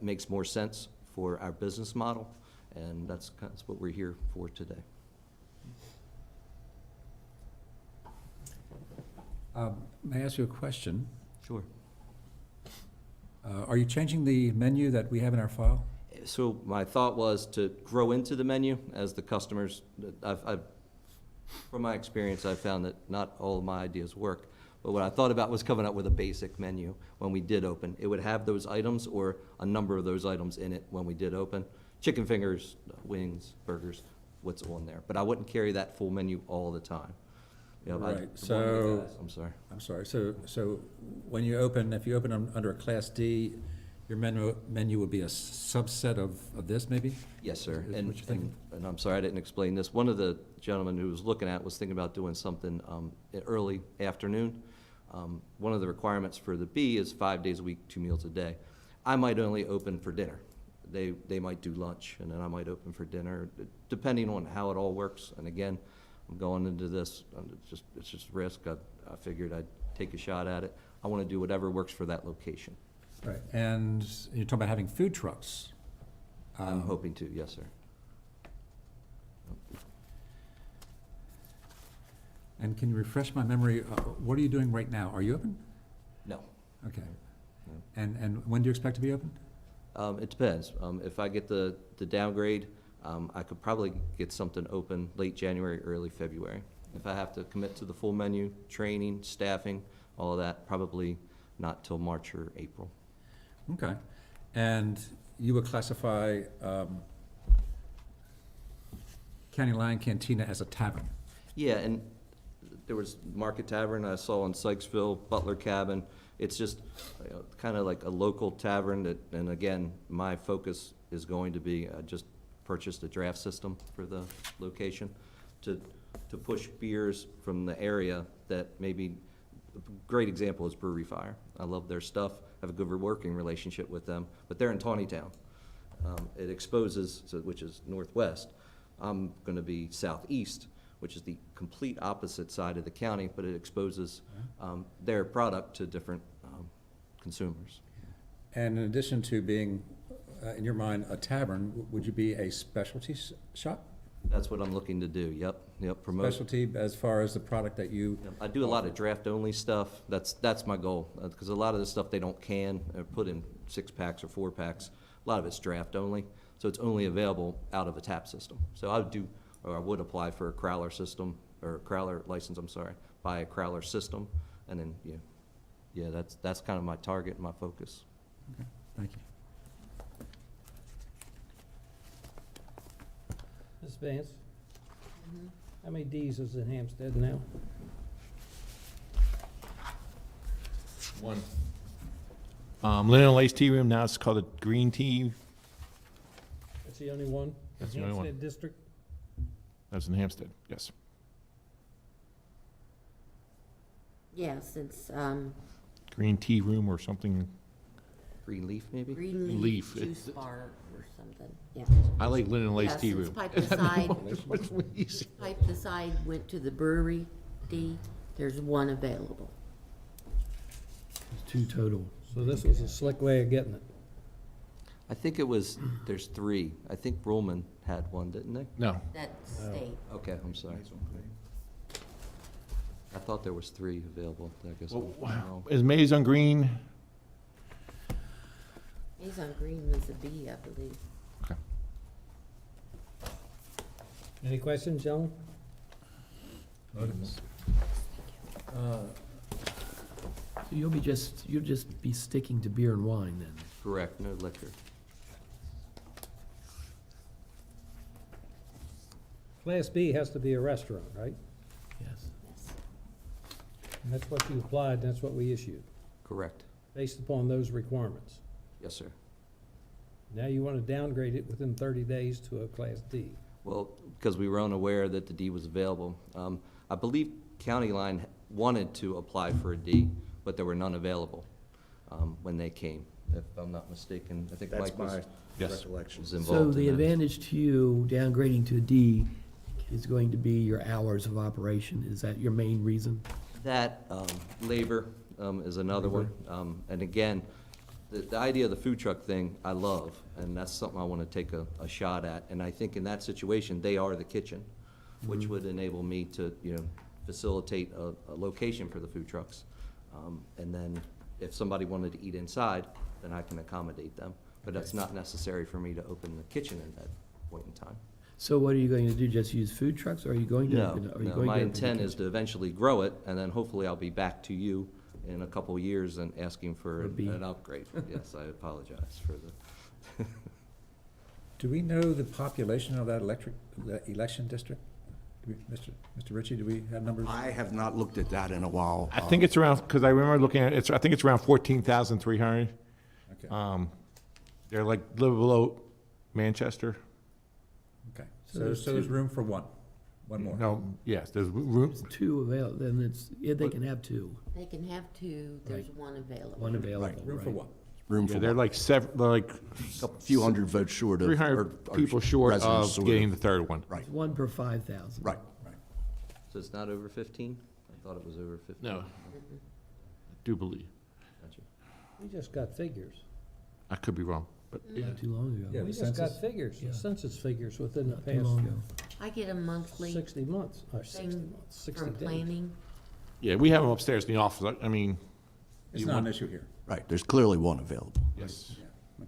makes more sense for our business model, and that's what we're here for today. May I ask you a question? Sure. Are you changing the menu that we have in our file? So my thought was to grow into the menu as the customers, from my experience, I've found that not all of my ideas work. But what I thought about was coming up with a basic menu when we did open. It would have those items or a number of those items in it when we did open. Chicken fingers, wings, burgers, what's on there. But I wouldn't carry that full menu all the time. You know, Right, I'm sorry. I'm sorry, so when you open, if you open under a Class D, your menu would be a subset of this, maybe? Yes, sir. Is And, what you're thinking? and I'm sorry I didn't explain this. One of the gentlemen who was looking at was thinking about doing something early afternoon. One of the requirements for the B is 5 days a week, 2 meals a day. I might only open for dinner. They might do lunch, and then I might open for dinner, depending on how it all works. And again, I'm going into this, it's just risk. I figured I'd take a shot at it. I want to do whatever works for that location. Right, and you're talking about having food trucks. I'm hoping to, yes, sir. And can you refresh my memory, what are you doing right now? Are you open? No. Okay. And when do you expect to be open? It depends. If I get the downgrade, I could probably get something open late January, early February. If I have to commit to the full menu, training, staffing, all of that, probably not till March or April. Okay. And you would classify County Line Cantina as a tavern? Yeah, and there was Market Tavern I saw in Sykesville, Butler Cabin. It's just kind of like a local tavern that, and again, my focus is going to be, just purchased a draft system for the location to push beers from the area that maybe, a great example is Brewery Fire. I love their stuff, have a good working relationship with them, but they're in Tawnytown. It exposes, which is northwest. I'm gonna be southeast, which is the complete opposite side of the county, but it exposes their product to different consumers. And in addition to being, in your mind, a tavern, would you be a specialty shop? That's what I'm looking to do, yep, promote. Specialty as far as the product that you... I do a lot of draft-only stuff. That's my goal, because a lot of the stuff they don't can or put in 6-packs or 4-packs. A lot of it's draft-only, so it's only available out of a tap system. So I would apply for a Crowler system, or a Crowler license, I'm sorry, buy a Crowler system, and then, yeah, that's kind of my target and my focus. Okay, thank you. Ms. Vance? How many Ds is in Hampstead now? One. Linen and Lace Tea Room, now it's called a Green Tea. That's the only one? That's the only one. Hampstead District? That's in Hampstead, yes. Yes, it's, Green Tea Room or something. Green Leaf, maybe? Green Leaf. Leaf Juice Bar or something, yeah. I like Linen and Lace Yes, Tea it's Room. Pipe Aside. Please. Pipe Aside went to the brewery D. There's one available. Two total. So this was a slick way of getting it. I think it was, there's 3. I think Rollman had one, didn't they? No. That's state. Okay, I'm sorry. I thought there was 3 available. I guess I'm wrong. Is Maze on Green? He's on Green was a B, I believe. Okay. Any questions, gentlemen? So you'll just be sticking to beer and wine then? Correct, no liquor. Class B has to be a restaurant, right? Yes. And that's what you applied, that's what we issued, Correct. based upon those requirements. Yes, sir. Now you want to downgrade it within 30 days to a Class D. Well, because we were unaware that the D was available. I believe County Line wanted to apply for a D, but there were none available when they came, if I'm not mistaken. I think That's Mike was my yes, recollection. was So involved the in that. advantage to you downgrading to a D is going to be your hours of operation. Is that your main reason? That, labor is another one. And again, the idea of the food truck thing, I love, and that's something I want to take a shot at. And I think in that situation, they are the kitchen, which would enable me to, facilitate a location for the food trucks. And then if somebody wanted to eat inside, then I can accommodate them. But that's not necessary for me to open the kitchen at that point in time. So what are you going to do, just use food trucks, or are you going to? No, open- are you no, going to my open the intent is kitchen? to eventually grow it, and then hopefully I'll be back to you in a couple of years and asking for Would be- an upgrade. Yes, I apologize for the. Do we know the population of that election district? Mr. Ritchie, do we have numbers? I have not looked at that in a while. I think it's around, because I remember looking at it, I think it's around 14,300. Okay, They're like a little below Manchester. okay. So So there's there's two. room for one more. No, yes, there's room, Two available, then it's, yeah, they can have two, They can have two, there's one available. one available, Room for right. one. Room yeah, for they're one. like A few hundred votes short of. 300 or people short residents of sort getting the third one. Right, One per 5,000. right. So it's not over 15? I thought it was over 15. No, I do believe. Gotcha. We just got figures. I could be wrong, but yeah. Not too long ago. Yeah, We the just got census. figures, the Yeah. census figures within the Not too past long ago. I get a monthly 60 months, or 60 thing months, 60 from days. planning. Yeah, we have them upstairs in the office. I mean, It's you not an want- issue here. Right, there's clearly one available. yes. Yeah,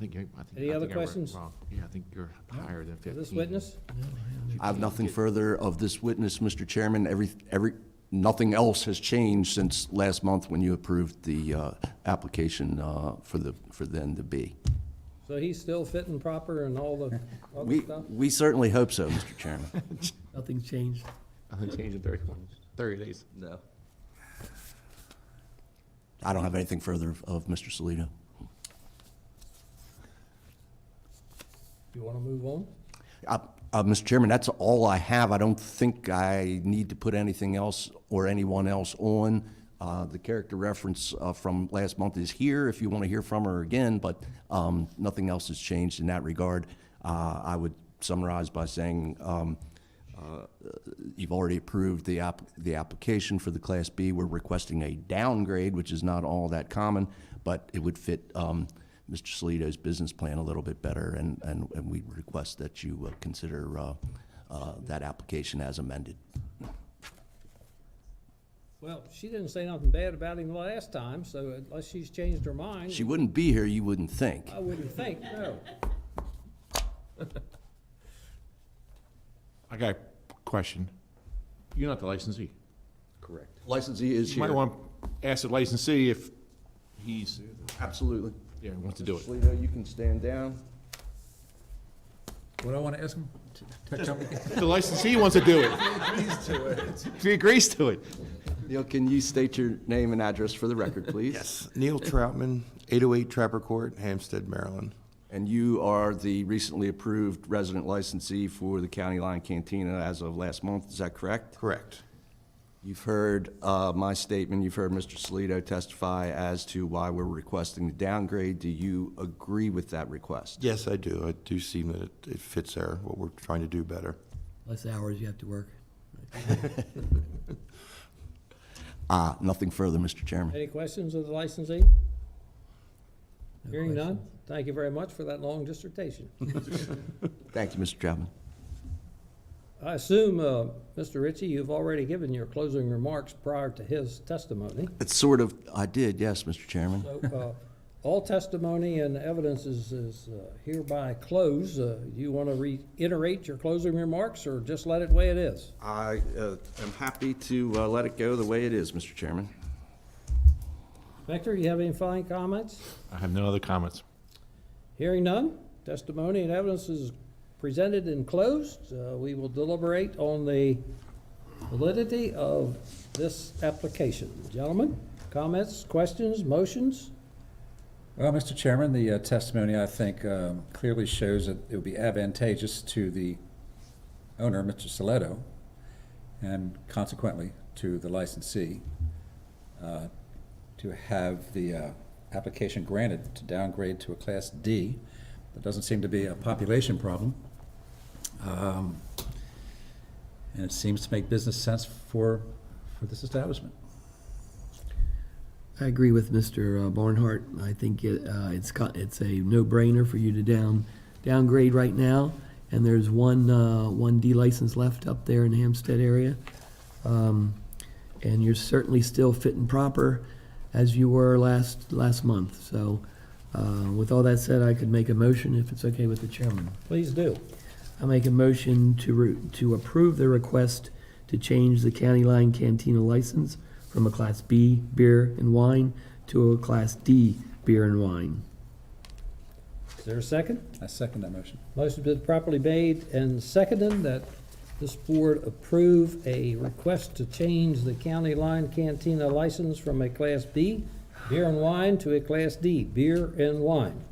okay. Any other I read questions? wrong. Yeah, I think you're higher than 15. For this witness? I have nothing further of this witness, Mr. Chairman. Nothing else has changed since last month when you approved the application for them to be. So he's still fit and proper and all the other We, stuff? we certainly hope so, Mr. Chairman. Nothing's changed. Nothing changed in 30 days. No. I don't have anything further of Mr. Salito. You want to move on? Mr. Chairman, that's all I have. I don't think I need to put anything else or anyone else on. The character reference from last month is here if you want to hear from her again, but nothing else has changed in that regard. I would summarize by saying you've already approved the application for the Class B. We're requesting a downgrade, which is not all that common, but it would fit Mr. Salito's business plan a little bit better, and we request that you consider that application as amended. Well, she didn't say nothing bad about him last time, so unless she's changed her mind. She wouldn't be here, you wouldn't think. I wouldn't think, no. I got a question. You're not the licensee. Correct. Licensee is You might here. want to ask the licensee if he's, Absolutely. yeah, wants to do it. Salito, you can stand down. What do I want to ask him? Tell me again. The licensee wants to do it. He agrees to it. Neil, can you state your name and address for the record, please? Yes, Neil Troutman, 808 Trapper Court, Hampstead, Maryland. And you are the recently approved resident licensee for the County Line Cantina as of last month, is that correct? Correct. You've heard my statement, you've heard Mr. Salito testify as to why we're requesting the downgrade. Do you agree with that request? Yes, I do. I do see that it fits there, what we're trying to do better. Less hours you have to work. Nothing further, Mr. Chairman. Any questions of the licensee? Hearing none, thank you very much for that long dissertation. Thank you, Mr. Troutman. I assume, Mr. Ritchie, you've already given your closing remarks prior to his testimony. It's sort of, I did, yes, Mr. Chairman. So, all testimony and evidence is hereby closed. You want to reiterate your closing remarks, or just let it the way it is? I am happy to let it go the way it is, Mr. Chairman. Victor, you have any final comments? I have no other comments. Hearing none, testimony and evidence is presented and closed. We will deliberate on the validity of this application. Gentlemen, comments, questions, motions? Well, Mr. Chairman, the testimony, I think, clearly shows that it would be advantageous to the owner, Mr. Saletto, and consequently to the licensee, to have the application granted to downgrade to a Class D. There doesn't seem to be a population problem. And it seems to make business sense for this establishment. I agree with Mr. Barnhart. I think it's a no-brainer for you to downgrade right now. And there's one D license left up there in the Hampstead area. And you're certainly still fit and proper as you were last month. So with all that said, I could make a motion if it's okay with the chairman. Please do. I make a motion to approve the request to change the County Line Cantina license from a Class B beer and wine to a Class D beer and wine. Is there a second? I second that motion. Motion been properly made and seconded that this board approve a request to change the County Line Cantina license from a Class B beer and wine to a Class D beer and wine.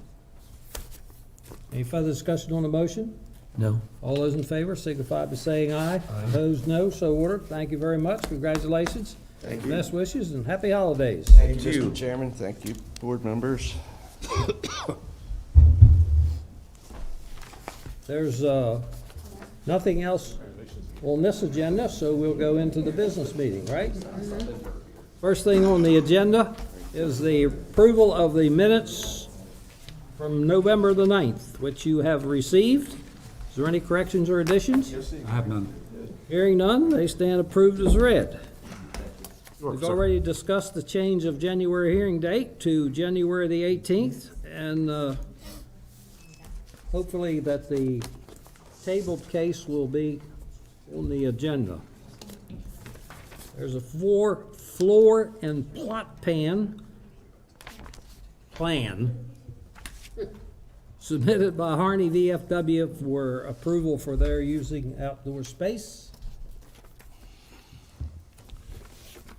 Any further discussion on the motion? No. All those in favor signify by saying aye. Opposed, no. So ordered. Thank you very much. Congratulations. Thank you. Best wishes and happy holidays. Thank you, Mr. Chairman. Thank you, board members. There's nothing else on this agenda, so we'll go into the business meeting, right? First thing on the agenda is the approval of the minutes from November the 9th, which you have received. Is there any corrections or additions? I have none. Hearing none, they stand approved as read. We've sir. already discussed the change of January hearing date to January the 18th, and hopefully that the tabled case will be on the agenda. There's a floor and plot plan submitted by Harney VFW for approval for their using outdoor space.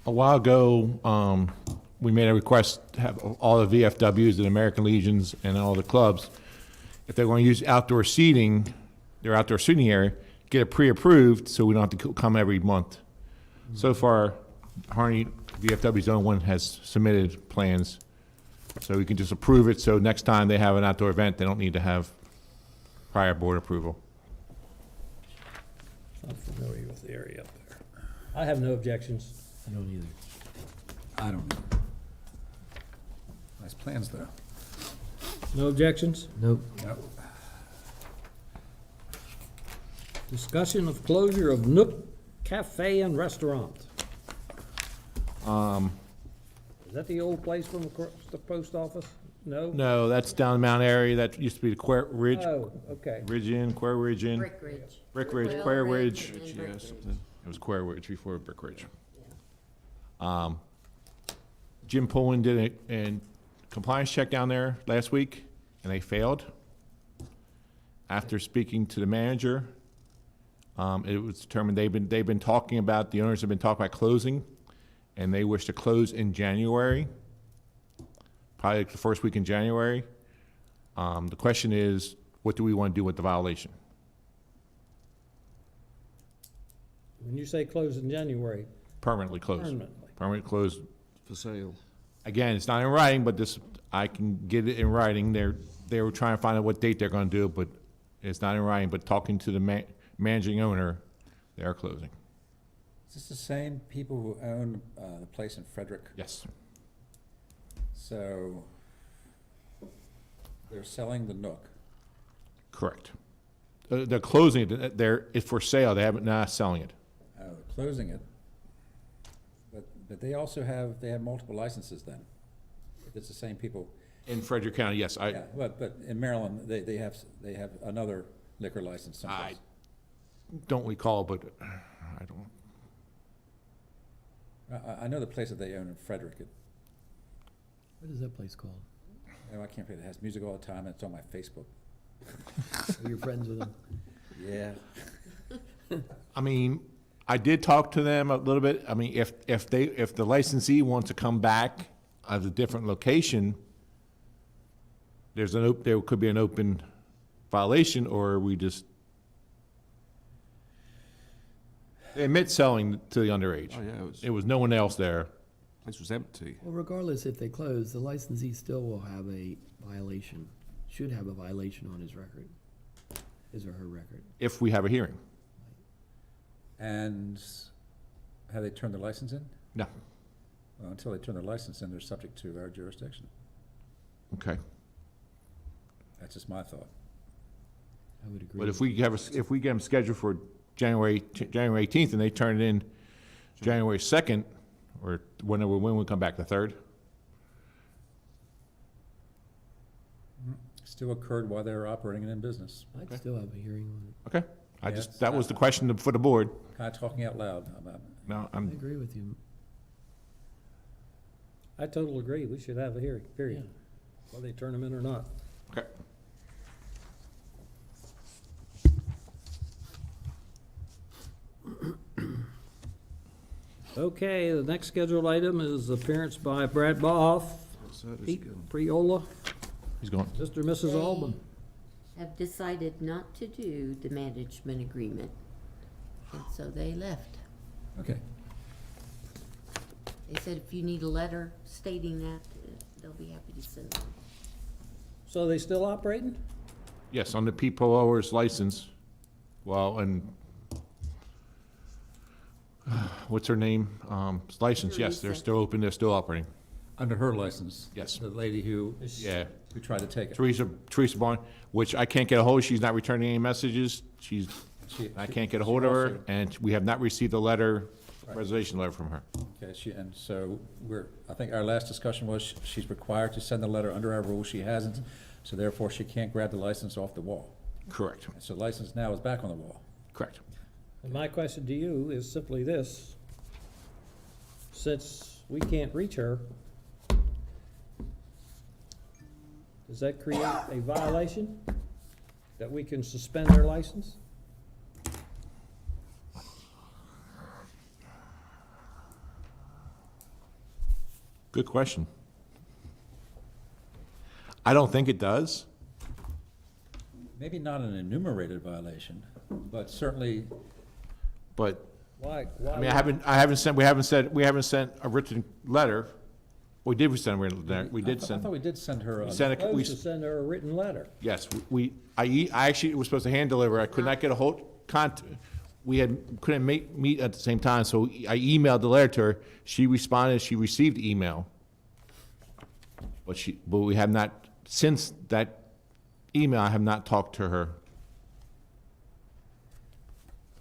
A while ago, we made a request to have all the VFWs and American Legions and all the clubs, if they're going to use outdoor seating, their outdoor seating area, get it pre-approved so we don't have to come every month. So far, Harney VFW's the only one has submitted plans, so we can just approve it, so next time they have an outdoor event, they don't need to have prior board approval. I'm familiar with the area up there. I have no objections. I don't either. I don't know. Nice plans, though. No objections? Nope. Nope. Discussion of closure of Nook Cafe and Restaurant. Is that the old place from the post office? No? No, that's down the Mount Airy, that used to be the Quare Ridge. Oh, okay. Ridge Inn, Quare Ridge Inn. Brick Ridge. Brick Ridge, Quail Quare Ridge, Ridge. and then Brick Yeah, Ridge. something. It was Quare Ridge before Brick Ridge. Jim Pullen did a compliance check down there last week, and they failed. After speaking to the manager, it was determined they've been talking about, the owners have been talking about closing, and they wish to close in January, probably the first week in January. The question is, what do we want to do with the violation? When you say close in January, Permanently closed. Permanently. Permanently closed. For sale. Again, it's not in writing, but this, I can get it in writing. They were trying to find out what date they're gonna do it, but it's not in writing, but talking to the managing owner, they are closing. Is this the same people who own the place in Frederick? Yes. So they're selling the Nook. Correct. They're closing it, it's for sale, they haven't, not selling it. Oh, they're closing it. But they also have multiple licenses then. If it's the same people. In Frederick County, yes, Yeah, but in Maryland, they have another liquor license someplace. don't recall, but I don't. I know the place that they own in Frederick. What is that place called? I can't forget, it has music all the time, and it's on my Facebook. Are you friends with them? Yeah. I mean, I did talk to them a little bit. I mean, if the licensee wants to come back at a different location, there could be an open violation, or we just, they admit selling to the underage. Oh, yeah, It was no one else there. Place was empty. Well, regardless if they close, the licensee still will have a violation, should have a violation on his record, his or her record. If we have a hearing. And have they turned their license in? No. Well, until they turn their license in, they're subject to our jurisdiction. Okay. That's just my thought. I would agree. But if we get them scheduled for January 18th and they turn it in January 2nd, or when we come back, the 3rd? Still occurred while they were operating and in business. I'd still have a hearing on it. Okay. Yes. That was the question for the board. Kind of talking out loud about it. No, I agree with you. I totally agree. We should have a hearing, period. Whether they turn them in or not. Okay. Okay, the next scheduled item is appearance by Brad Boff, Pete Priola, He's going. Mr. and Mrs. Alban. Have decided not to do the management agreement, and so they left. Okay. They said if you need a letter stating that, they'll be happy to send one. So they still operating? Yes, on the Pete Polower's license. Well, and what's her name? License, yes, they're still open, they're still operating. Under her license? Yes. The lady who tried to take it? Teresa Barn, which I can't get a hold of. She's not returning any messages. I can't get a hold of her, and we have not received a letter, reservation letter from her. Okay, and so I think our last discussion was she's required to send the letter under our rules. She hasn't, so therefore she can't grab the license off the wall. Correct. So the license now is back on the wall. Correct. And my question to you is simply this. Since we can't reach her, does that create a violation that we can suspend their license? Good question. I don't think it does. Maybe not an enumerated violation, but certainly. But Why? I mean, we haven't sent a written letter. We did send a written letter. We did I send. thought we did send her. We sent a, we, Supposed to send her a written letter. yes, I actually was supposed to hand deliver. I could not get a hold, couldn't meet at the same time, so I emailed the letter to her. She responded, she received the email. But we have not, since that email, I have not talked to her.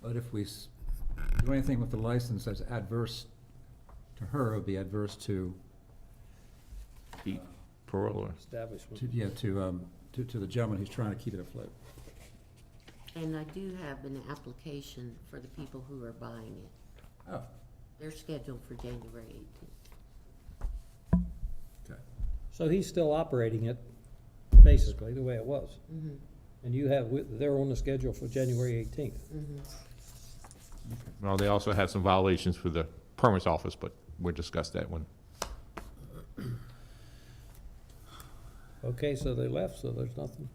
But if we do anything with the license that's adverse to her, it would be adverse to. Pete Parola. Establishment. To the gentleman who's trying to keep it afloat. And I do have an application for the people who are buying it. Oh. They're scheduled for January 18th. Okay. So he's still operating it, basically, the way it was. Mm-hmm. And they're on the schedule for January 18th. Mm-hmm. Well, they also had some violations for the permits office, but we'll discuss that one. Okay, so they left, so there's nothing.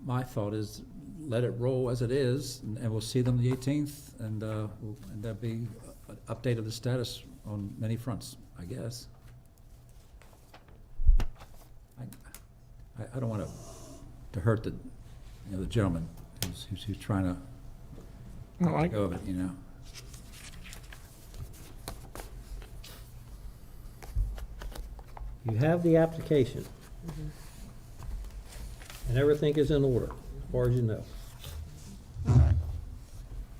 My thought is let it roll as it is, and we'll see them the 18th, and there'll be an update of the status on many fronts, I guess. I don't want to hurt the gentleman who's trying to let go of it, You have the application. And everything is in order, as far as you know.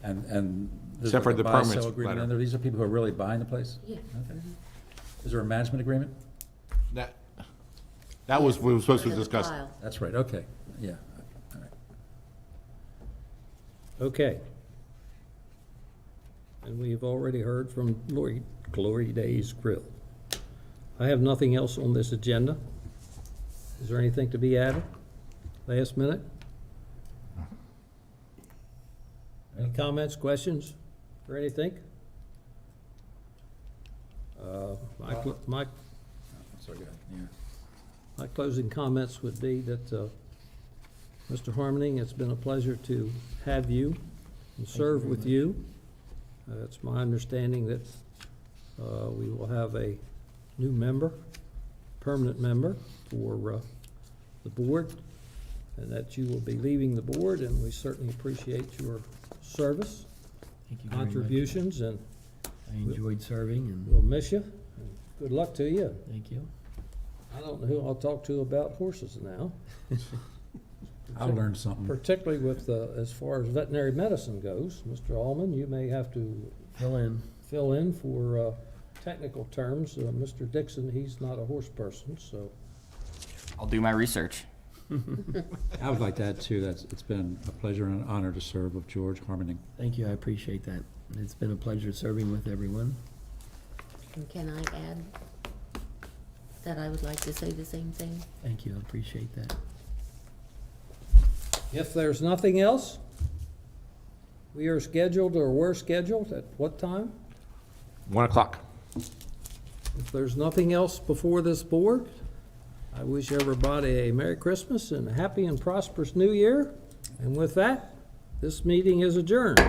And there's Except for like a the buy-sell permits agreement letter. in there. These are people who are really buying the place? Yeah. Okay. Is there a management agreement? That was, we were supposed to In the discuss. file. That's right, okay, yeah, all right. Okay. And we've already heard from Glory Days Grill. I have nothing else on this agenda. Is there anything to be added? Last minute? Any comments, questions, or anything? Mike, Sorry, go ahead, yeah. My closing comments would be that, Mr. Harmoning, it's been a pleasure to have you and serve with you. It's my understanding that we will have a new member, permanent member for the board, and that you will be leaving the board, and we certainly appreciate your service, Thank you very much. contributions, and I enjoyed serving, and we'll miss you. Good luck to you. thank you. I don't know who I'll talk to about horses now. I'll learn something. Particularly with, as far as veterinary medicine goes. Mr. Allman, you may have to Fill in. fill in for technical terms. Mr. Dixon, he's not a horse person, so. I'll do my research. I would like to add too, that it's been a pleasure and an honor to serve with George Harmoning. Thank you, I appreciate that. It's been a pleasure serving with everyone. And can I add that I would like to say the same thing? Thank you, I appreciate that. If there's nothing else, we are scheduled, or we're scheduled at what time? 1 o'clock. If there's nothing else before this board, I wish everybody a Merry Christmas and a happy and prosperous New Year. And with that, this meeting is adjourned.